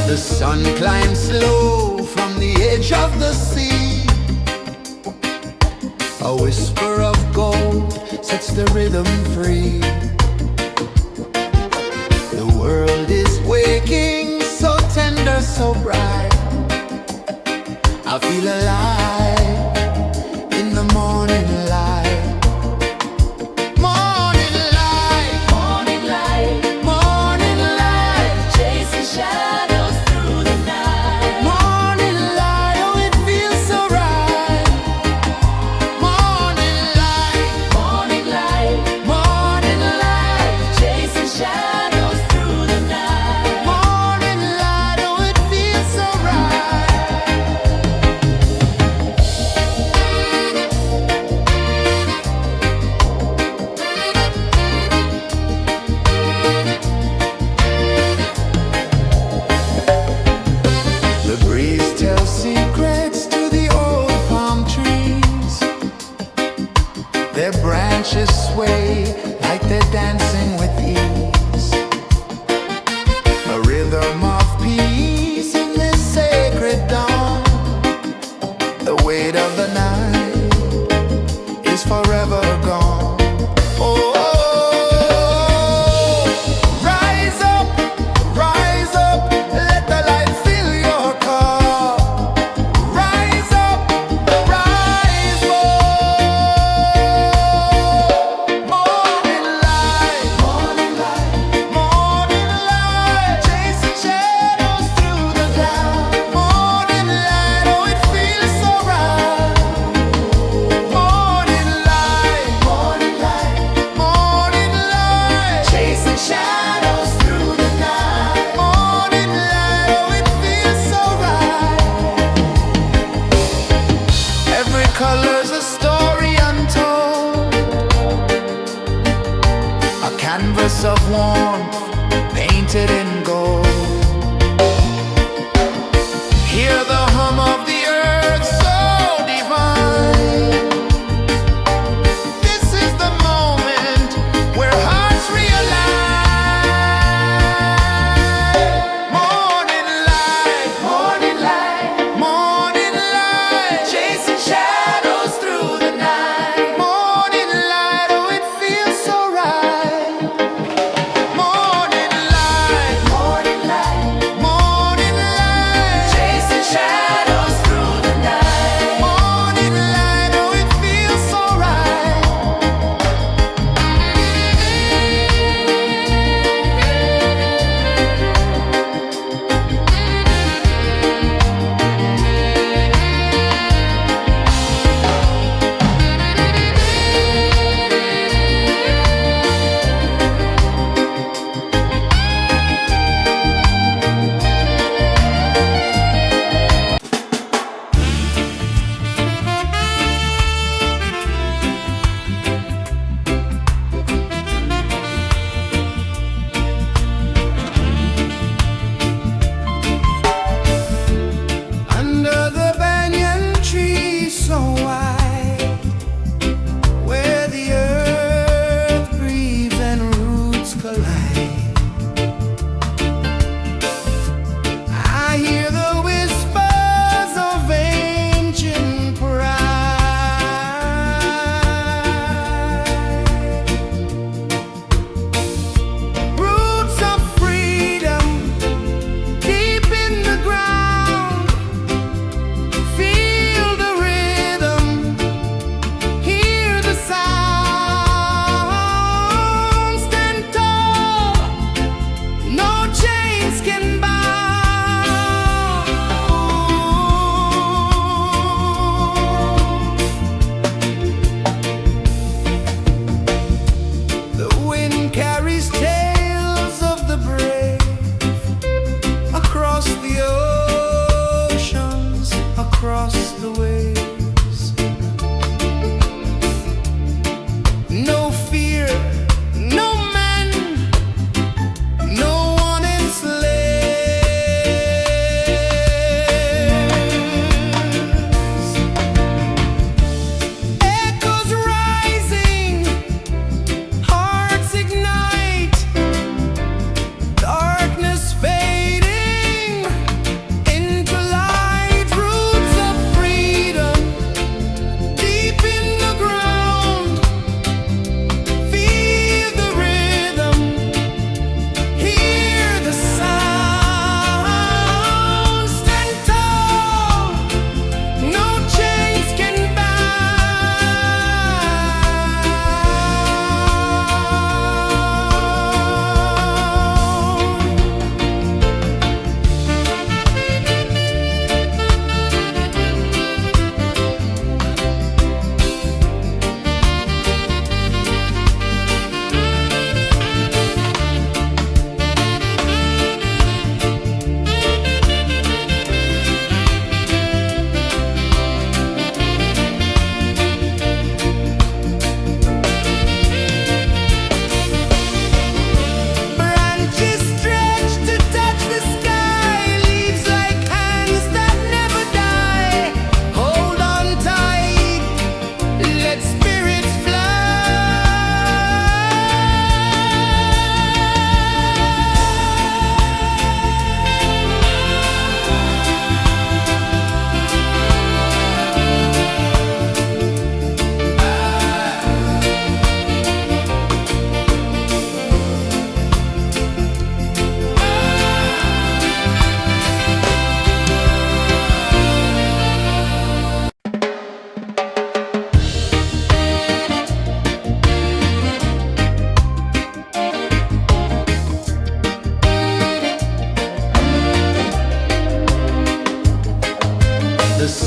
The sun climbs slow from the edge of the sea. A whisper of gold sets the rhythm free. The world is waking, so tender, so bright. I feel alive in the morning light. Morning light, Morning light, morning light, chasing shadows through the night. morning light, oh it feels so right. Morning light, Morning light, morning light, chasing shadows through the night. morning light, oh it feels so right.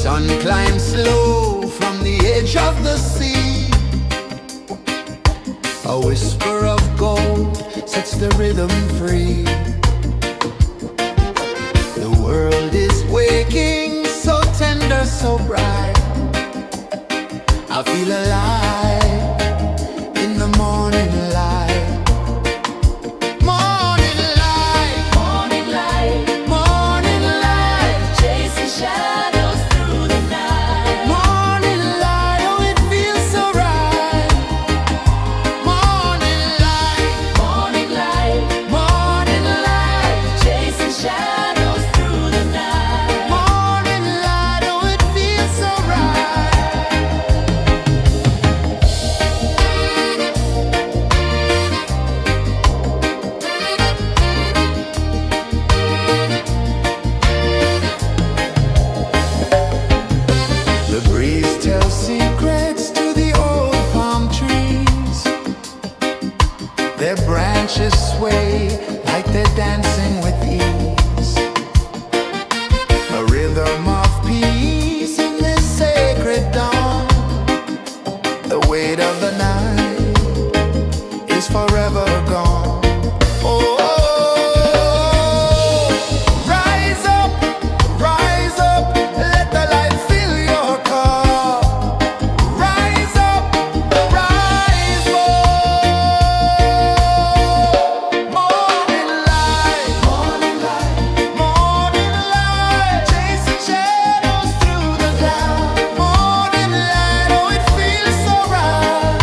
sun climbs slow from the edge of the sea. A whisper of gold sets the rhythm free. The world is waking, so tender, so bright. I feel alive in the morning light. Morning light, Morning light, morning light, chasing shadows through the night. morning light, oh it feels so right. Morning light, Morning light, morning light, chasing shadows through the night. morning light, oh it feels so right. The breeze tells secrets to the old palm trees. Their branches sway like they're dancing with ease. A rhythm of peace in this sacred dawn. The weight of the night is forever gone. Oh, rise up, let the light fill your cup. Rise up, rise more. Morning light, morning light, chasing shadows through the cloud. Morning light, oh it feels so right.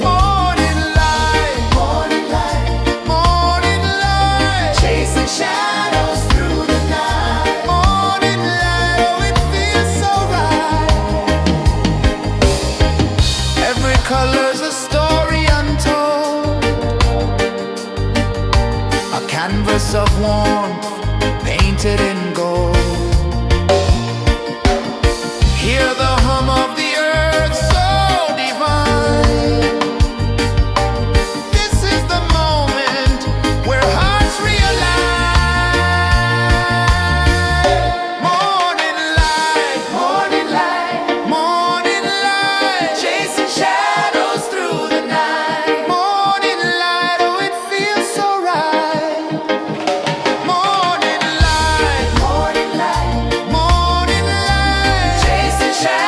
Morning light, morning light, chasing shadows through the night. Morning light, oh it feels so right. Every color's a story untold, a canvas of warmth painted in gold. Hear the hum of the earth so divine. This is the moment where hearts realign. Morning light, morning light, chasing shadows through the night. Morning light, oh it feels so right. Morning light, chasing shadows.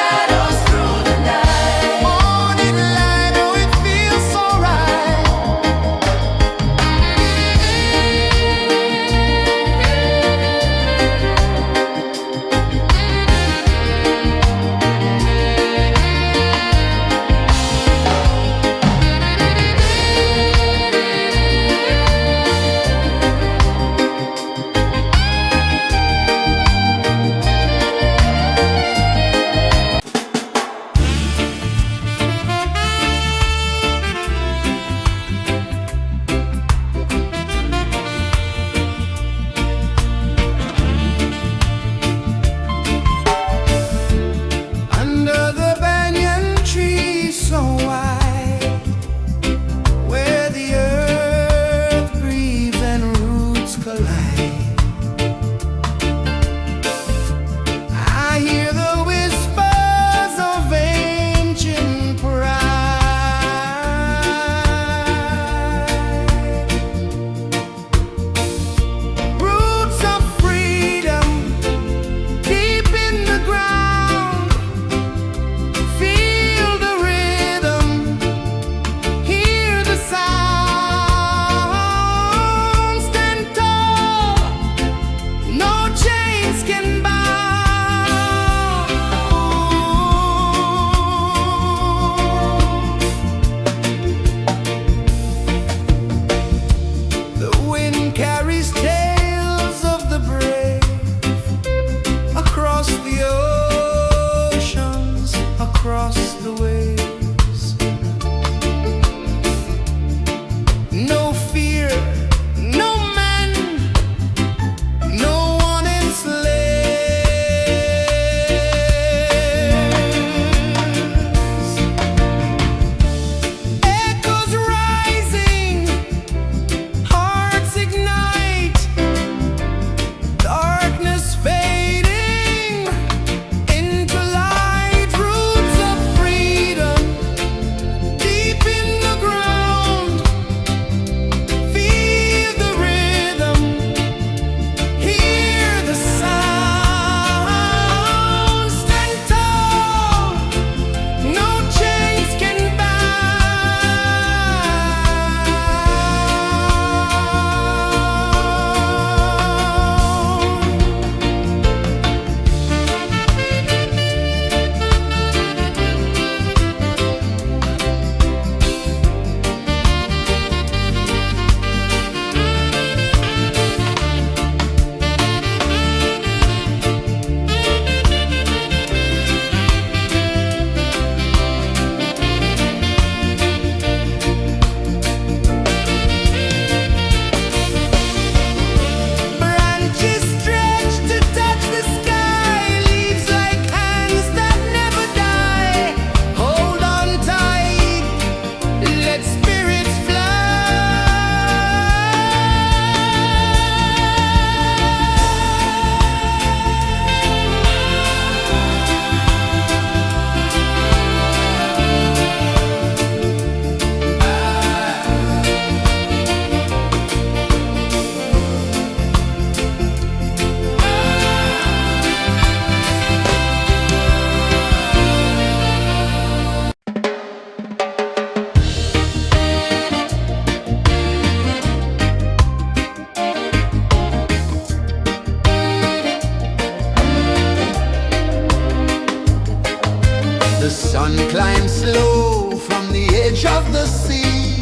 sun climbs slow from the edge of the sea.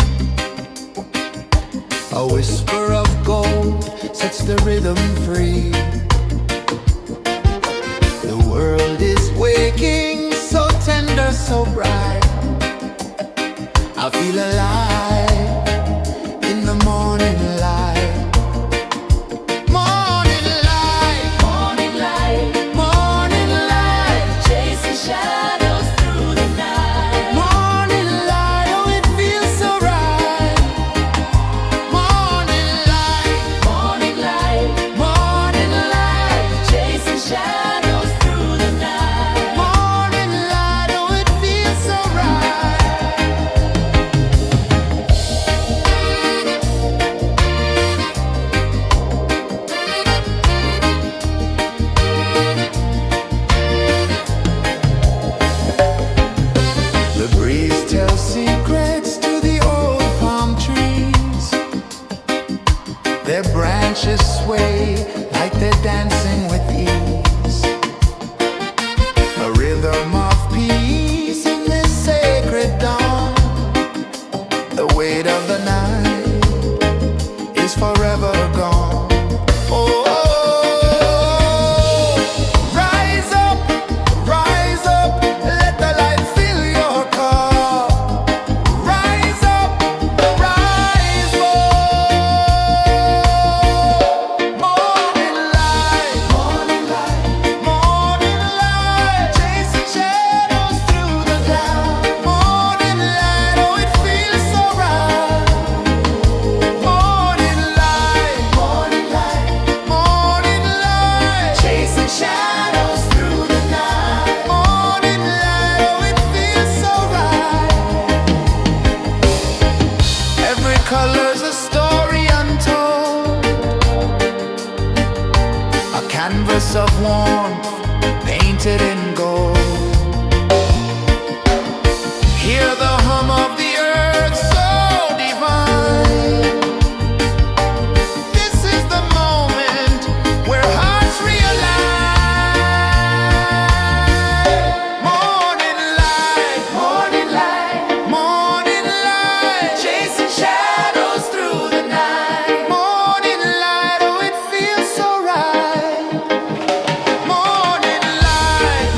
A whisper of gold sets the rhythm free. The world is waking, so tender, so bright. I feel alive in the morning light. Morning light, Morning light, morning light, chasing shadows through the night. morning light, oh it feels so right. Morning light, Morning light, morning light, chasing shadows through the night. morning light, oh it feels so right. The breeze tells secrets to the old palm trees. Their branches sway like they're dancing with ease. A rhythm of peace in this sacred dawn. The weight of the night is forever gone. Oh, rise up, let the light fill your cup. Rise up, rise up. Morning light, morning light, morning light, chasing shadows through the cloud. Morning light, oh it feels so right. Morning light, morning light, morning light, chasing shadows through the night. Morning light, oh it feels so right. Every color's a story untold, a canvas of warmth painted in gold. Hear the hum of the earth so divine. This is the moment where hearts realign. Morning light, morning light, morning light, chasing shadows through the night. Morning light, oh it feels so right. Morning light,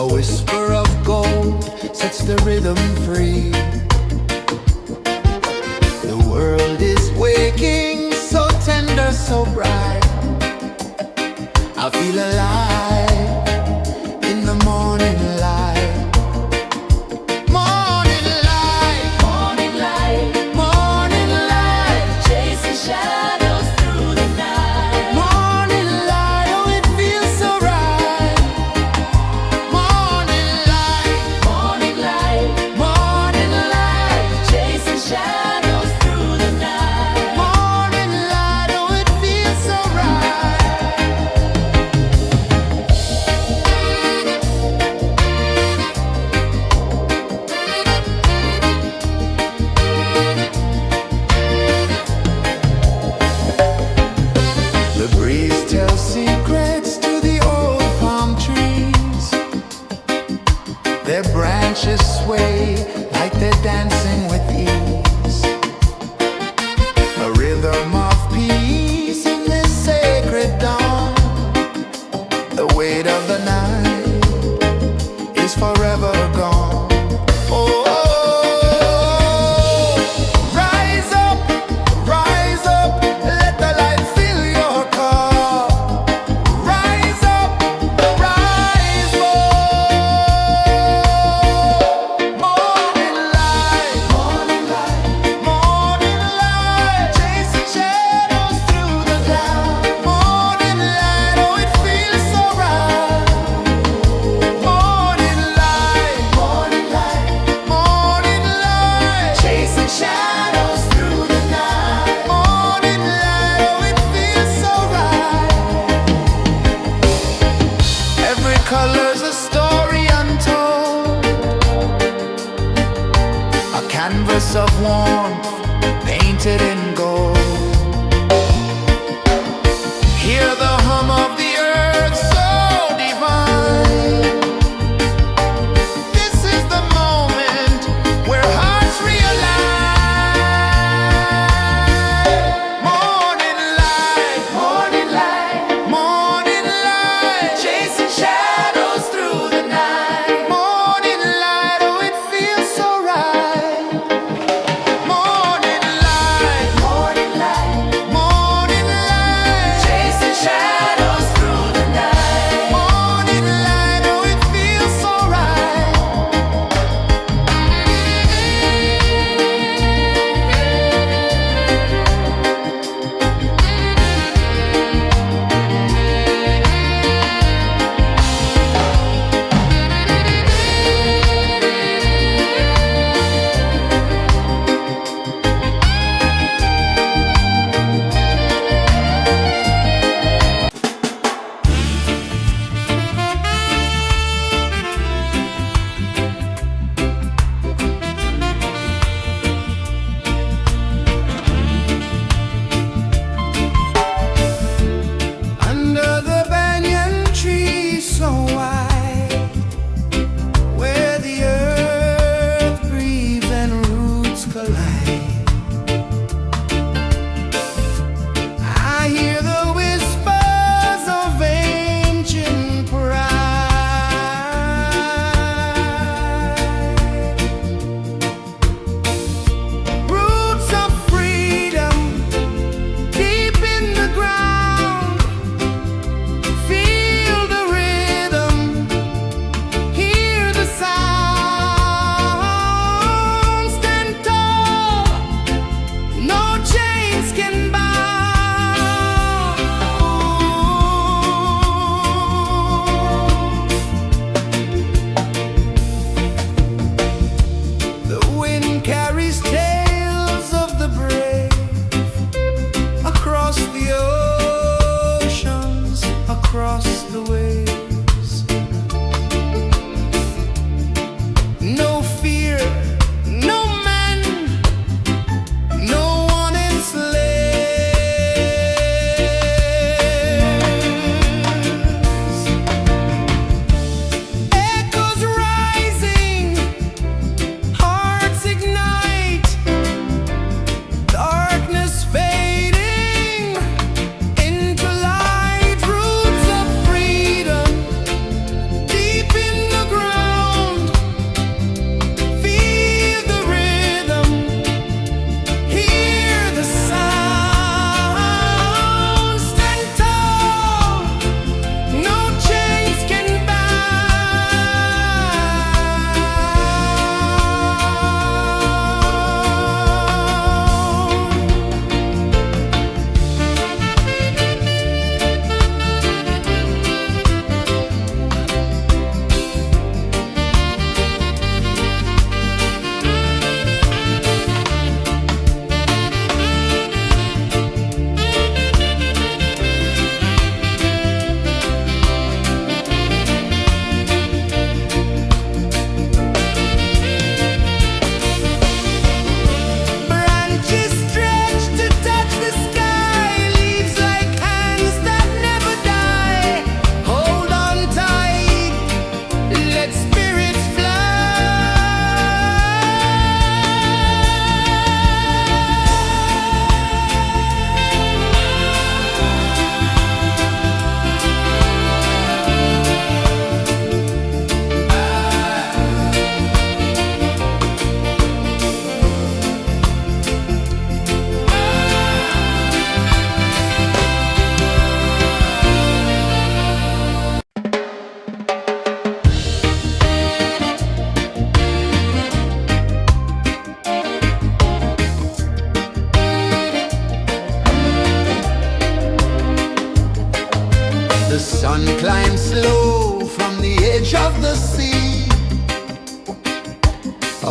A whisper of gold sets the rhythm free. The world is waking, so tender, so bright. I feel alive in the morning light. Morning light, Morning light, morning light, chasing shadows through the night. morning light, oh it feels so right. Morning light, Morning light, morning light, chasing shadows through the night. morning light, oh it feels so right. The breeze tells secrets to the old palm trees. Their branches sway like they're dancing with ease. A rhythm of peace in this sacred dawn. The weight of the night is forever gone. Oh, rise up, let the light fill your car. Rise up, rise up. Morning light, morning light, morning light, chasing shadows through the cloud. Morning light, oh it feels so right. Morning light, morning light, morning light, chasing shadows through the night. Morning light, oh it feels so right. Every color's a story untold, a canvas of warmth painted in gold. Hear the hum of the earth so divine. This is the moment where hearts realign. Morning light, morning light, morning light, chasing shadows through the night. Morning light, oh it feels so right. Morning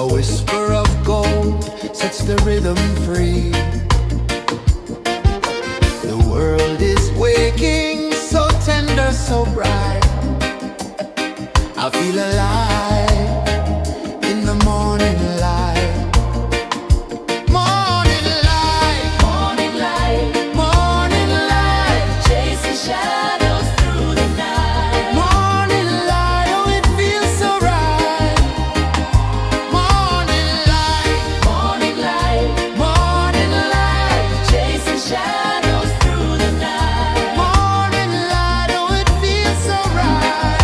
A whisper of gold sets the rhythm free. The world is waking, so tender, so bright. I feel alive in the morning light. Morning light, Morning light, morning light, chasing shadows through the night. morning light, oh it feels so right. Morning light, Morning light, morning light, chasing shadows through the night. morning light, oh it feels so right.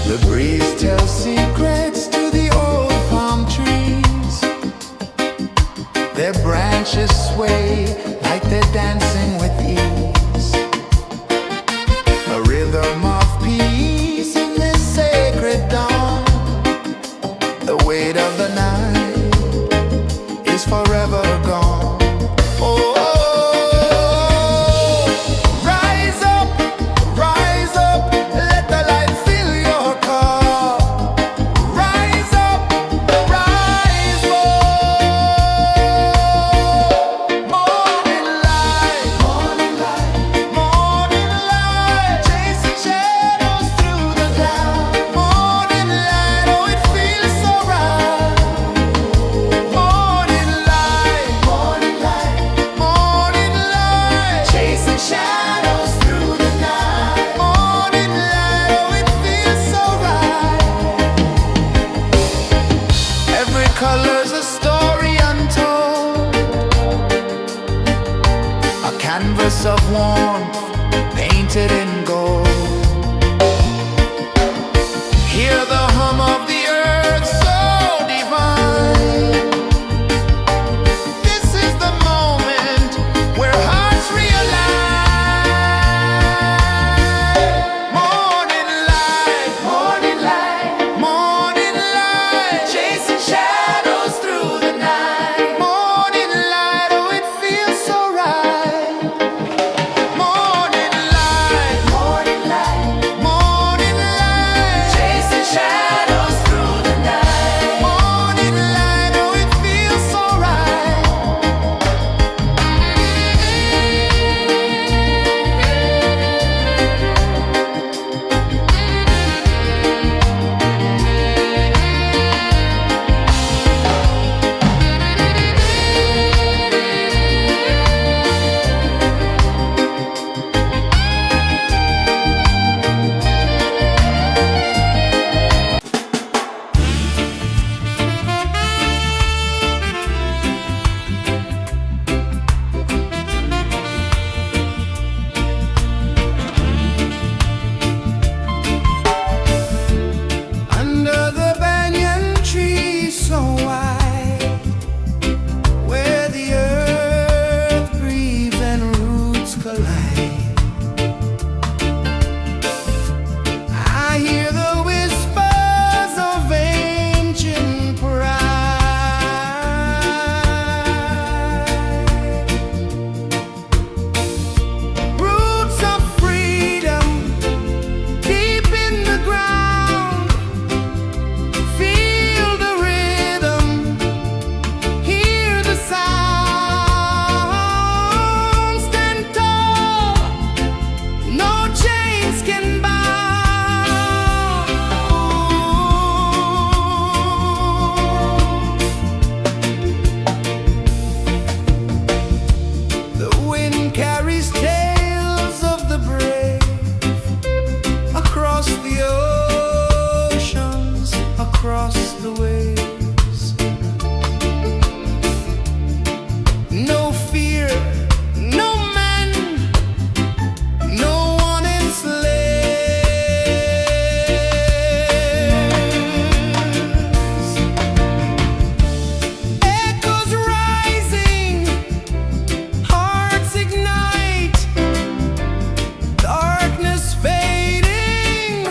The breeze tells secrets to the old palm trees. Their branches sway like they're dancing with ease. A rhythm of peace in this sacred dawn. The weight of the night is forever gone. Oh, rise up, let the light fill your car. Rise up, rise up. Morning light, morning light, morning light, chasing shadows through the cloud. Morning light, oh it feels so right. Morning light, morning light, morning light, chasing shadows through the night. Morning light, oh it feels so right. Every color's a story untold, a canvas of warmth painted in gold. Hear the hum of the earth so divine. This is the moment where hearts realign. Morning light, morning light, morning light, chasing shadows through the night. Morning light, oh it feels so right. Morning light, morning light, morning light, chasing shadows through the night. Morning light, oh it feels so right. Under the banyan tree so wide, where the earth breathes and roots collide, I hear the whispers of ancient pride. Roots of freedom deep in the ground. Feel the rhythm, hear the sound. Stand tall, no chains can bound. The wind carries tales of the brave across the oceans, across the waves. No fear, no man, no one enslaves. Echoes rising, hearts ignite, darkness fading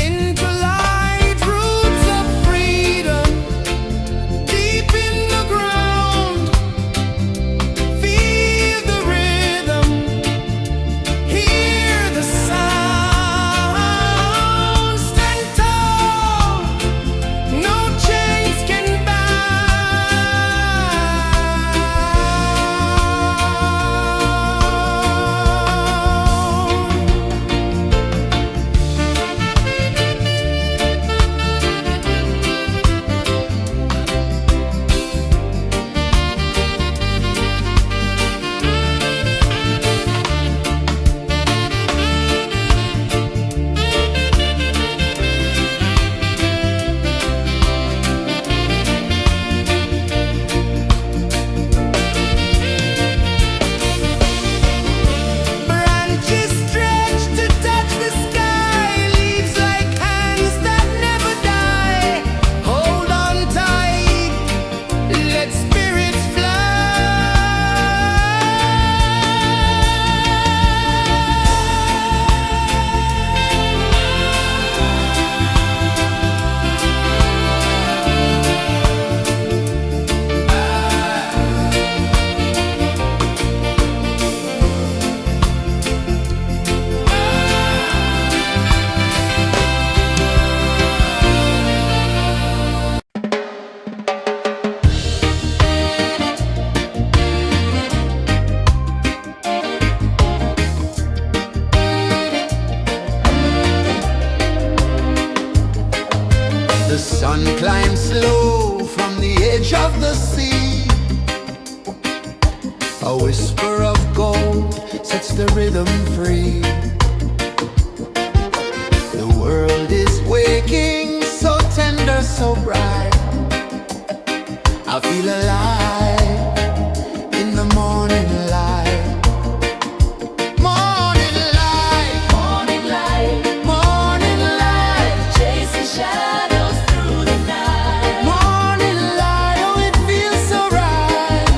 into light. Roots of freedom The sun climbs slow from the edge of the sea. A whisper of gold sets the rhythm free. The world is waking, so tender, so bright. I feel alive in the morning light. Morning light, Morning light, morning light, chasing shadows through the night. morning light, oh it feels so right.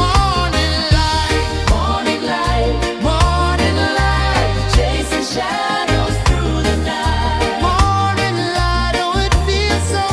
Morning light, Morning light, morning light, chasing shadows through the night. morning light, oh it feels so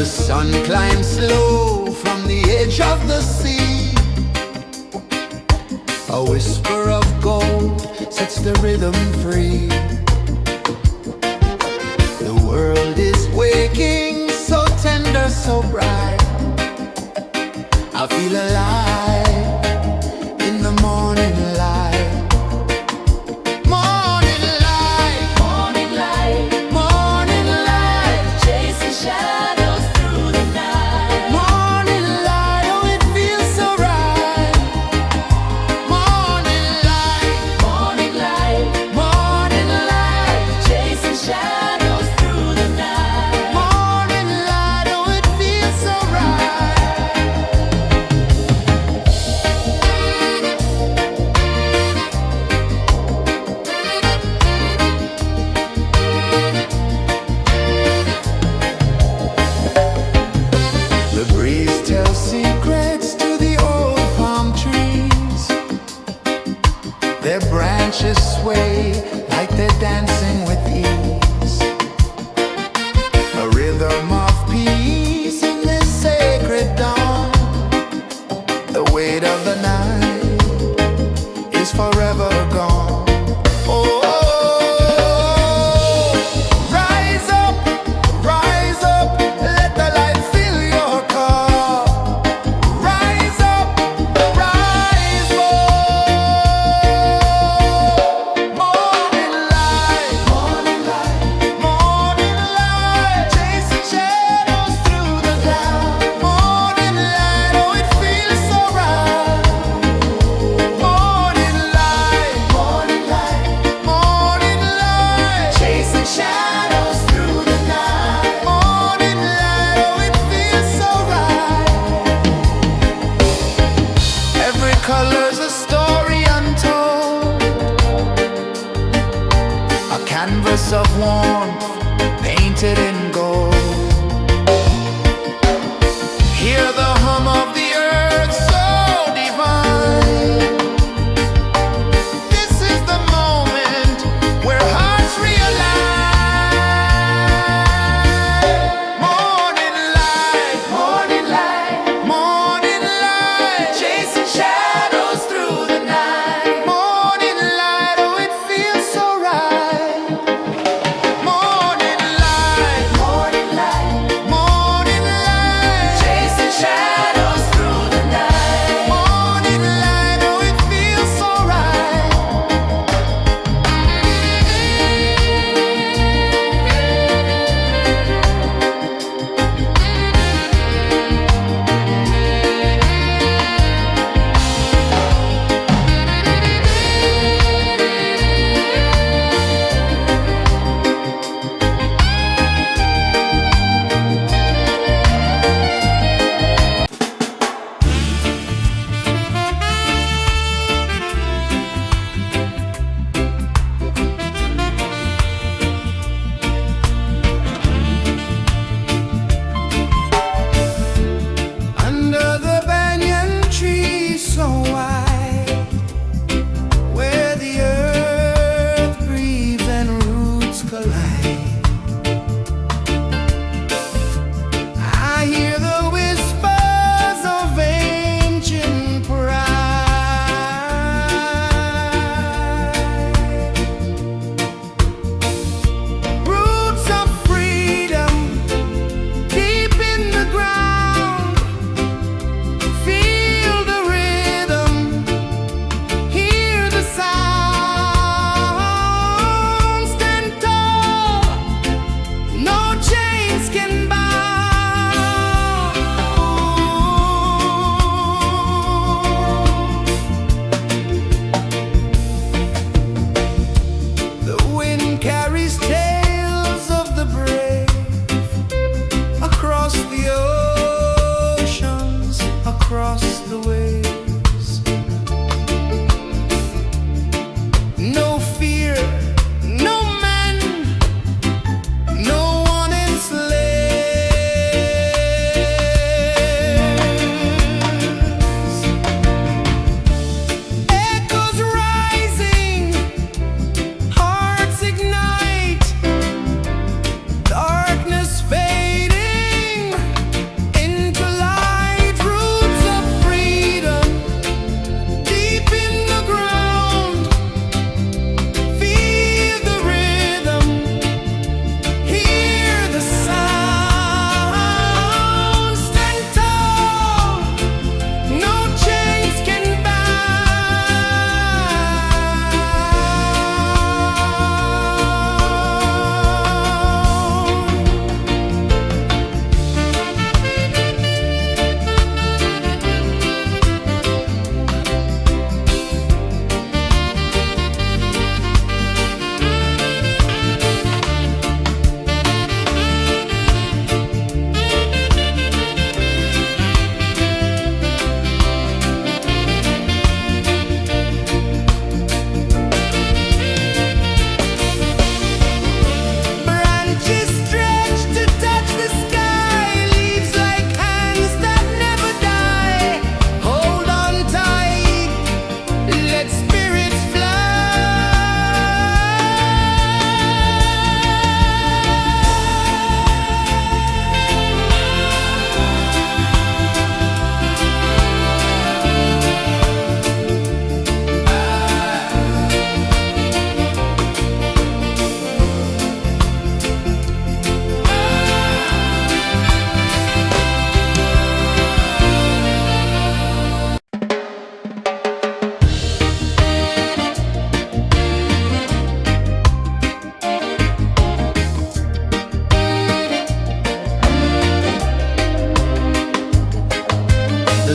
sun climbs slow from the edge of the sea. A whisper of gold sets the rhythm free. The world is waking, so tender, so bright. I feel alive in the morning light. Morning light, Morning light, morning light, chasing shadows through the night. morning light, oh it feels so right. Morning light, Morning light, morning light, chasing shadows through the night. morning light, oh it feels so right.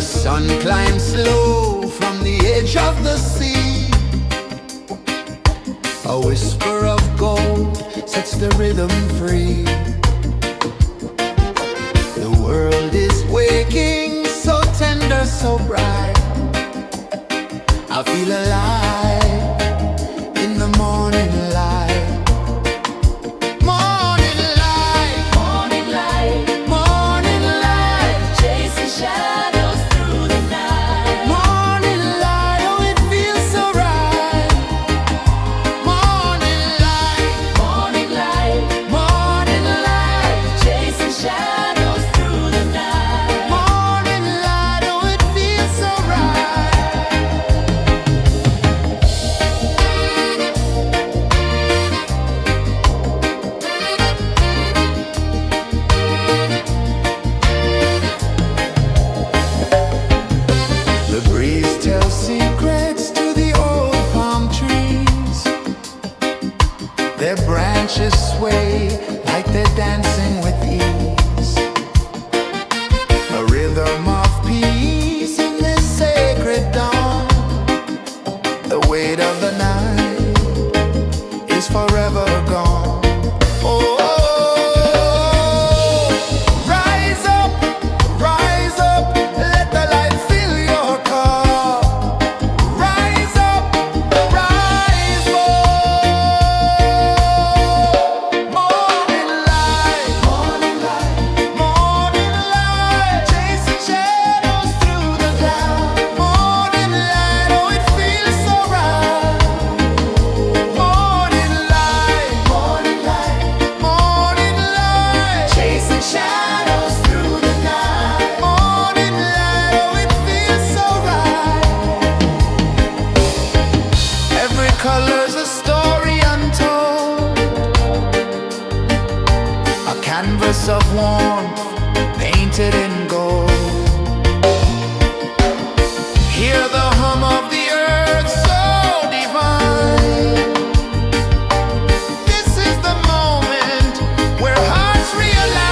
sun climbs slow from the edge of the sea. A whisper of gold sets the rhythm free. The world is waking, so tender, so bright. I feel alive in the morning light. Morning light, Morning light, morning light, chasing shadows through the night. morning light, oh it feels so right. Morning light, Morning light, morning light, chasing shadows through the night. morning light, oh it feels so right. The breeze tells secrets to the old palm trees. Their branches sway like they're dancing with ease. A rhythm of peace in this sacred dawn. The weight of the night is forever gone. Oh, rise up, let the light fill your cup. Rise up, rise up. Morning light, morning light, morning light, chasing shadows through the cloud. Morning light, oh it feels so right. Morning light, morning light, morning light, chasing shadows through the night. Morning light, oh it feels so right. Every color's a story untold, a canvas of warmth painted in gold. Hear the hum of the earth so divine. This is the moment where hearts realign.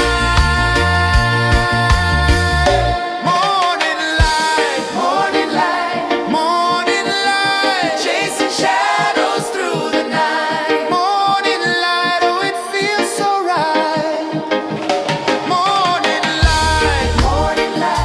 Morning light, morning light, morning light, chasing shadows through the night. Morning light, oh it feels so right. Morning light, morning light,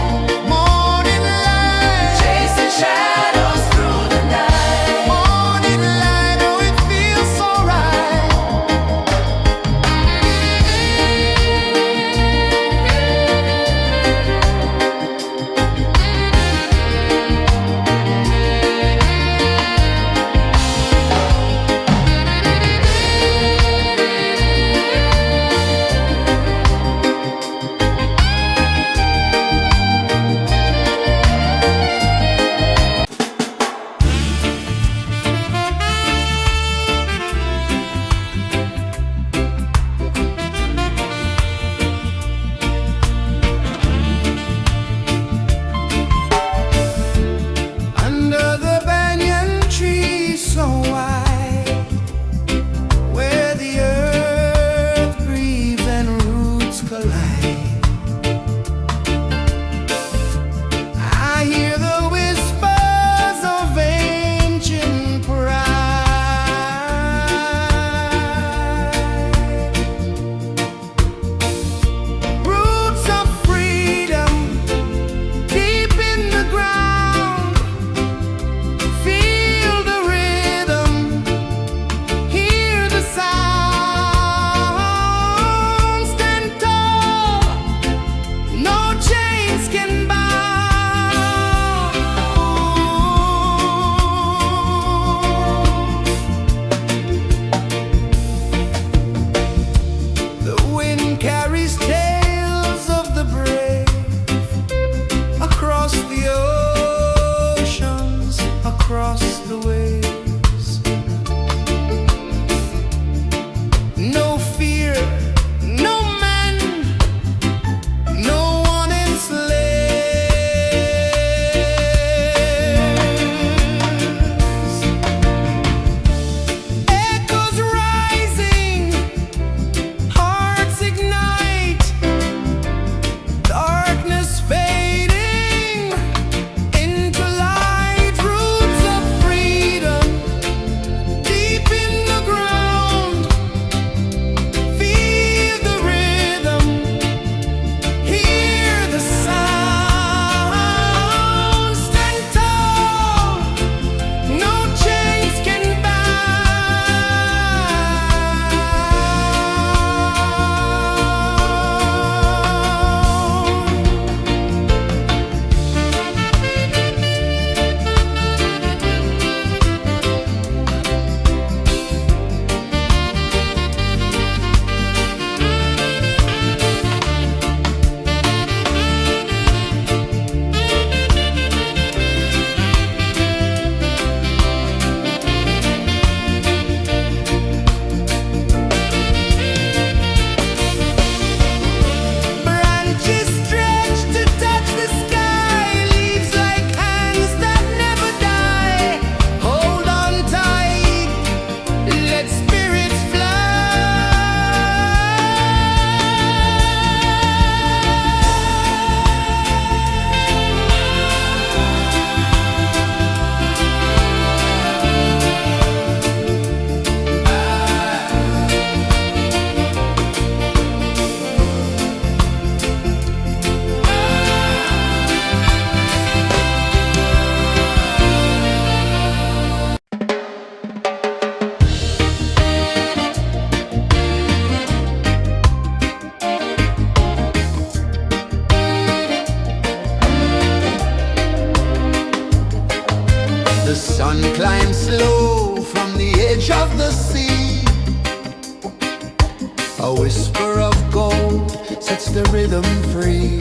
the rhythm free.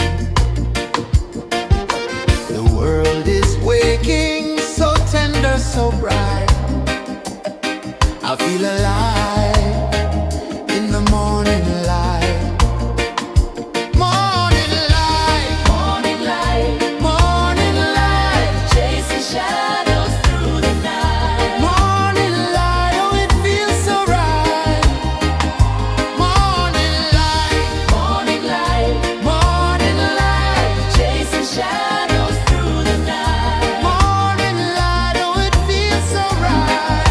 The world is waking, so tender, so bright. I feel alive in the morning light. Morning light, Morning light, morning light, chasing shadows through the night. morning light, oh it feels so right. Morning light, Morning light, morning light, chasing shadows through the night. morning light, oh it feels so right.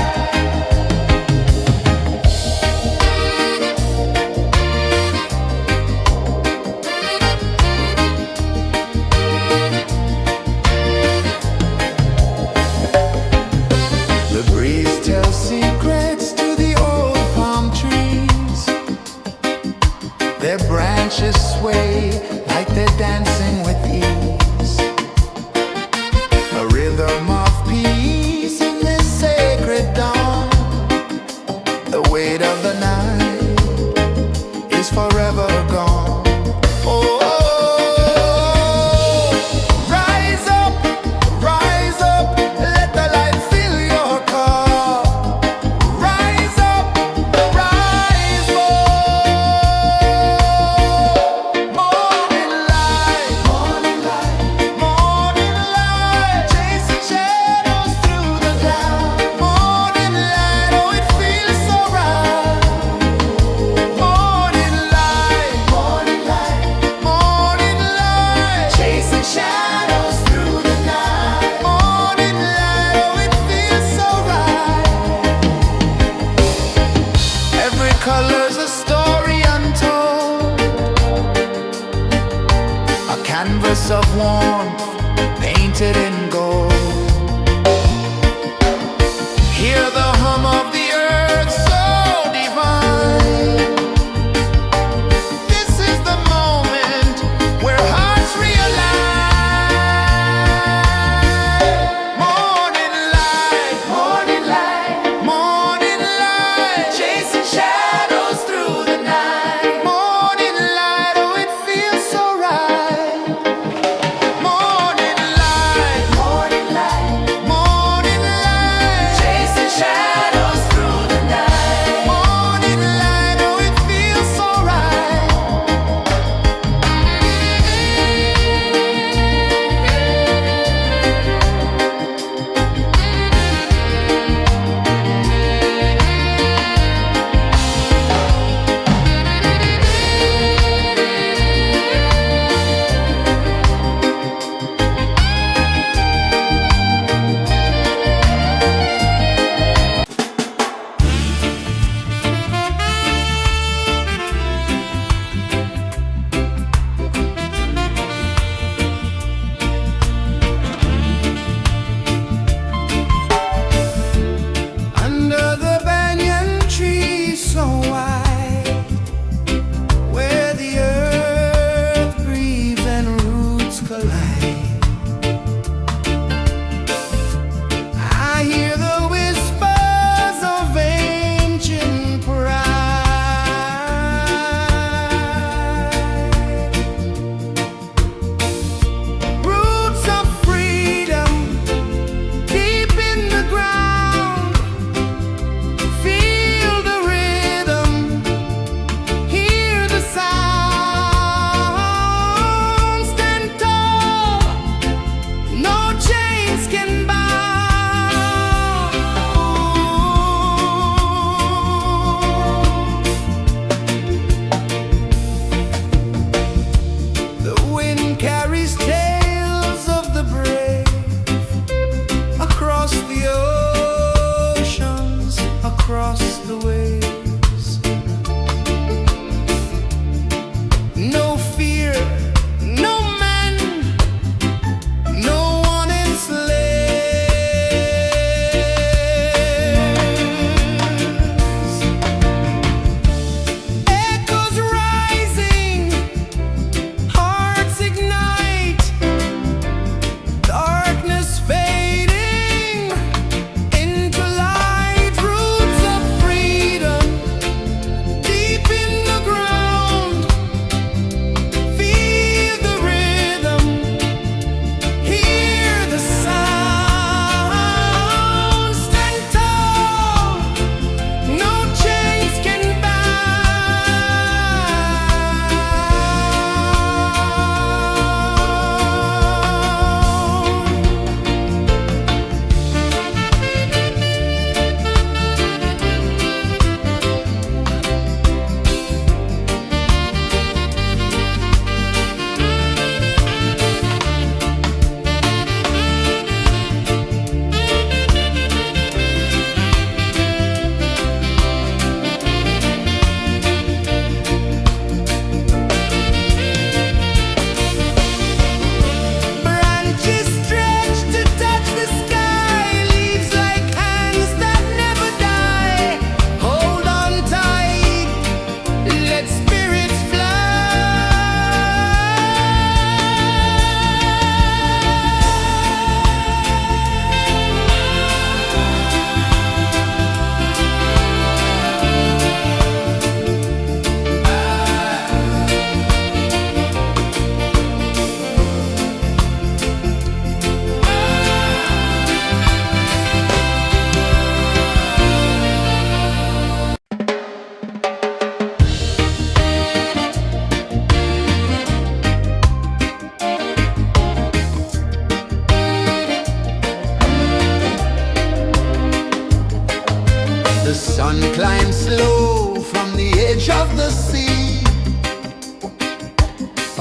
The breeze tells secrets to the old palm trees. Their branches sway like they're dancing with ease. A rhythm of peace in this sacred dawn. The weight of the night is forever gone. Oh, rise up, let the light fill your cup. Rise up, rise up. Morning light, morning light, chasing shadows through the cloud. Morning light, oh it feels so right. Morning light, morning light, chasing shadows through the night. Morning light, oh it feels so right. Every color's a story untold, a canvas of warmth painted in gold. Hear the hum of the earth so divine. This is the moment where hearts realign. Morning light, morning light, chasing shadows through the night. Morning light, oh it feels so right. Morning light,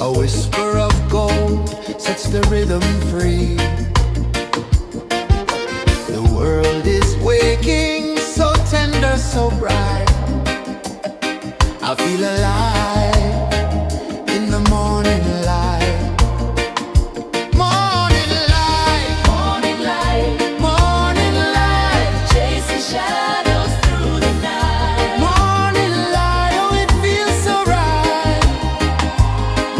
A whisper of gold sets the rhythm free. The world is waking, so tender, so bright. I feel alive in the morning light. Morning light, Morning light, morning light, chasing shadows through the night. morning light, oh it feels so right.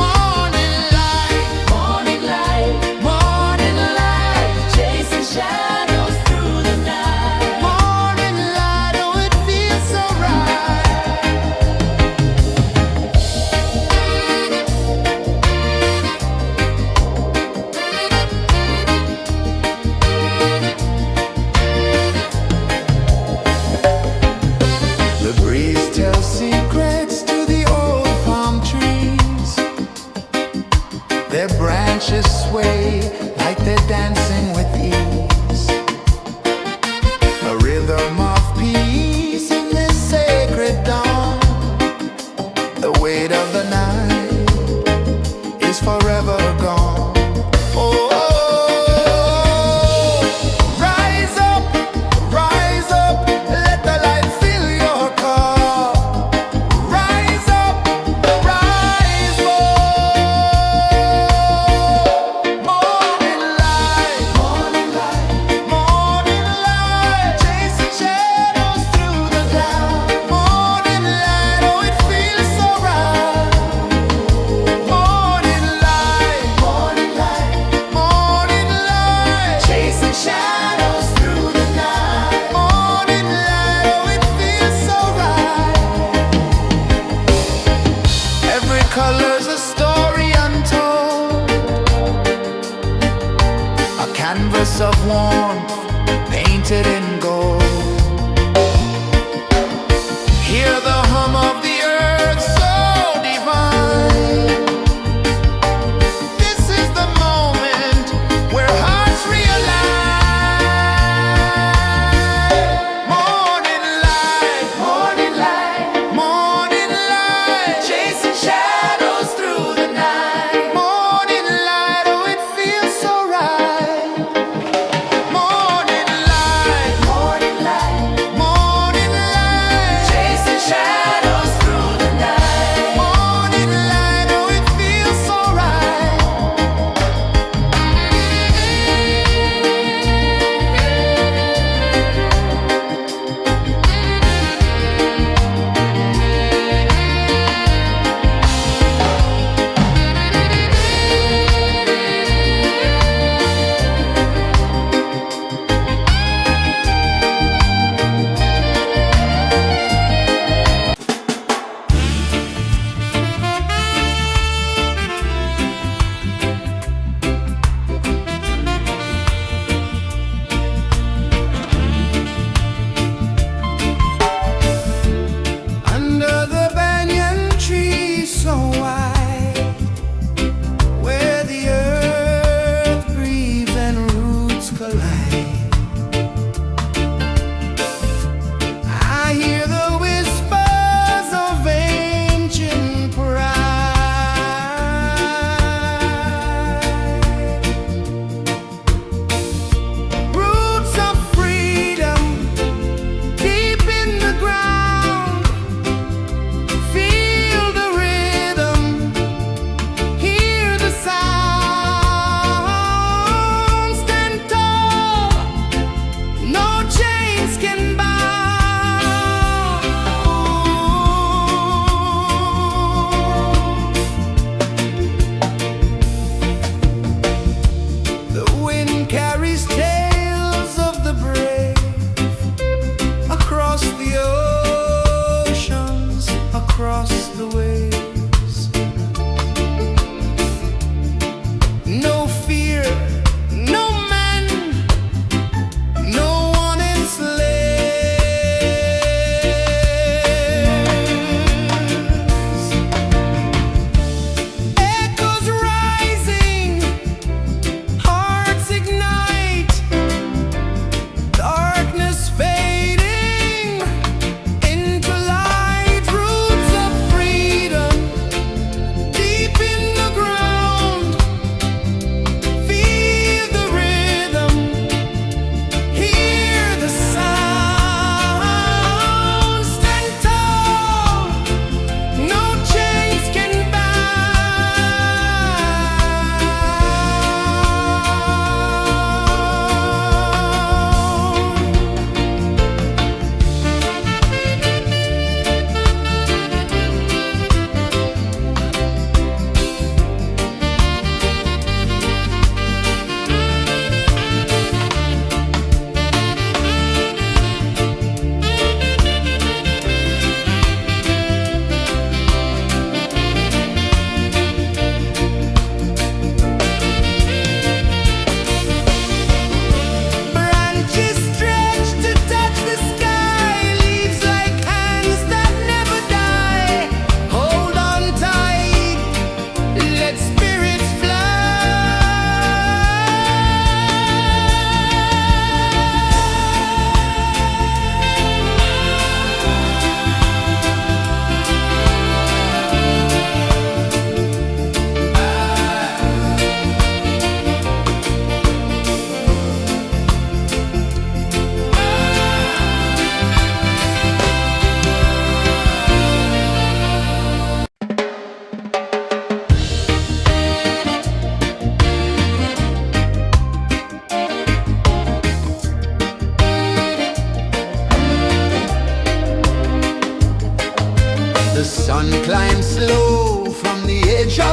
Morning light, Morning light, morning light, chasing shadows through the night. morning light, oh it feels so right. The breeze tells secrets to the old palm trees. Their branches sway like they're dancing with ease. A rhythm of peace in this sacred dawn. The weight of the night is forever gone. Oh, rise up, let the light fill your cup. Rise up, rise up. Morning light, morning light, morning light, chasing shadows through the cloud. Morning light, oh it feels so right. Morning light, morning light, morning light, chasing shadows through the night. Morning light, oh it feels so right. Every color's a story untold, a canvas of warmth painted in gold. Hear the hum of the earth so divine. This is the moment where hearts realign. Morning light, morning light, morning light, chasing shadows through the night. Morning light, oh it feels so right. Morning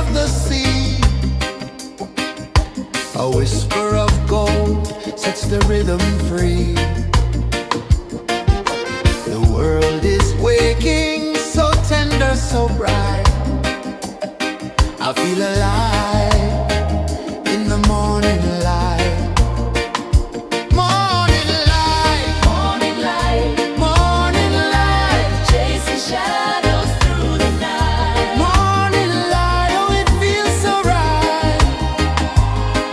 of the sea. A whisper of gold sets the rhythm free. The world is waking, so tender, so bright. I feel alive in the morning light. Morning light, Morning light, morning light, chasing shadows through the night. morning light, oh it feels so right.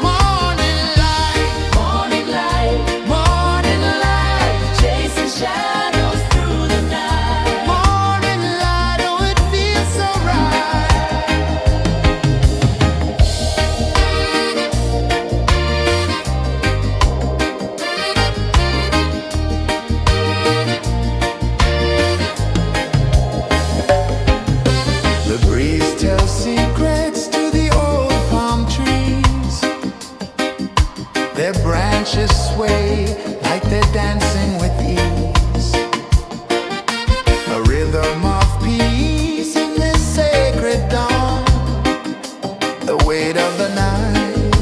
Morning light, Morning light, morning light, chasing shadows through the night. morning light, oh it feels so right. The breeze tells secrets to the old palm trees. Their branches sway like they're dancing with ease. A rhythm of peace in this sacred dawn. The weight of the night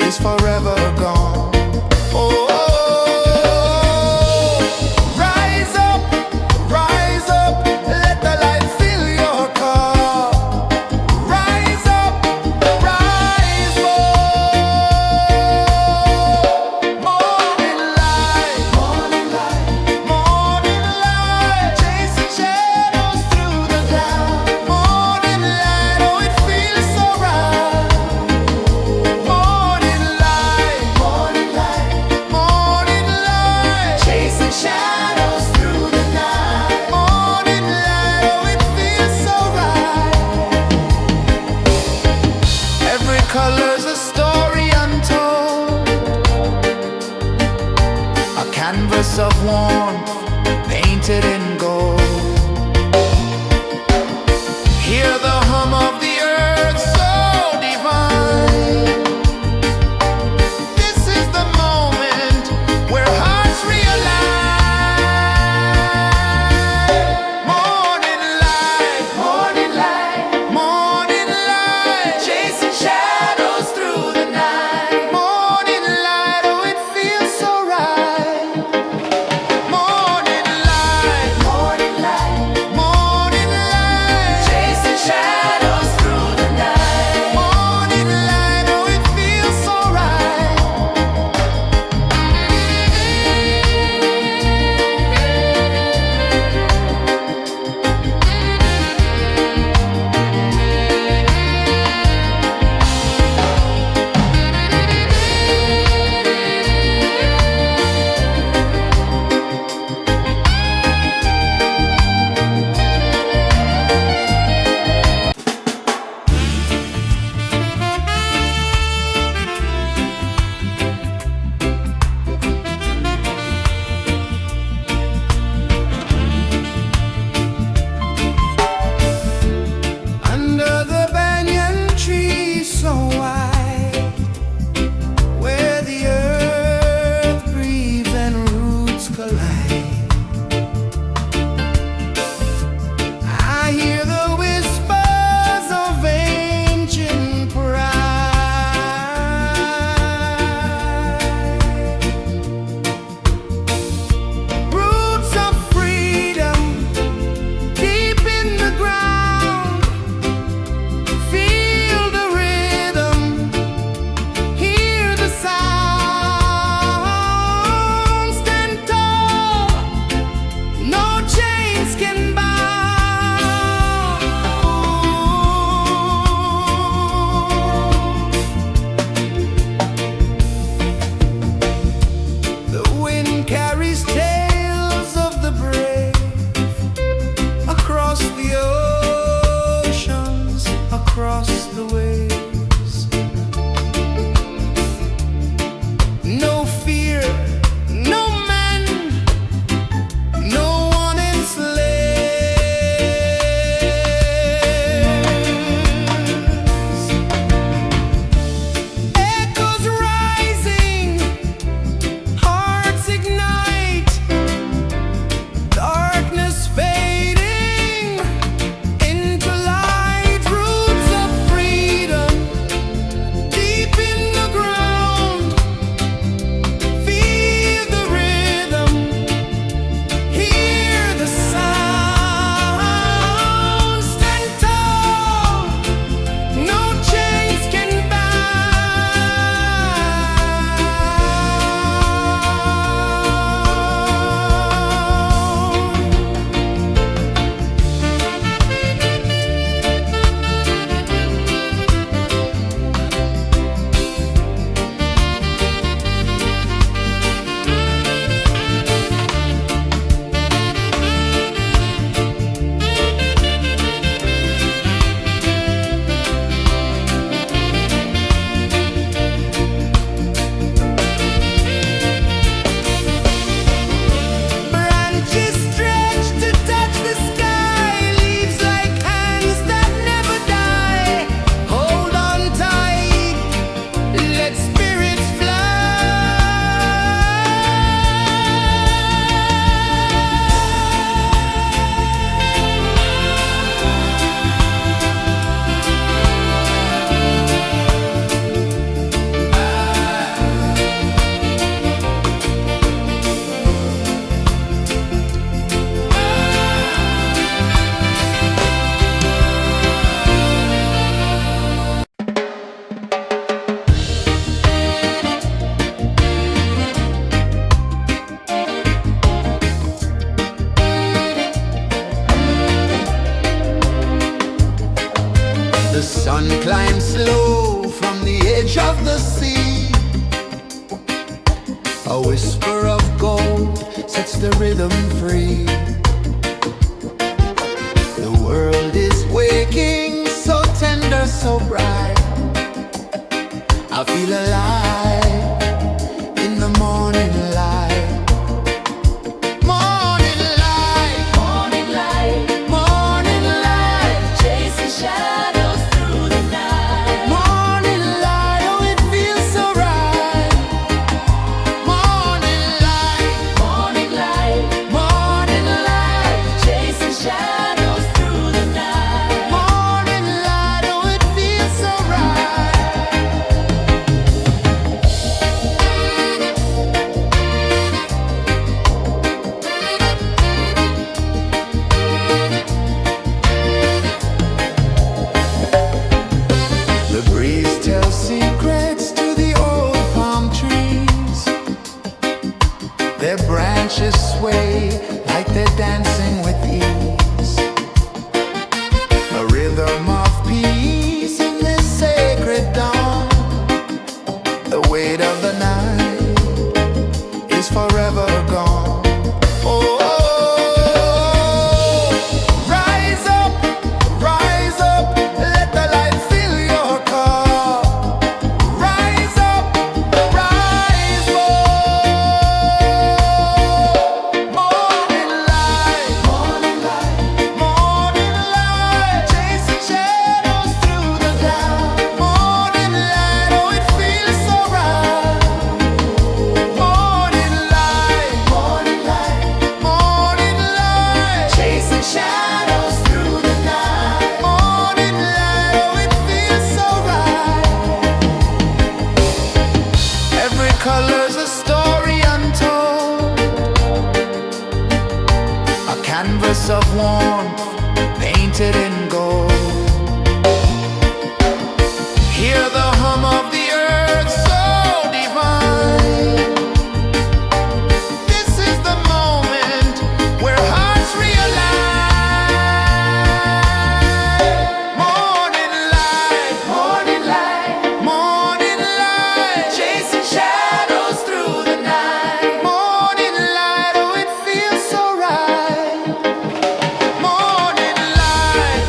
is forever gone. Oh, rise up, let the light fill your cup. Rise up, rise up. Morning light, morning light, morning light, chasing shadows through the cloud. Morning light, oh it feels so right. Morning light, morning light, morning light, chasing shadows through the night. Morning light, oh it feels so right. Every color's a story untold, a canvas of warmth painted in gold. Hear the hum of the earth so divine. This is the moment where hearts realign. Morning light, morning light, morning light, chasing shadows through the night. Morning light, oh it feels so right. Morning light, morning light, morning light, chasing shadows through the night. Morning light, oh it feels so right. Under the banyan tree so wide, where the earth breathes and roots collide, I hear the whispers of ancient pride. Roots of freedom deep in the ground. Feel the rhythm, hear the sound. Stand tall, no chains can bound. The wind carries tales of the brave across the oceans, across the waves. No fear, no man, no one enslaves. Echoes rising, hearts ignite, darkness fading into light. Roots of sun climbs slow from the edge of the sea. A whisper of gold sets the rhythm free. The world is waking, so tender, so bright. I feel alive in the morning light. Morning light, Morning light, morning light, chasing shadows through the night. morning light, oh it feels so right. Morning light, Morning light, morning light, chasing shadows through the night. morning light, oh it feels so right. The breeze tells secrets to the old palm trees. Their branches sway like they're dancing with ease. A rhythm of peace in this sacred dawn. The weight of the night is forever gone. Oh, rise up, let the light fill your cup. Rise up, rise up. Morning light, morning light, chasing shadows through the cloud. Morning light, oh it feels so right. Morning light, morning light, chasing shadows through the night. Morning light, oh it feels so right. Every color's a story untold, a canvas of warmth painted in gold. Hear the hum of the earth so divine. This is the moment where hearts realign. Morning light, morning light, chasing shadows through the night. Morning light, oh it feels so right. Morning light,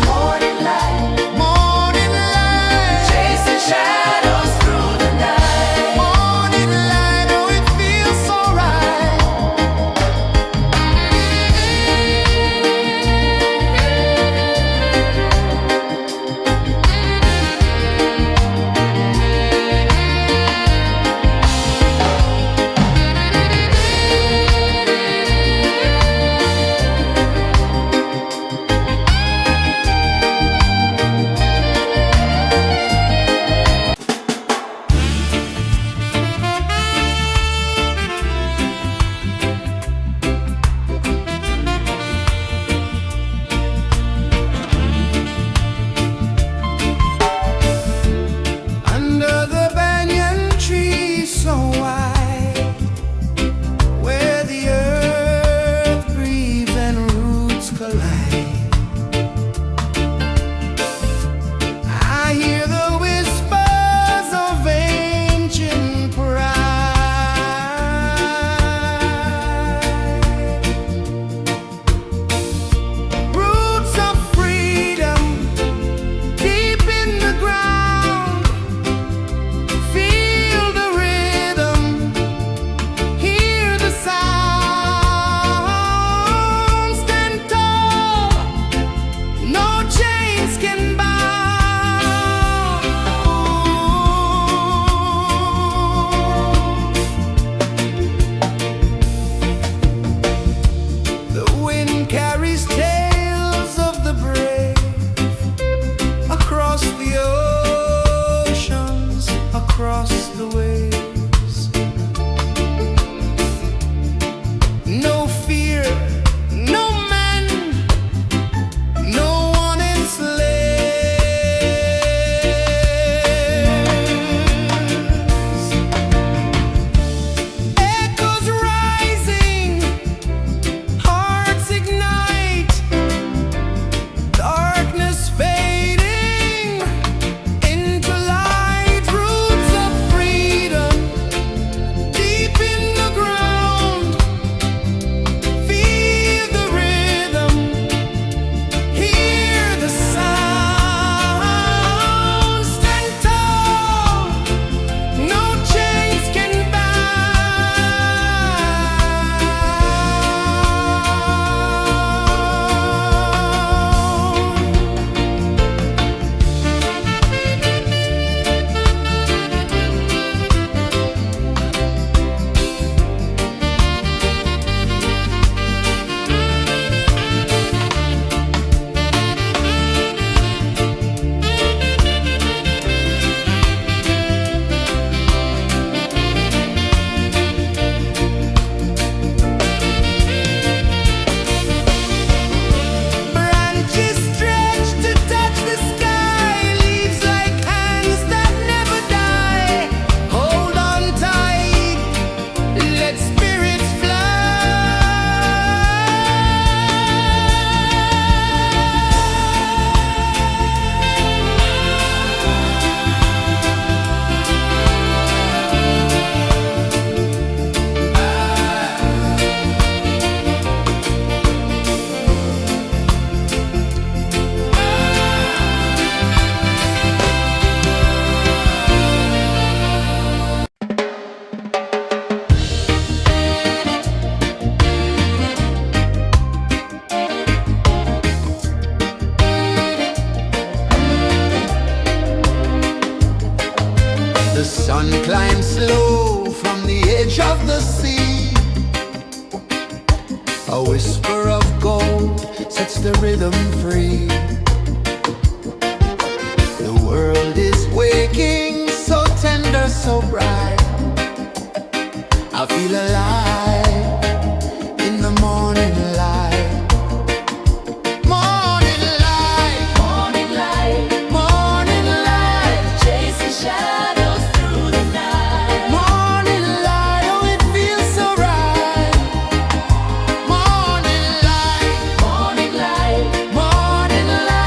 The sun climbs slow from the edge of the sea. A whisper of gold sets the rhythm free. The world is waking, so tender, so bright. I feel alive in the morning light. Morning light, Morning light, morning light, chasing shadows through the night. morning light, oh it feels so right. Morning light, Morning light, morning light.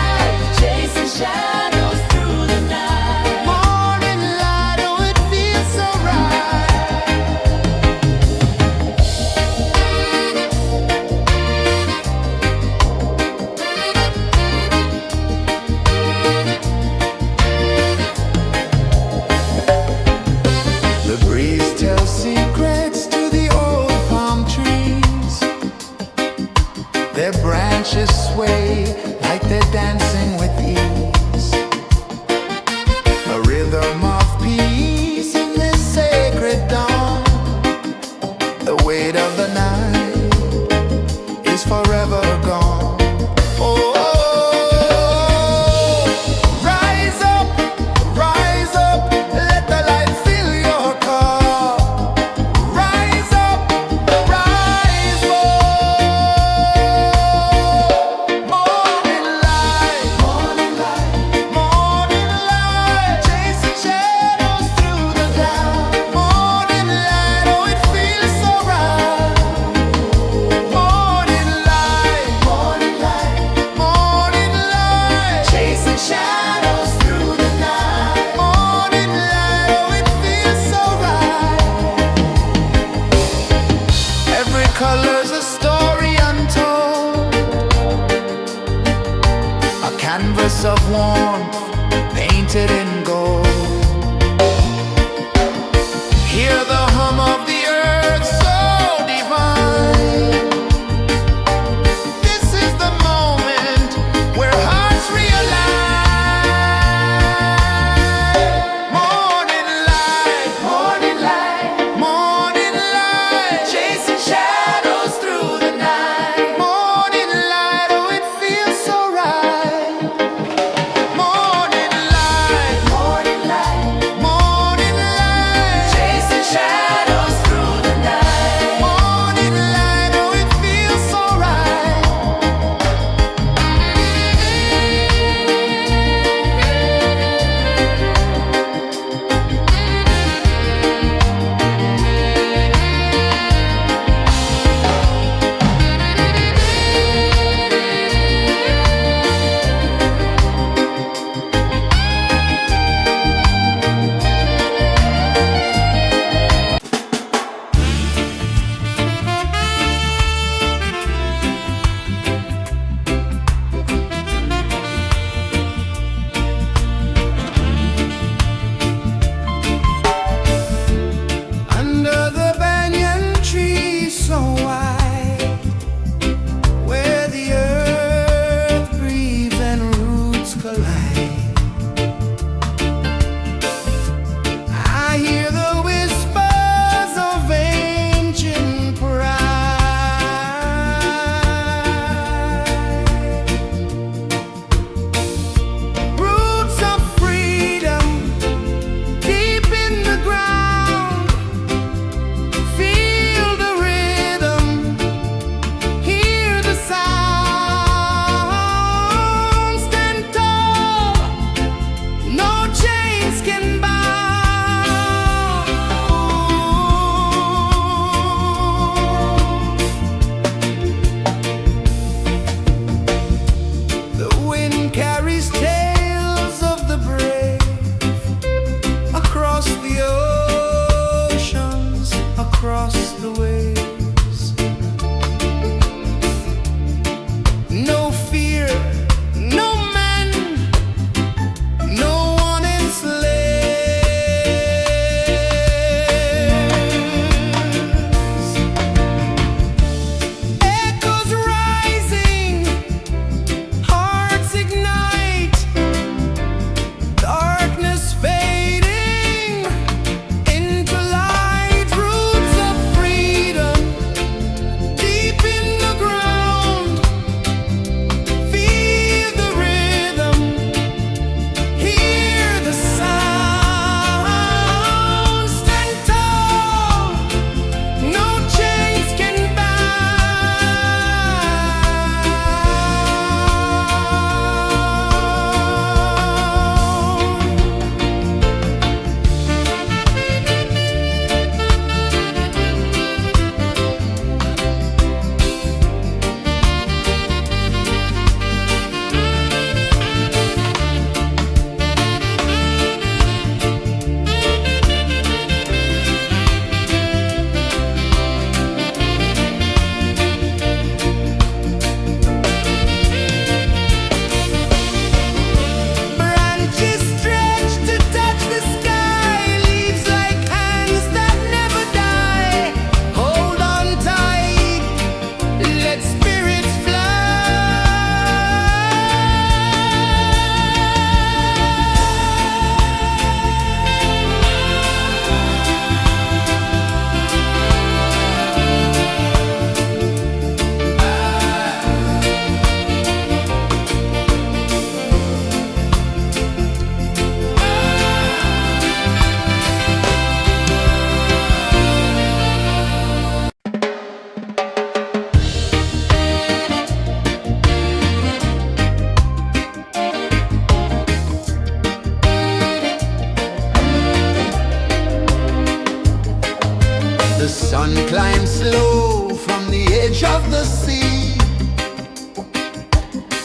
sun climbs slow from the edge of the sea.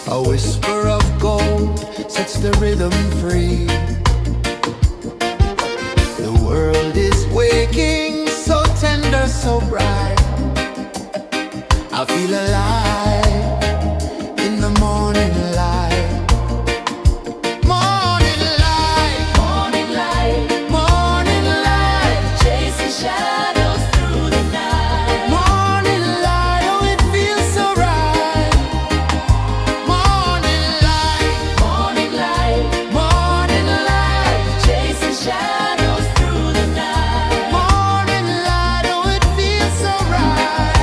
A whisper of gold sets the rhythm free. The world is waking, so tender, so bright. I feel alive in the morning light. Morning light, Morning light, morning light, chasing shadows through the night. morning light, oh it feels so right. Morning light, Morning light, morning light, chasing shadows through the night. morning light, oh it feels so right.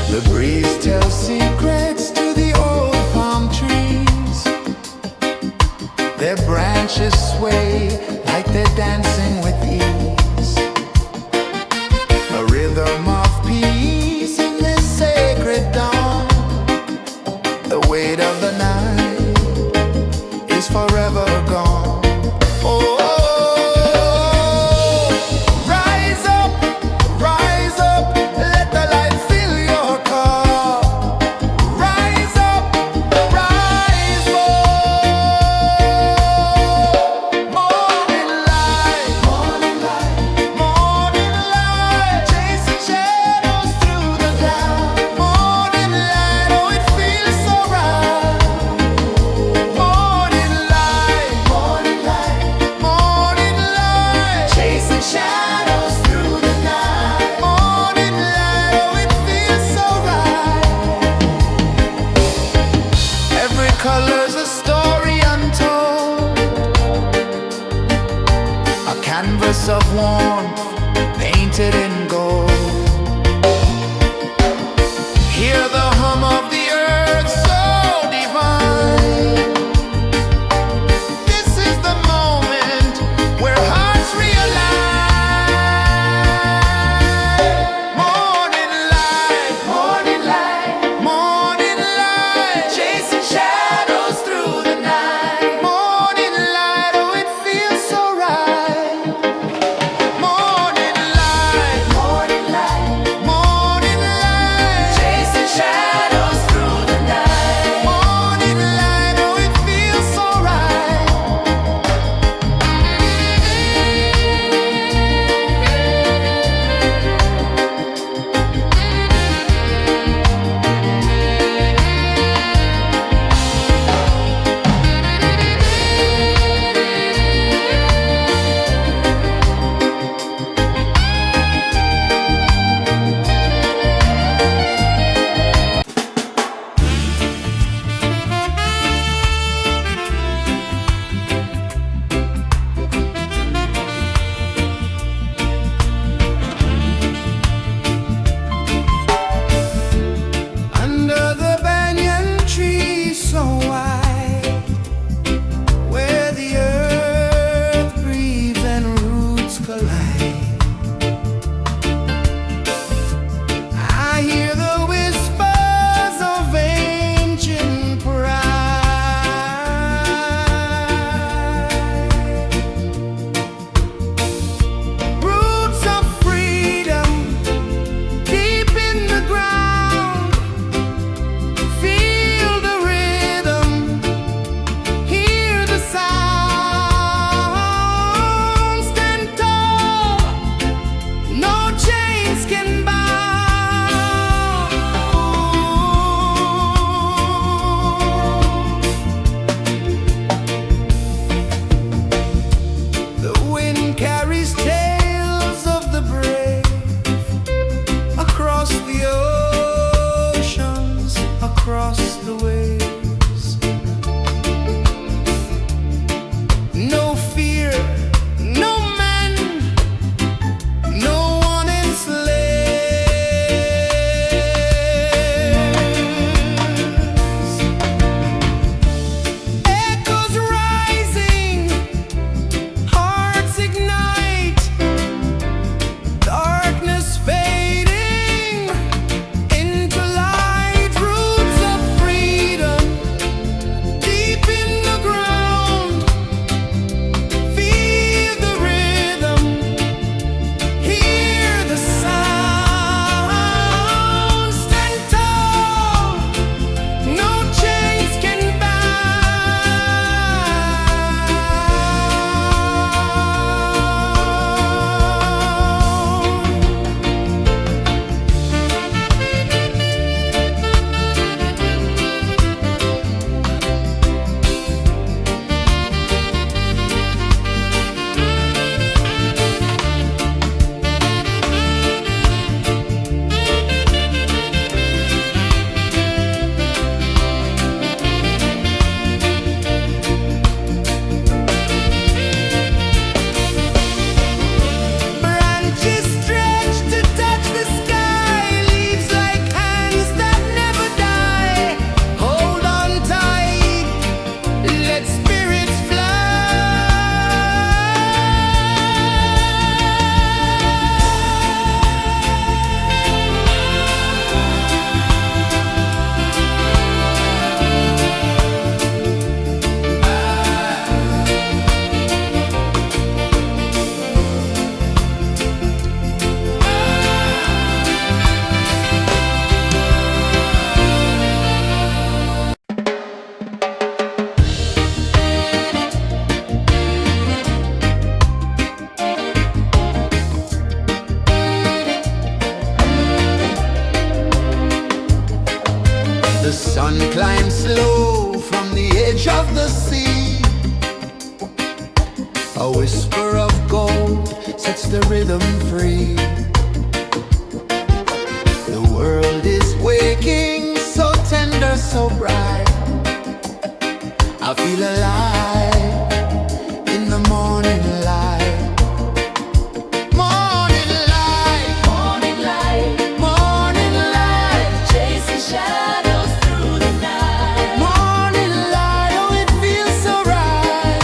The breeze tells secrets to the old palm trees. Their branches sway like they're dancing with ease. A rhythm of peace in this sacred dawn. The weight of the night is forever gone. Oh, rise up, let the light fill your car. Rise up, rise up. Morning light, morning light, morning light, chasing shadows through the cloud. Morning light, oh it feels so right. Morning light, morning light, morning light, chasing shadows through the night. Morning light, oh it feels so right. Every color's a story untold, a canvas of warmth painted in gold. Hear the hum of the earth so divine. This is the moment where hearts realign. Morning light, morning light, morning light, chasing shadows through the night. Morning light, oh it feels so right. Morning light, morning light, morning light, chasing shadows through the night. Morning light, oh it feels so right. Under the banyan tree so wide, where the earth breathes and roots collide, I hear the whispers of ancient pride. Roots of freedom deep in the ground. Feel the rhythm, hear the sound. Stand tall, no chains can bound. The wind carries tales of the brave across the oceans, across the waves. No fear, no man, no one enslaves. Echoes rising, hearts ignite. sun climbs slow from the edge of the sea. A whisper of gold sets the rhythm free. The world is waking, so tender, so bright. I feel alive in the morning light. Morning light, Morning light, morning light, chasing shadows through the night. morning light, oh it feels so right.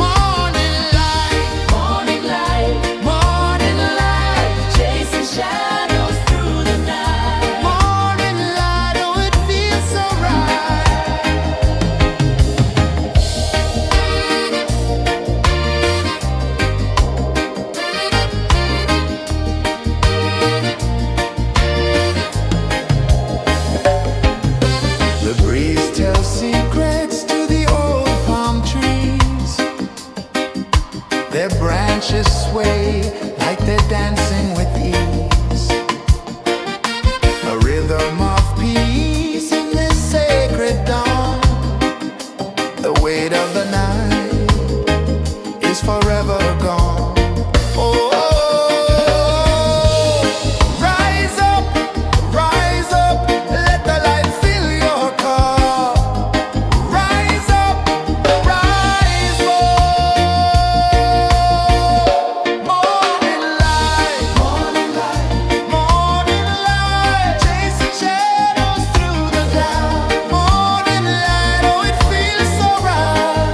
Morning light, Morning light, morning light, chasing shadows through the night. morning light, oh it feels so right. The breeze tells secrets to the old palm trees. Their branches sway like they're dancing with ease. A rhythm of peace in this sacred dawn. The weight of the night is forever gone. Oh, rise up, let the light fill your car. Rise up, rise up. Morning light, morning light, morning light, chasing shadows through the cloud. Morning light, oh it feels so right.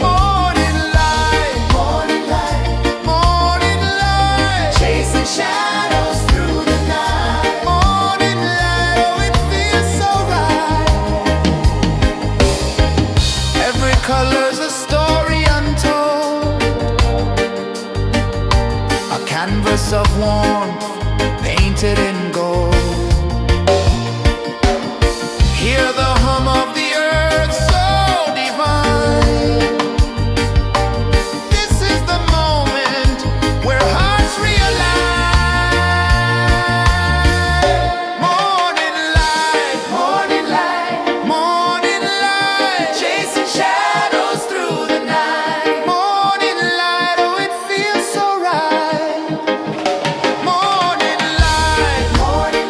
Morning light, morning light, morning light, chasing shadows through the night. Morning light, oh it feels so right. Every color's a story untold, a canvas of warmth painted in gold. Hear the hum of the earth so divine. This is the moment where hearts realign. Morning light, morning light, morning light, chasing shadows through the night. Morning light, oh it feels so right. Morning light, morning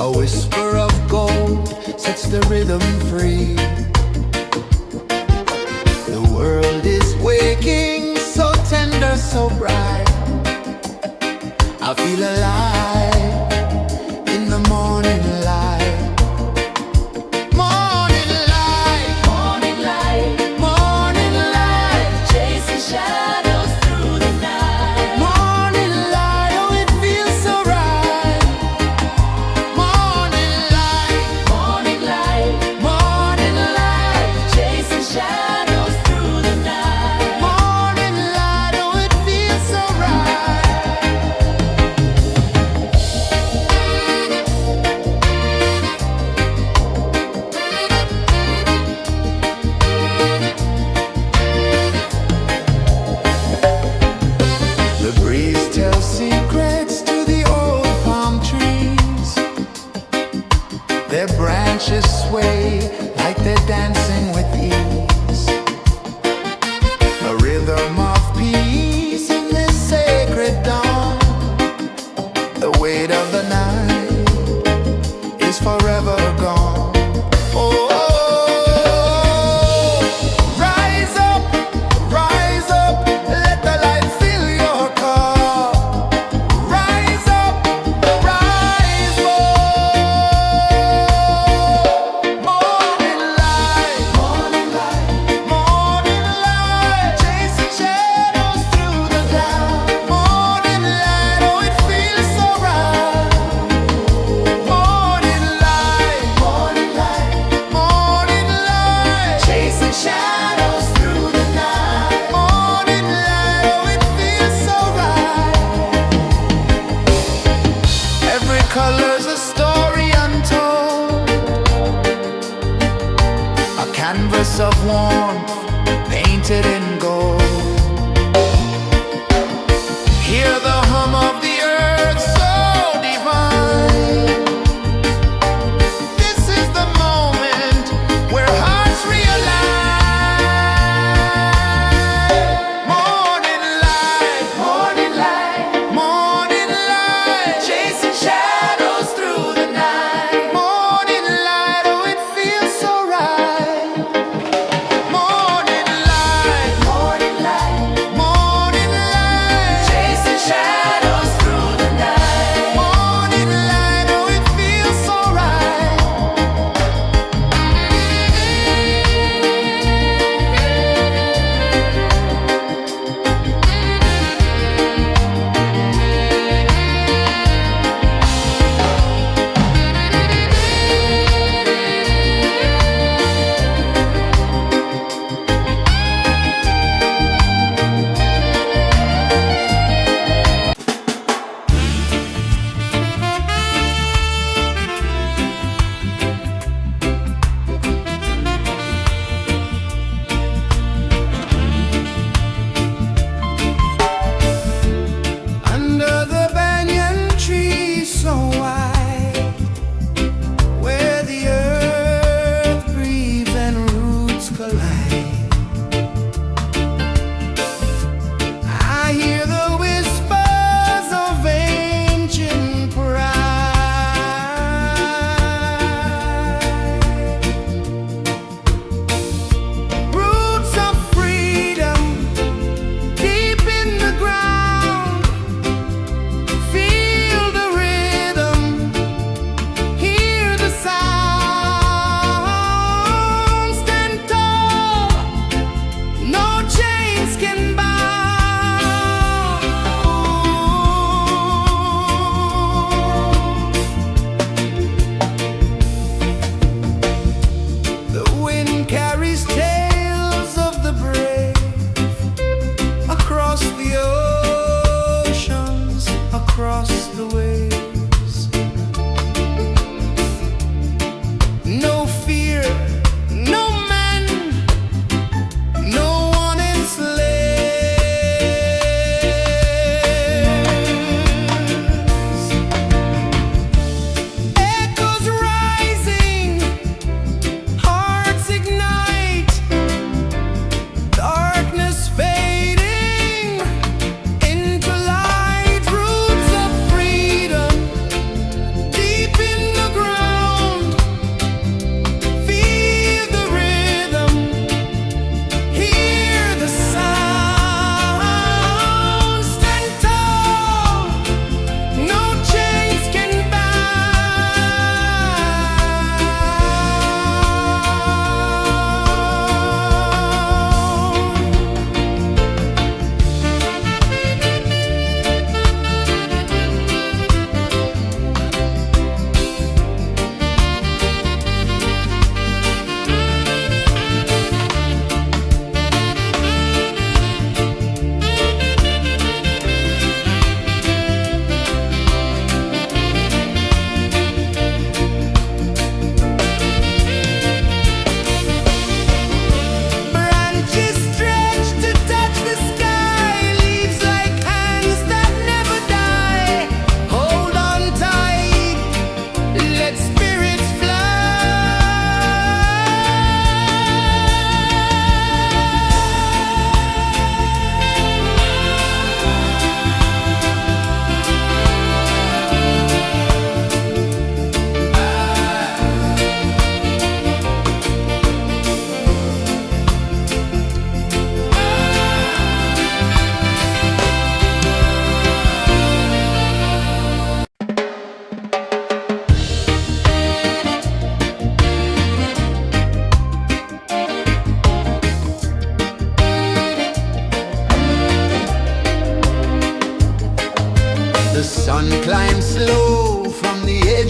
A whisper of gold sets the rhythm free. The world is waking, so tender, so bright. I feel alive in the morning light. Morning light, Morning light, morning light, chasing shadows through the night. morning light, oh it feels so right. Morning light, Morning light, morning light, chasing shadows through the night. morning light, oh it feels so right. The breeze tells secrets to the old palm trees. Their branches sway like they're dancing with ease. A rhythm of peace in this sacred dawn. The weight of the night is forever gone. Oh, rise up, let the light fill your car. Rise up, rise up. Morning light, morning light, morning light, chasing shadows through the cloud. Morning light, oh it feels so right. Morning light, morning light, morning light, chasing shadows through the night. Morning light, oh it feels so right. Every color's a story untold, a canvas of warmth painted in gold. Hear the hum of the earth so divine. This is the moment where hearts realign. Morning light, morning light, morning light, chasing shadows through the night. Morning light, oh it feels so right. Morning light,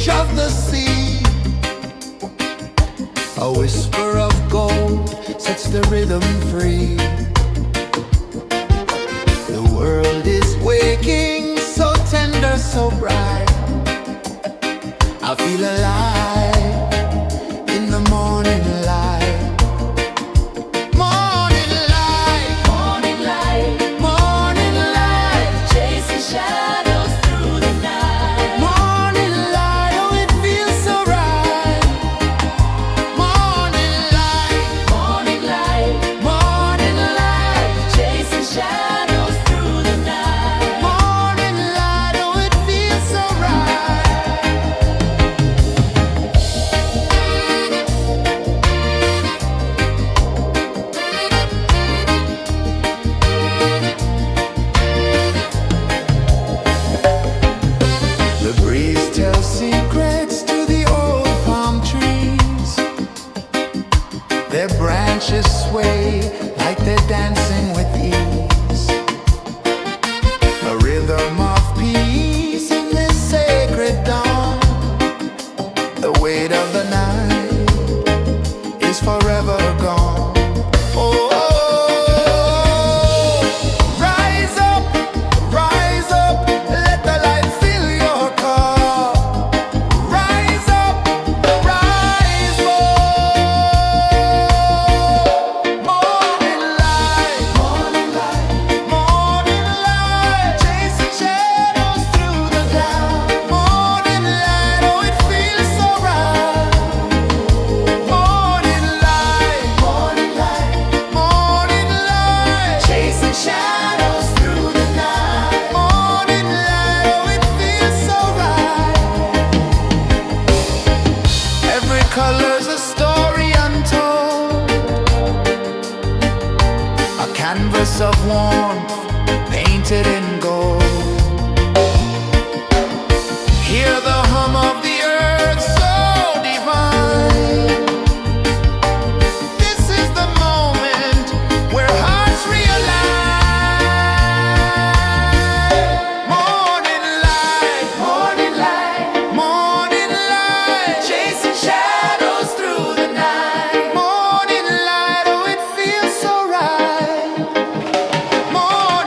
edge of the sea. A whisper of gold sets the rhythm free. The world is waking, so tender, so bright. I feel alive in the morning light. Morning light, Morning light, morning light, chasing shadows through the night. morning light, oh it feels so right. Morning light, Morning light, morning light, chasing shadows through the night. morning light, oh it feels so right. The breeze tells secrets to the old palm trees. Their branches sway like they're dancing with ease. A rhythm of peace in this sacred dawn. The weight of the night is forever gone. Oh, rise up, let the light fill your cup. Rise up, rise more. Morning light, morning light, morning light, chasing shadows through the cloud. Morning light, oh it feels so right. Morning light, morning light, morning light, chasing shadows through the night. Morning light, oh it feels so right. Every color's a story untold, a canvas of warmth painted in gold. Hear the hum of the earth so divine. This is the moment where hearts realign. Morning light, morning light, morning light, chasing shadows through the night. Morning light, oh it feels so right. Morning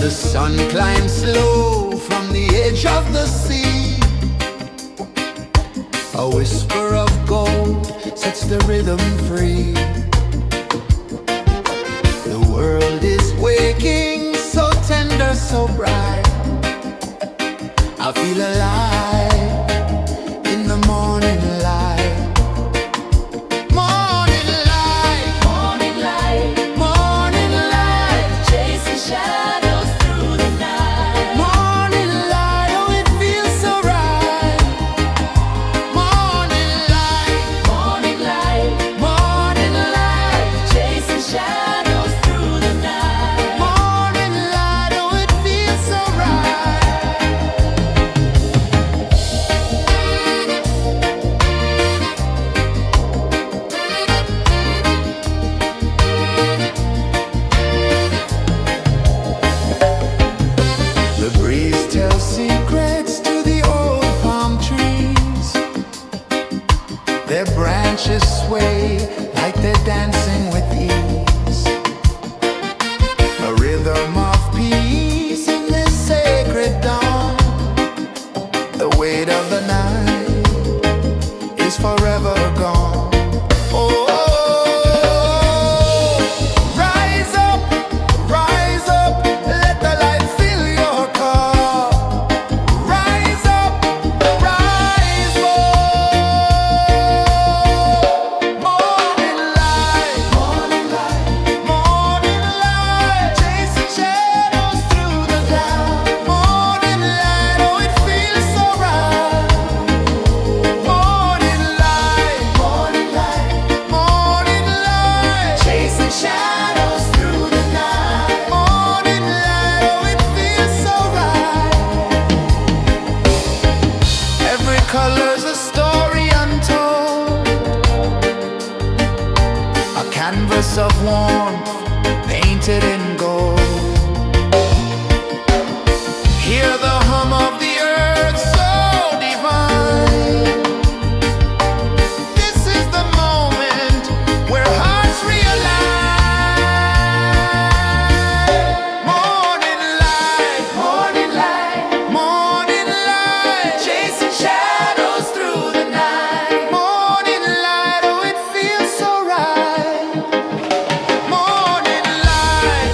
The sun climbs slow from the edge of the sea. A whisper of gold sets the rhythm free. The world is waking, so tender, so bright. I feel alive in the morning light. Morning light, Morning light, morning light, chasing shadows through the night. morning light, oh it feels so right. Morning light, Morning light, morning light, chasing shadows through the night. morning light, oh it feels so right. The breeze tells secrets to the old palm trees. Their branches sway like they're dancing with ease. A rhythm of peace in this sacred dawn. The weight of the night is forever gone. Oh, rise up, let the light fill your cup. Rise up, rise up. Morning light, morning light, chasing shadows through the cloud. Morning light, oh it feels so right. Morning light, chasing shadows through the night. Morning light, oh it feels so right. Every color's a story untold, a canvas of warmth painted in gold. Hear the hum of the earth so divine. This is the moment where hearts realign. Morning light, morning light, chasing shadows through the night. Morning light, oh it feels so right. Morning light,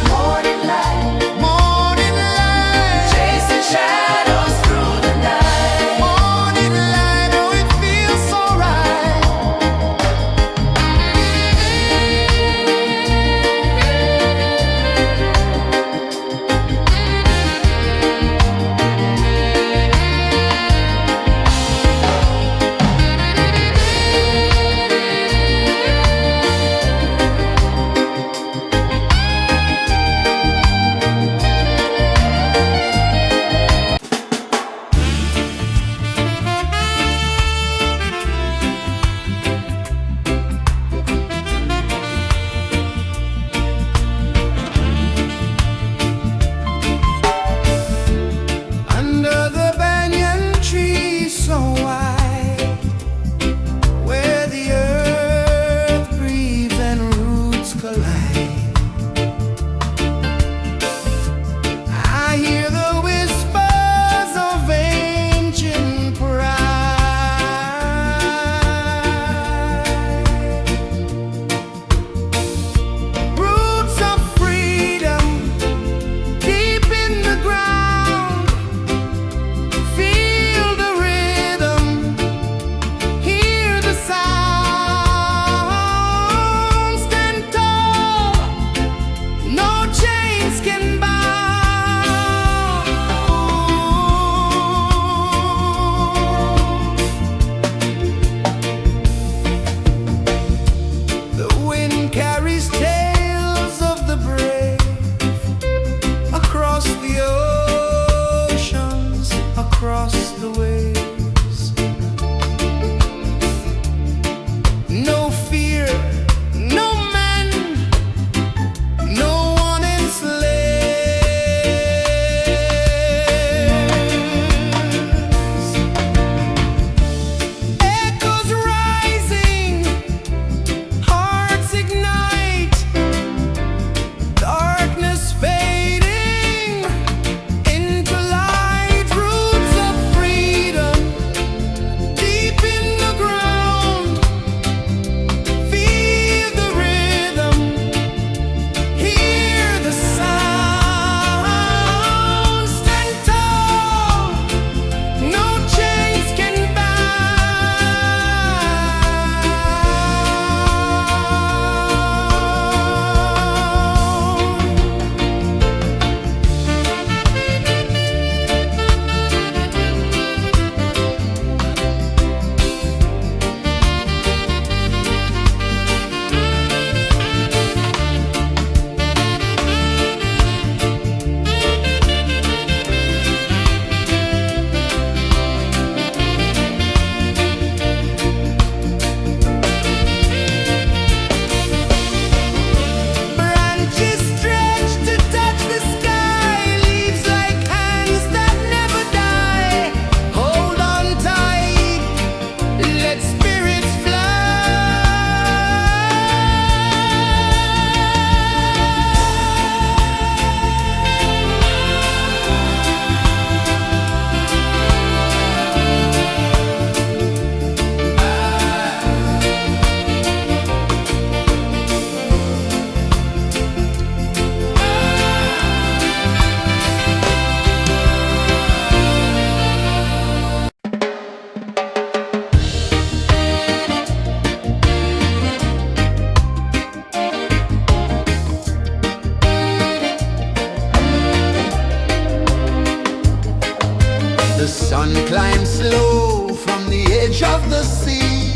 sun climbs slow from the edge of the sea.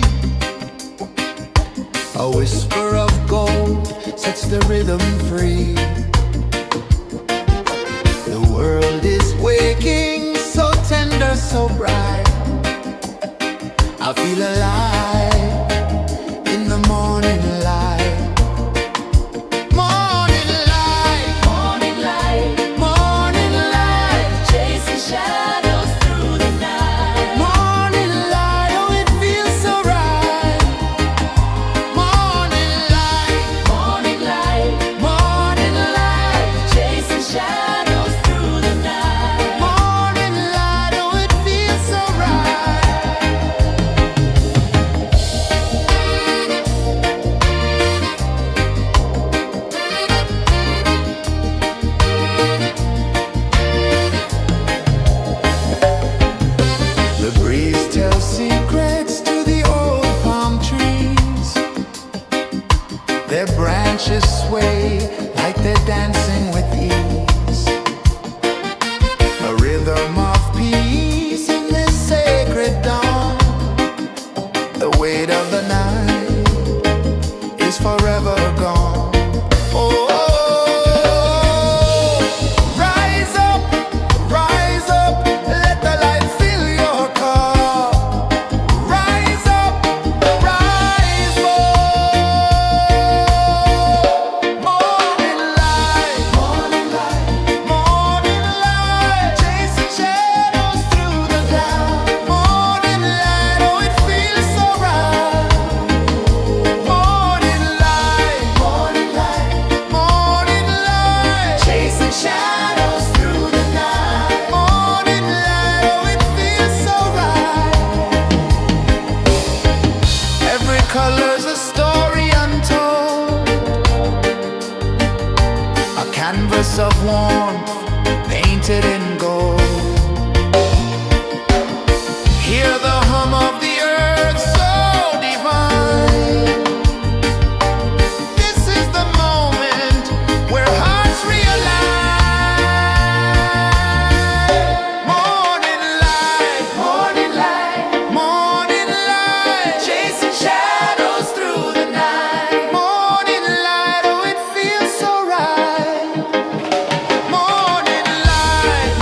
A whisper of gold sets the rhythm free. The world is waking, so tender, so bright. I feel alive in the morning light. Morning light, Morning light, morning light, chasing shadows through the night. morning light, oh it feels so right. Morning light, Morning light, morning light, chasing shadows through the night. morning light, oh it feels so right. The breeze tells secrets to the old palm trees. Their branches sway like they're dancing with ease. A rhythm of peace in this sacred dawn. The weight of the night is forever gone. Oh, rise up, let the light fill your cup. Rise up, rise up. Morning light, morning light, chasing shadows through the cloud. Morning light, oh it feels so right. Morning light, chasing shadows through the night. Morning light, oh it feels so right. Every color's a story untold, a canvas of warmth painted in gold. Hear the hum of the earth so divine. This is the moment where hearts realign. Morning light, morning light, chasing shadows through the night. Morning light, oh it feels so right. Morning light,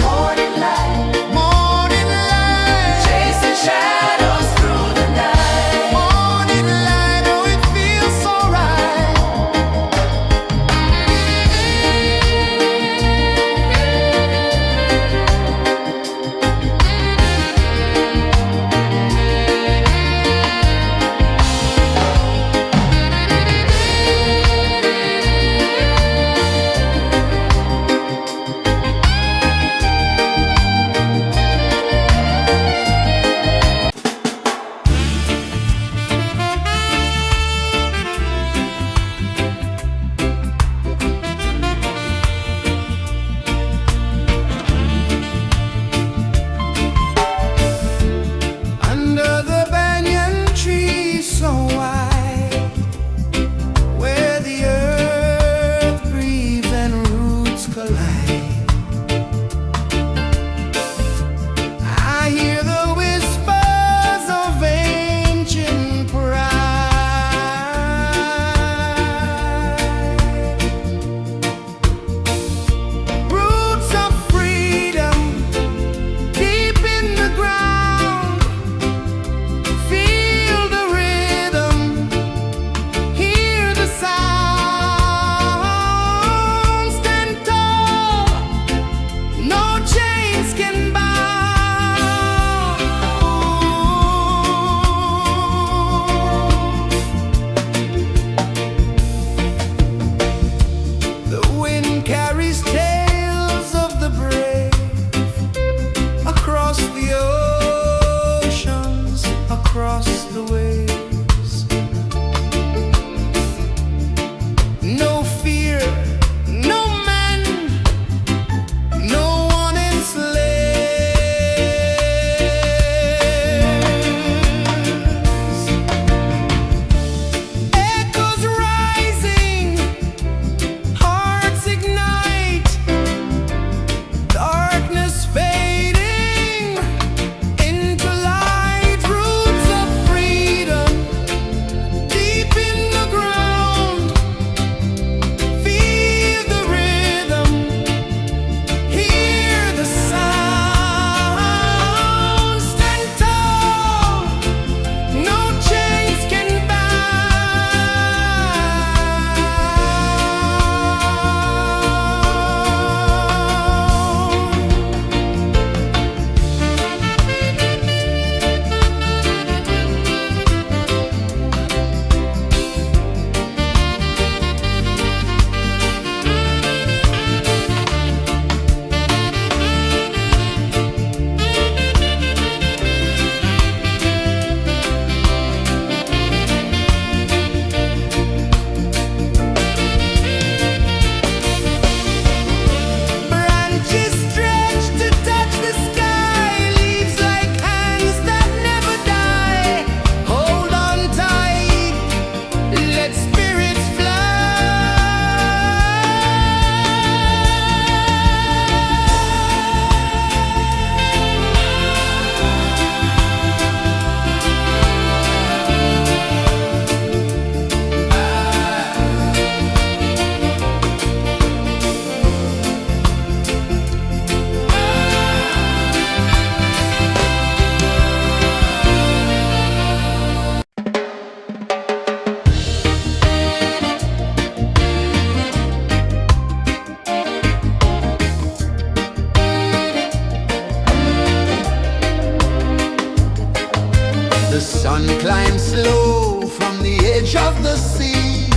One climbs slow from the edge of the sea.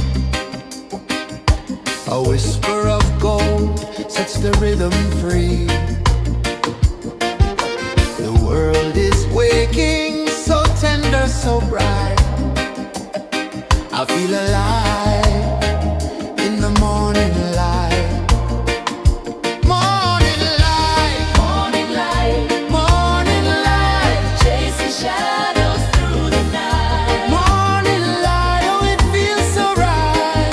A whisper of gold sets the rhythm free. The world is waking, so tender, so bright. I feel alive in the morning light. Morning light, Morning light, morning light, chasing shadows through the night. morning light, oh it feels so right.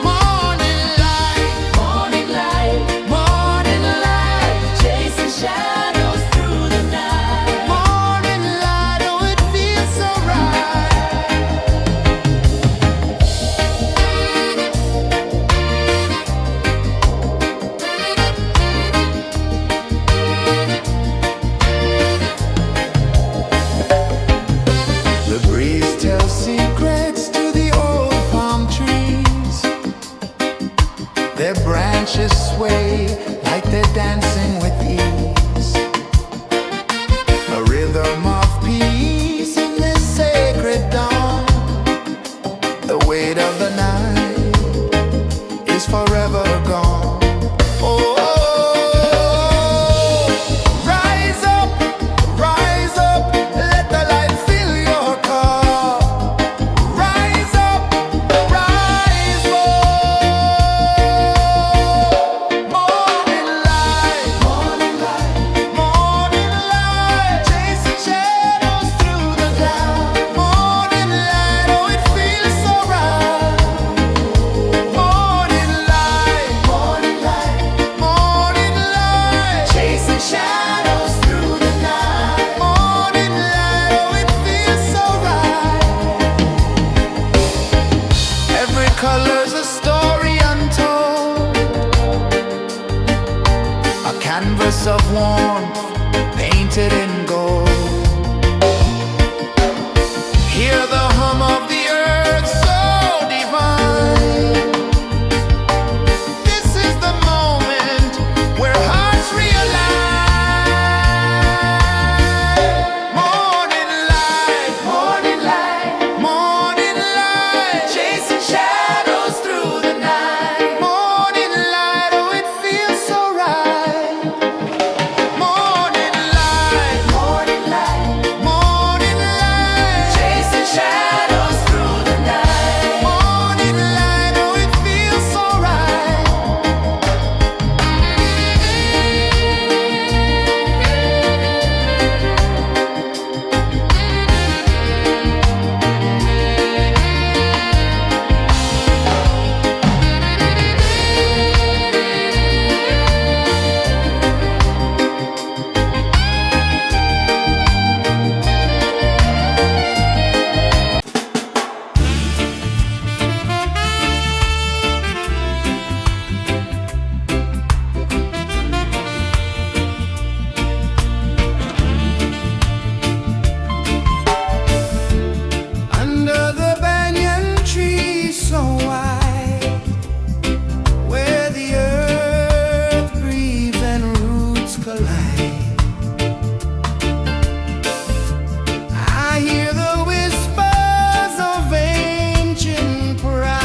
Morning light, Morning light, morning light, chasing shadows through the night. morning light, oh it feels so right. The breeze tells secrets to the old palm trees. Their branches sway like they're dancing with ease. A rhythm of peace in this sacred dawn. The weight of the night is forever gone. Oh, rise up, let the light fill your cup. Rise up, rise up. Morning light, morning light, morning light, chasing shadows through the cloud. Morning light, oh it feels so right. Morning light, morning light, morning light, chasing shadows through the night. Morning light, oh it feels so right. Every color's a story untold, a canvas of warmth painted in gold. Hear the hum of the earth so divine. This is the moment where hearts realign. Morning light, morning light, morning light, chasing shadows through the night. Morning light, oh it feels so right. Morning light, morning light, morning light, chasing shadows through the night. Morning light, oh it feels so right. Under the banyan tree so wide, where the earth breathes and roots collide, I hear the whispers of ancient pride.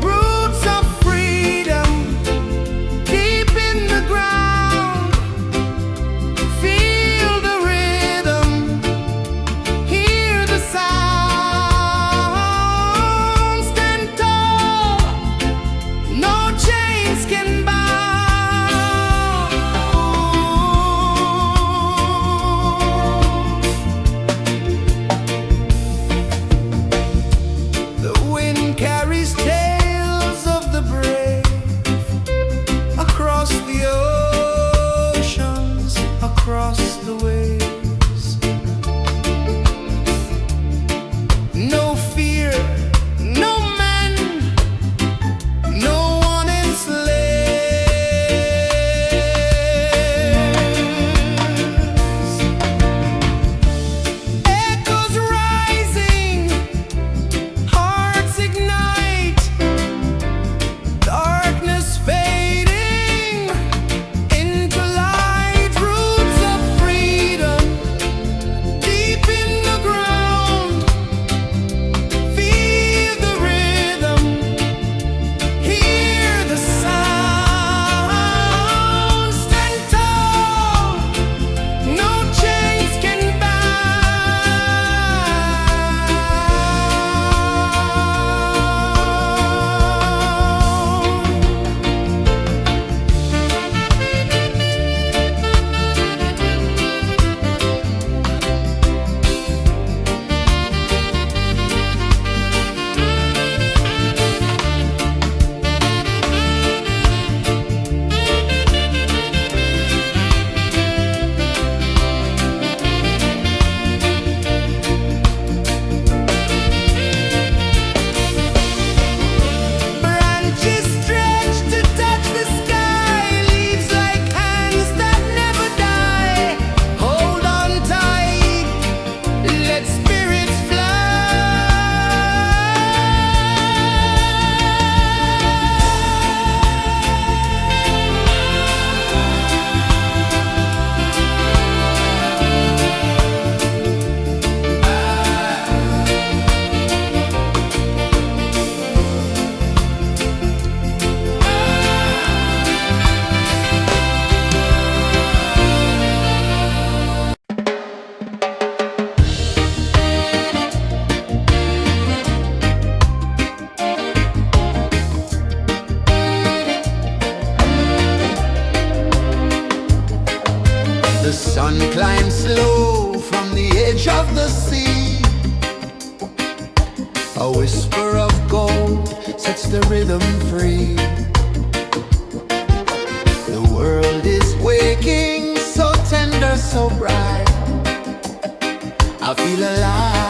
Roots of freedom deep in the ground. Feel the rhythm, hear the sound. Stand tall, no chains can bound. The wind carries tales of the brave across the oceans, across the waves. No fear, no man, no one enslaves. Echoes rising, hearts ignite, darkness fading, sun climbs slow from the edge of the sea. A whisper of gold sets the rhythm free. The world is waking, so tender, so bright. I feel alive.